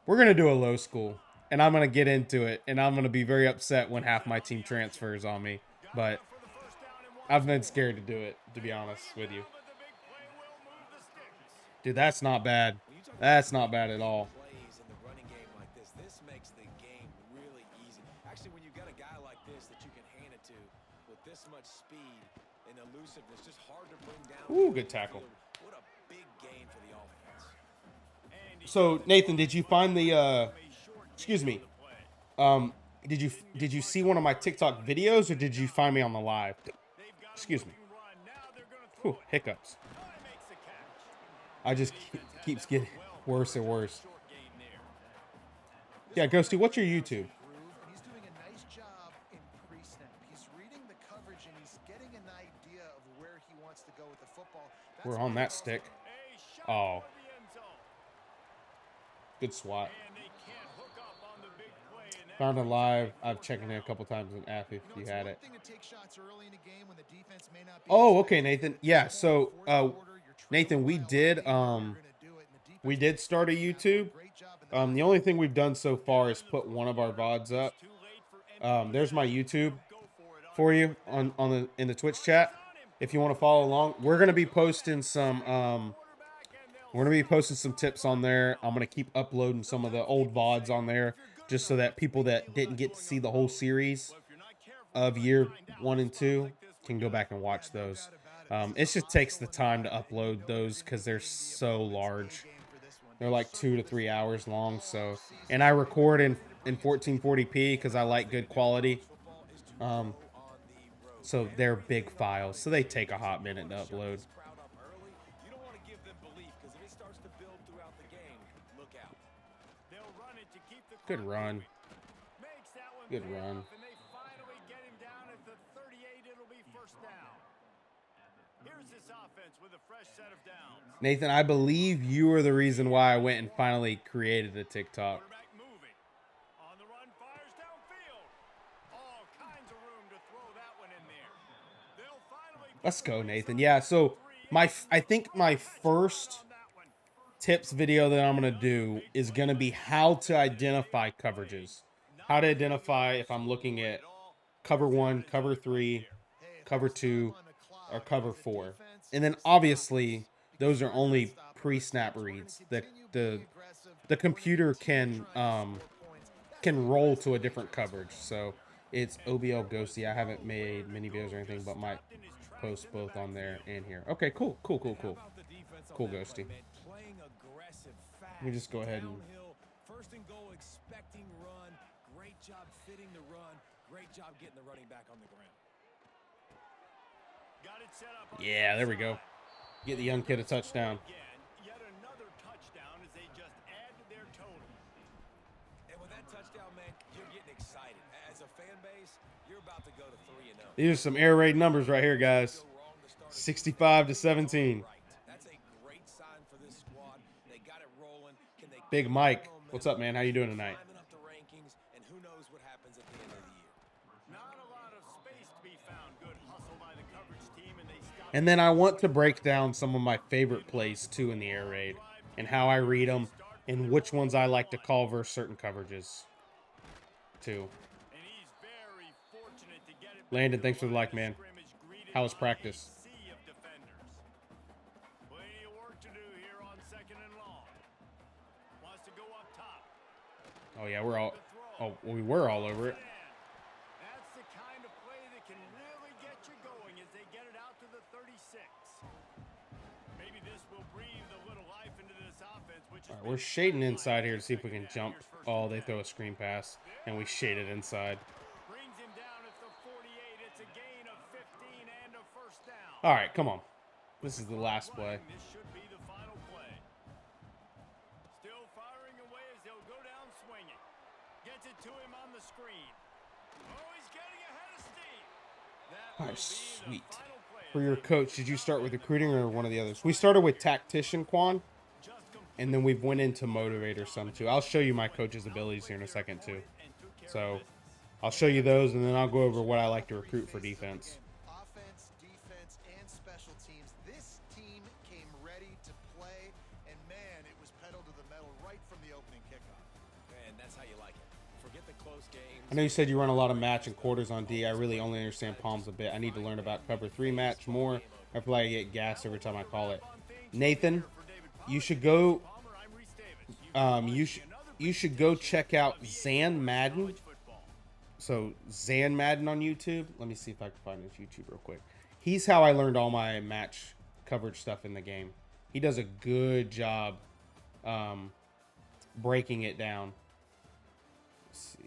We're going to do a low school, and I'm going to get into it, and I'm going to be very upset when half my team transfers on me. but I've been scared to do it, to be honest with you. Dude, that's not bad. That's not bad at all. Plays in the running game like this makes the game really easy. Actually, when you got a guy like this that you can hand it to with this much speed and elusiveness, just hard to bring down. Ooh, good tackle. What a big gain for the offense. So Nathan, did you find the excuse me. Did you see one of my TikTok videos, or did you find me on the live? Excuse me. Whew, hiccups. I just keeps getting worse and worse. Yeah, Ghosty, what's your YouTube? He's doing a nice job in pre-snap. He's reading the coverage and he's getting an idea of where he wants to go with the football. We're on that stick. Oh. Good swat. Found it live. I've checked it a couple times in app if you had it. Oh, okay, Nathan. Yeah, so Nathan, we did start a YouTube. The only thing we've done so far is put one of our VODs up. There's my YouTube for you in the Twitch chat. If you want to follow along, we're gonna be posting some tips on there. I'm gonna keep uploading some of the old VODs on there, just so that people that didn't get to see the whole series of year 1 and 2 can go back and watch those. It just takes the time to upload those because they're so large. They're like 2 to 3 hours long. So, and I record in 1440p because I like good quality. So they're big files, so they take a hot minute to upload. Good run. Good run. Nathan, I believe you are the reason why I went and finally created a TikTok. Let's go, Nathan. Yeah, so I think my first tips video that I'm going to do is going to be how to identify coverages. How to identify if I'm looking at cover 1, cover 3, cover 2, or cover 4. And then obviously those are only pre-snap reads. The computer can roll to a different coverage. So it's OBL Ghosty. I haven't made many videos or anything, but might post both on there and here. Okay, cool. Cool, Ghosty. Let me just go ahead and first and goal, expecting run. Great job fitting the run. Great job getting the running back on the ground. Yeah, there we go. Get the young kid a touchdown. Yet another touchdown as they just add to their total. And with that touchdown, man, you're getting excited. As a fan base, you're about to go to 3-0. These are some air raid numbers right here, guys. 65 to 17. That's a great sign for this squad. They got it rolling. Can they Big Mike, what's up, man? How you doing tonight? up the rankings, and who knows what happens at the end of the year. Not a lot of space to be found. Good hustle by the coverage team, and they stop. And then I want to break down some of my favorite plays too in the air raid and how I read them and which ones I like to call versus certain coverages too. And he's very fortunate to get it. Landon, thanks for the like, man. How was practice? Sea of defenders. Plenty of work to do here on 2nd and long. Wants to go up top. Oh yeah, we were all over it. That's the kind of play that can really get you going as they get it out to the 36. Maybe this will breathe a little life into this offense, which is All right, we're shading inside here to see if we can jump. Oh, they throw a screen pass, and we shaded inside. brings him down at the 48. It's a gain of 15 and a first down. All right, come on. This is the last play. This should be the final play. Still firing away as they'll go down swinging. Gets it to him on the screen. Oh, he's getting ahead of steam. That All will right, be the sweet. final play. For your coach, did you start with recruiting or one of the others? We started with tactician, Quan, and then we've went into motivator some too. I'll show you my coach's abilities here in a second too. So I'll show you those, and then I'll go over what I like to recruit for defense. Offense, defense, and special teams. This team came ready to play, and man, it was pedal to the metal right from the opening kickoff. And that's how you like it. forget the close games. I know you said you run a lot of match and quarters on D. I really only understand palms a bit. I need to learn about cover 3 match more. I feel like I get gassed every time I call it. Nathan, you should go you should go check out Zan Madden. So Zan Madden on YouTube. Let me see if I can find his YouTube real quick. He's how I learned all my match coverage stuff in the game. He does a good job breaking it down. Let's see.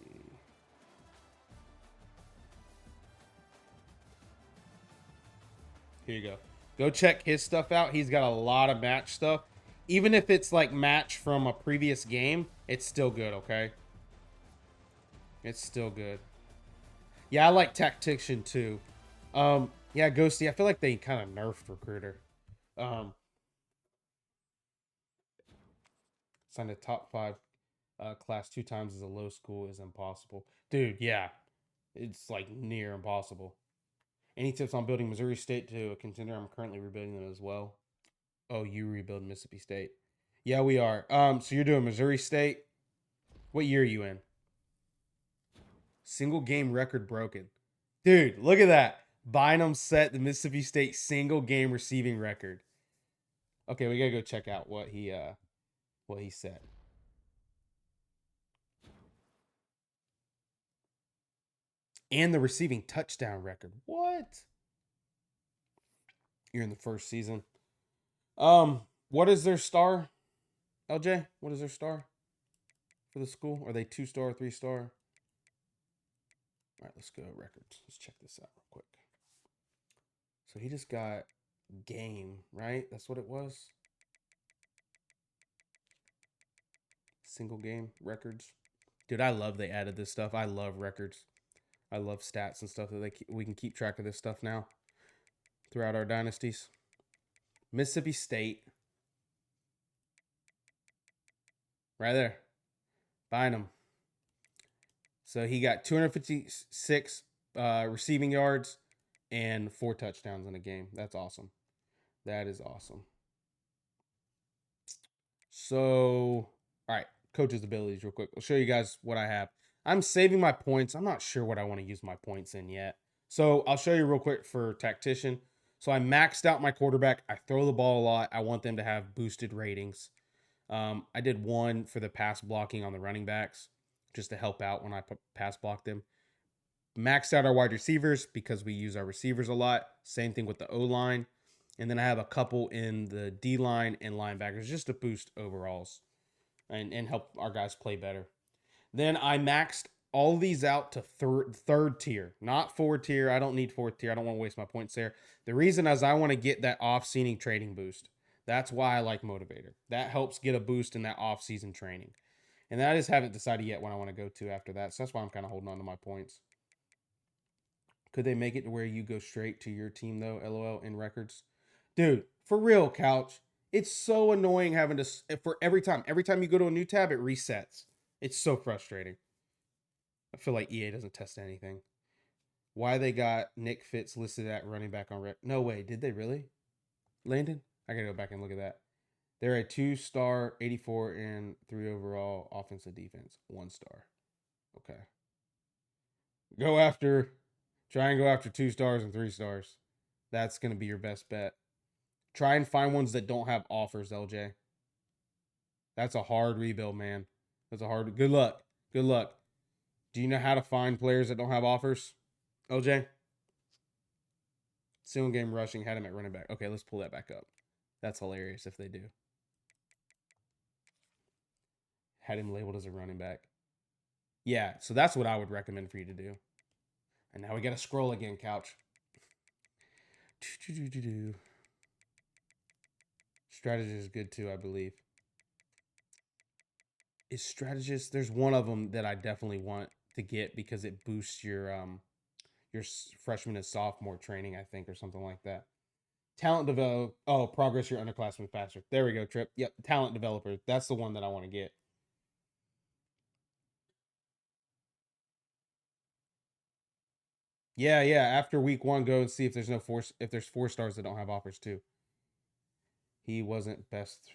Here you go. Go check his stuff out. He's got a lot of match stuff. Even if it's like match from a previous game, it's still good, okay? It's still good. Yeah, I like Tactician too. Yeah, Ghosty, I feel like they kind of nerfed Recruiter. Signed a top 5 class 2 times as a low school is impossible. Dude, yeah. It's like near impossible. Any tips on building Missouri State to a contender? I'm currently rebuilding them as well. Oh, you rebuild Mississippi State. Yeah, we are. So you're doing Missouri State. What year are you in? Single game record broken. Dude, look at that. Bynum set the Mississippi State single game receiving record. Okay, we gotta go check out what he set. And the receiving touchdown record. What? You're in the first season. What is their star? LJ, what is their star for the school? Are they 2-star, 3-star? All right, let's go records. Let's check this out real quick. So he just got game, right? That's what it was. Single game records. Dude, I love they added this stuff. I love records. I love stats and stuff that we can keep track of this stuff now throughout our dynasties. Mississippi State. Right there. Bynum. So he got 256 receiving yards and 4 touchdowns in a game. That's awesome. That is awesome. So, all right. Coach's abilities real quick. I'll show you guys what I have. I'm saving my points. I'm not sure what I want to use my points in yet. So I'll show you real quick for Tactician. So I maxed out my quarterback. I throw the ball a lot. I want them to have boosted ratings. I did 1 for the pass blocking on the running backs just to help out when I pass block them. Maxed out our wide receivers because we use our receivers a lot. Same thing with the O-line. And then I have a couple in the D-line and linebackers just to boost overalls and help our guys play better. Then I maxed all these out to third tier, not 4th tier. I don't need 4th tier. I don't want to waste my points there. The reason is I want to get that off-season trading boost. That's why I like Motivator. That helps get a boost in that off-season training. And I just haven't decided yet when I want to go to after that. So that's why I'm kind of holding on to my points. Could they make it to where you go straight to your team, though, LOL, in records? Dude, for real, Couch. It's so annoying having to, for every time you go to a new tab, it resets. It's so frustrating. I feel like EA doesn't test anything. Why they got Nick Fitz listed at running back on no way, did they really? Landon? I gotta go back and look at that. They're a 2-star, 84 and 3 overall offensive defense. 1 star. Okay. Try and go after 2 stars and 3 stars. That's gonna be your best bet. Try and find ones that don't have offers, LJ. That's a hard rebuild, man. That's a hard. Good luck. Good luck. Do you know how to find players that don't have offers, LJ? Single game rushing had him at running back. Okay, let's pull that back up. That's hilarious if they do. Had him labeled as a running back. Yeah, so that's what I would recommend for you to do. And now we got to scroll again, Couch. Strategist is good too, I believe. Is strategist? There's one of them that I definitely want to get because it boosts your freshman and sophomore training, I think, or something like that. Talent develop. Oh, progress your underclassmen faster. There we go, Trip. Yep, talent developer. That's the one that I want to get. Yeah. After week 1, go and see if there's if there's 4 stars that don't have offers too. He wasn't best.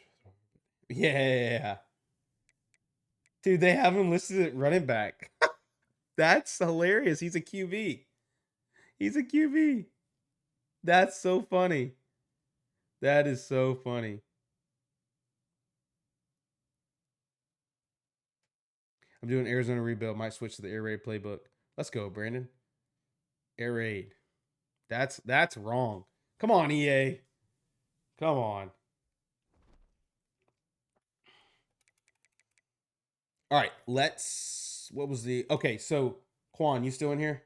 Yeah. Dude, they have him listed at running back. That's hilarious. He's a QB. He's a QB. That's so funny. That is so funny. I'm doing Arizona rebuild. Might switch to the air raid playbook. Let's go, Brandon. Air raid. That's wrong. Come on, EA. Come on. All right, let's. What was the? Okay, so Quan, you still in here?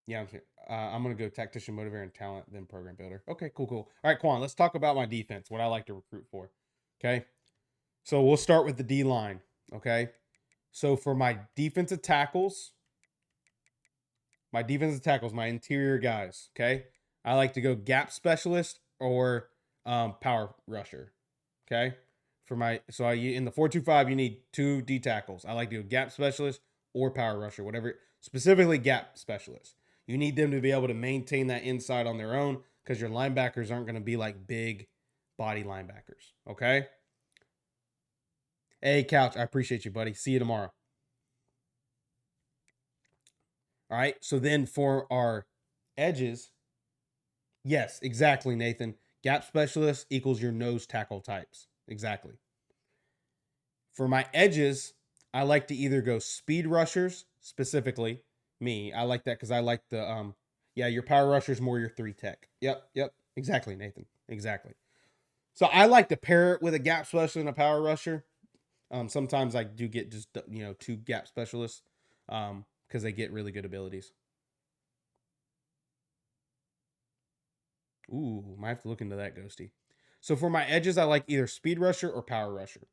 Yeah, I'm here. I'm gonna go tactician, motivator, and talent, then program builder. Okay, cool. All right, Quan, let's talk about my defense. What I like to recruit for. Okay, so we'll start with the D line. Okay, so for my defensive tackles, my interior guys. Okay, I like to go gap specialist or power rusher. Okay, for my in the 4-2-5 you need 2 D tackles. I like to go gap specialist or power rusher, whatever. Specifically gap specialist. You need them to be able to maintain that inside on their own because your linebackers aren't going to be like big body linebackers. Okay. Hey, Couch, I appreciate you, buddy. See you tomorrow. All right. So then for our edges, yes, exactly, Nathan. Gap specialist equals your nose tackle types. Exactly. For my edges, I like to either go speed rushers, specifically me. I like that because I like the yeah, your power rushers more your 3 tech. Yep. Exactly, Nathan. Exactly. So I like to pair it with a gap specialist and a power rusher. Sometimes I do get just 2 gap specialists because they get really good abilities. Ooh, might have to look into that, Ghosty. So for my edges, I like either speed rusher or power rusher.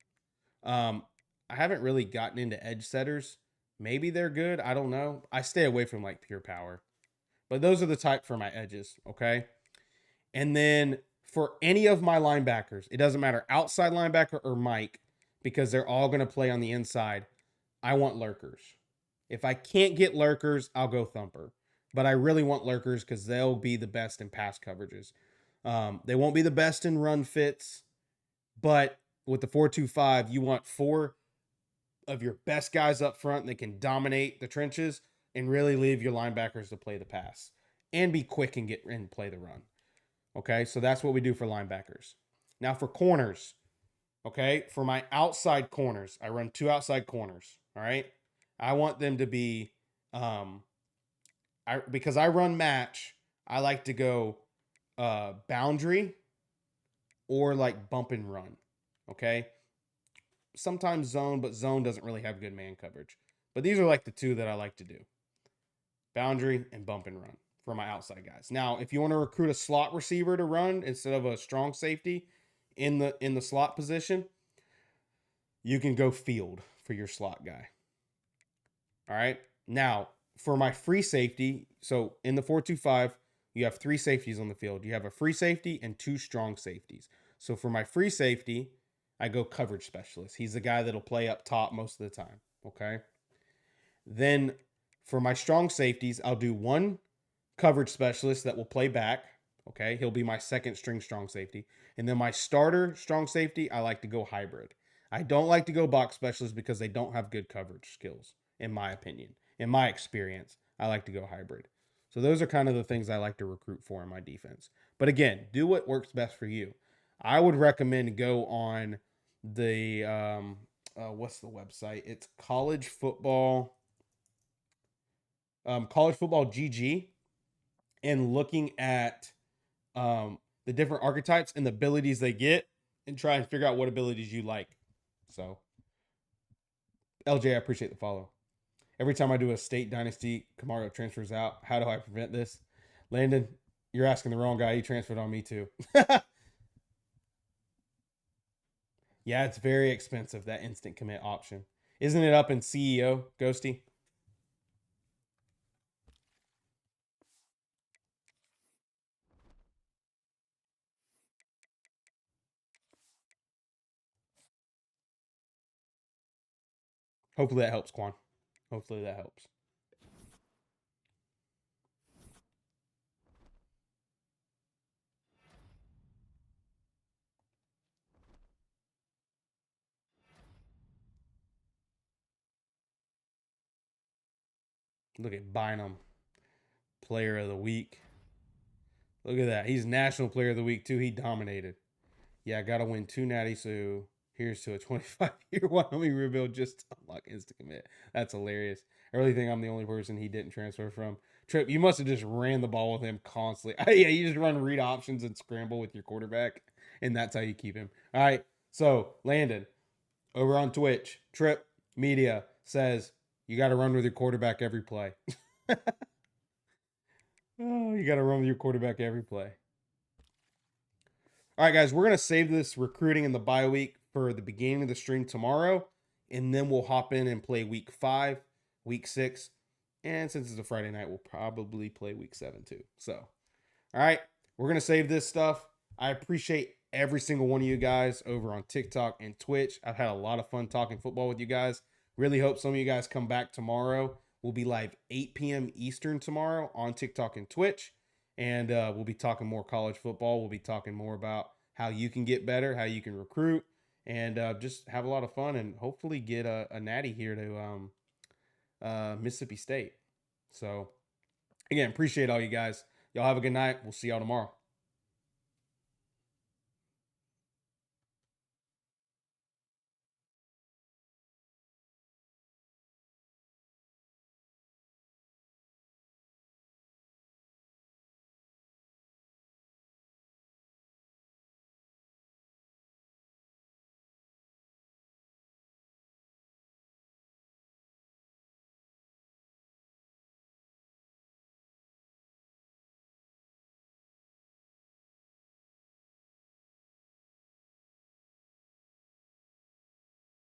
Um, I haven't really gotten into edge setters. Maybe they're good. I don't know. I stay away from like pure power. But those are the type for my edges, okay? And then for any of my linebackers, it doesn't matter outside linebacker or Mike because they're all going to play on the inside. I want lurkers. If I can't get lurkers, I'll go thumper. But I really want lurkers because they'll be the best in pass coverages. They won't be the best in run fits, but with the 4-2-5, you want 4 of your best guys up front that can dominate the trenches and really leave your linebackers to play the pass and be quick and get and play the run. Okay, so that's what we do for linebackers. Now for corners, okay, for my outside corners, I run 2 outside corners. All right, I want them to be, because I run match, I like to go boundary or like bump and run. Okay, sometimes zone, but zone doesn't really have good man coverage. But these are like the 2 that I like to do. Boundary and bump and run for my outside guys. Now, if you want to recruit a slot receiver to run instead of a strong safety in the slot position, you can go field for your slot guy. All right? Now, for my free safety, so in the 4-2-5, you have 3 safeties on the field. You have a free safety and 2 strong safeties. So for my free safety, I go coverage specialist. He's the guy that'll play up top most of the time. Okay. Then for my strong safeties, I'll do 1 coverage specialist that will play back. Okay. He'll be my second string strong safety. And then my starter strong safety, I like to go hybrid. I don't like to go box specialist because they don't have good coverage skills, in my opinion. In my experience, I like to go hybrid. So those are kind of the things I like to recruit for in my defense. But again, do what works best for you. I would recommend to go on the what's the website? It's college football GG, and looking at the different archetypes and the abilities they get, and try and figure out what abilities you like. So, LJ, I appreciate the follow. Every time I do a state dynasty, Kamaro transfers out. How do I prevent this? Landon, you're asking the wrong guy. He transferred on me too. Yeah, it's very expensive, that instant commit option. Isn't it up in CEO, Ghosty? Hopefully that helps, Quan. Hopefully that helps. Look at Bynum, player of the week. Look at that. He's National Player of the Week, too. He dominated. Yeah, I got to win 2 natty, so here's to a 25-year Wyoming rebuild just to unlock insta-commit. That's hilarious. I really think I'm the only person he didn't transfer from. Trip, you must have just ran the ball with him constantly. Yeah, you just run read options and scramble with your quarterback, and that's how you keep him. All right, so Landon, over on Twitch, Trip Media says you got to run with your quarterback every play. Oh, you got to run with your quarterback every play. All right, guys, we're going to save this recruiting in the bye week for the beginning of the stream tomorrow, and then we'll hop in and play week 5, week 6, and since it's a Friday night, we'll probably play week 7 too. So, all right, we're going to save this stuff. I appreciate every single one of you guys over on TikTok and Twitch. I've had a lot of fun talking football with you guys. Really hope some of you guys come back tomorrow. We'll be live 8 p.m. Eastern tomorrow on TikTok and Twitch. And we'll be talking more college football. We'll be talking more about how you can get better, how you can recruit, and just have a lot of fun and hopefully get a natty here to Mississippi State. So, again, appreciate all you guys. Y'all have a good night. We'll see y'all tomorrow.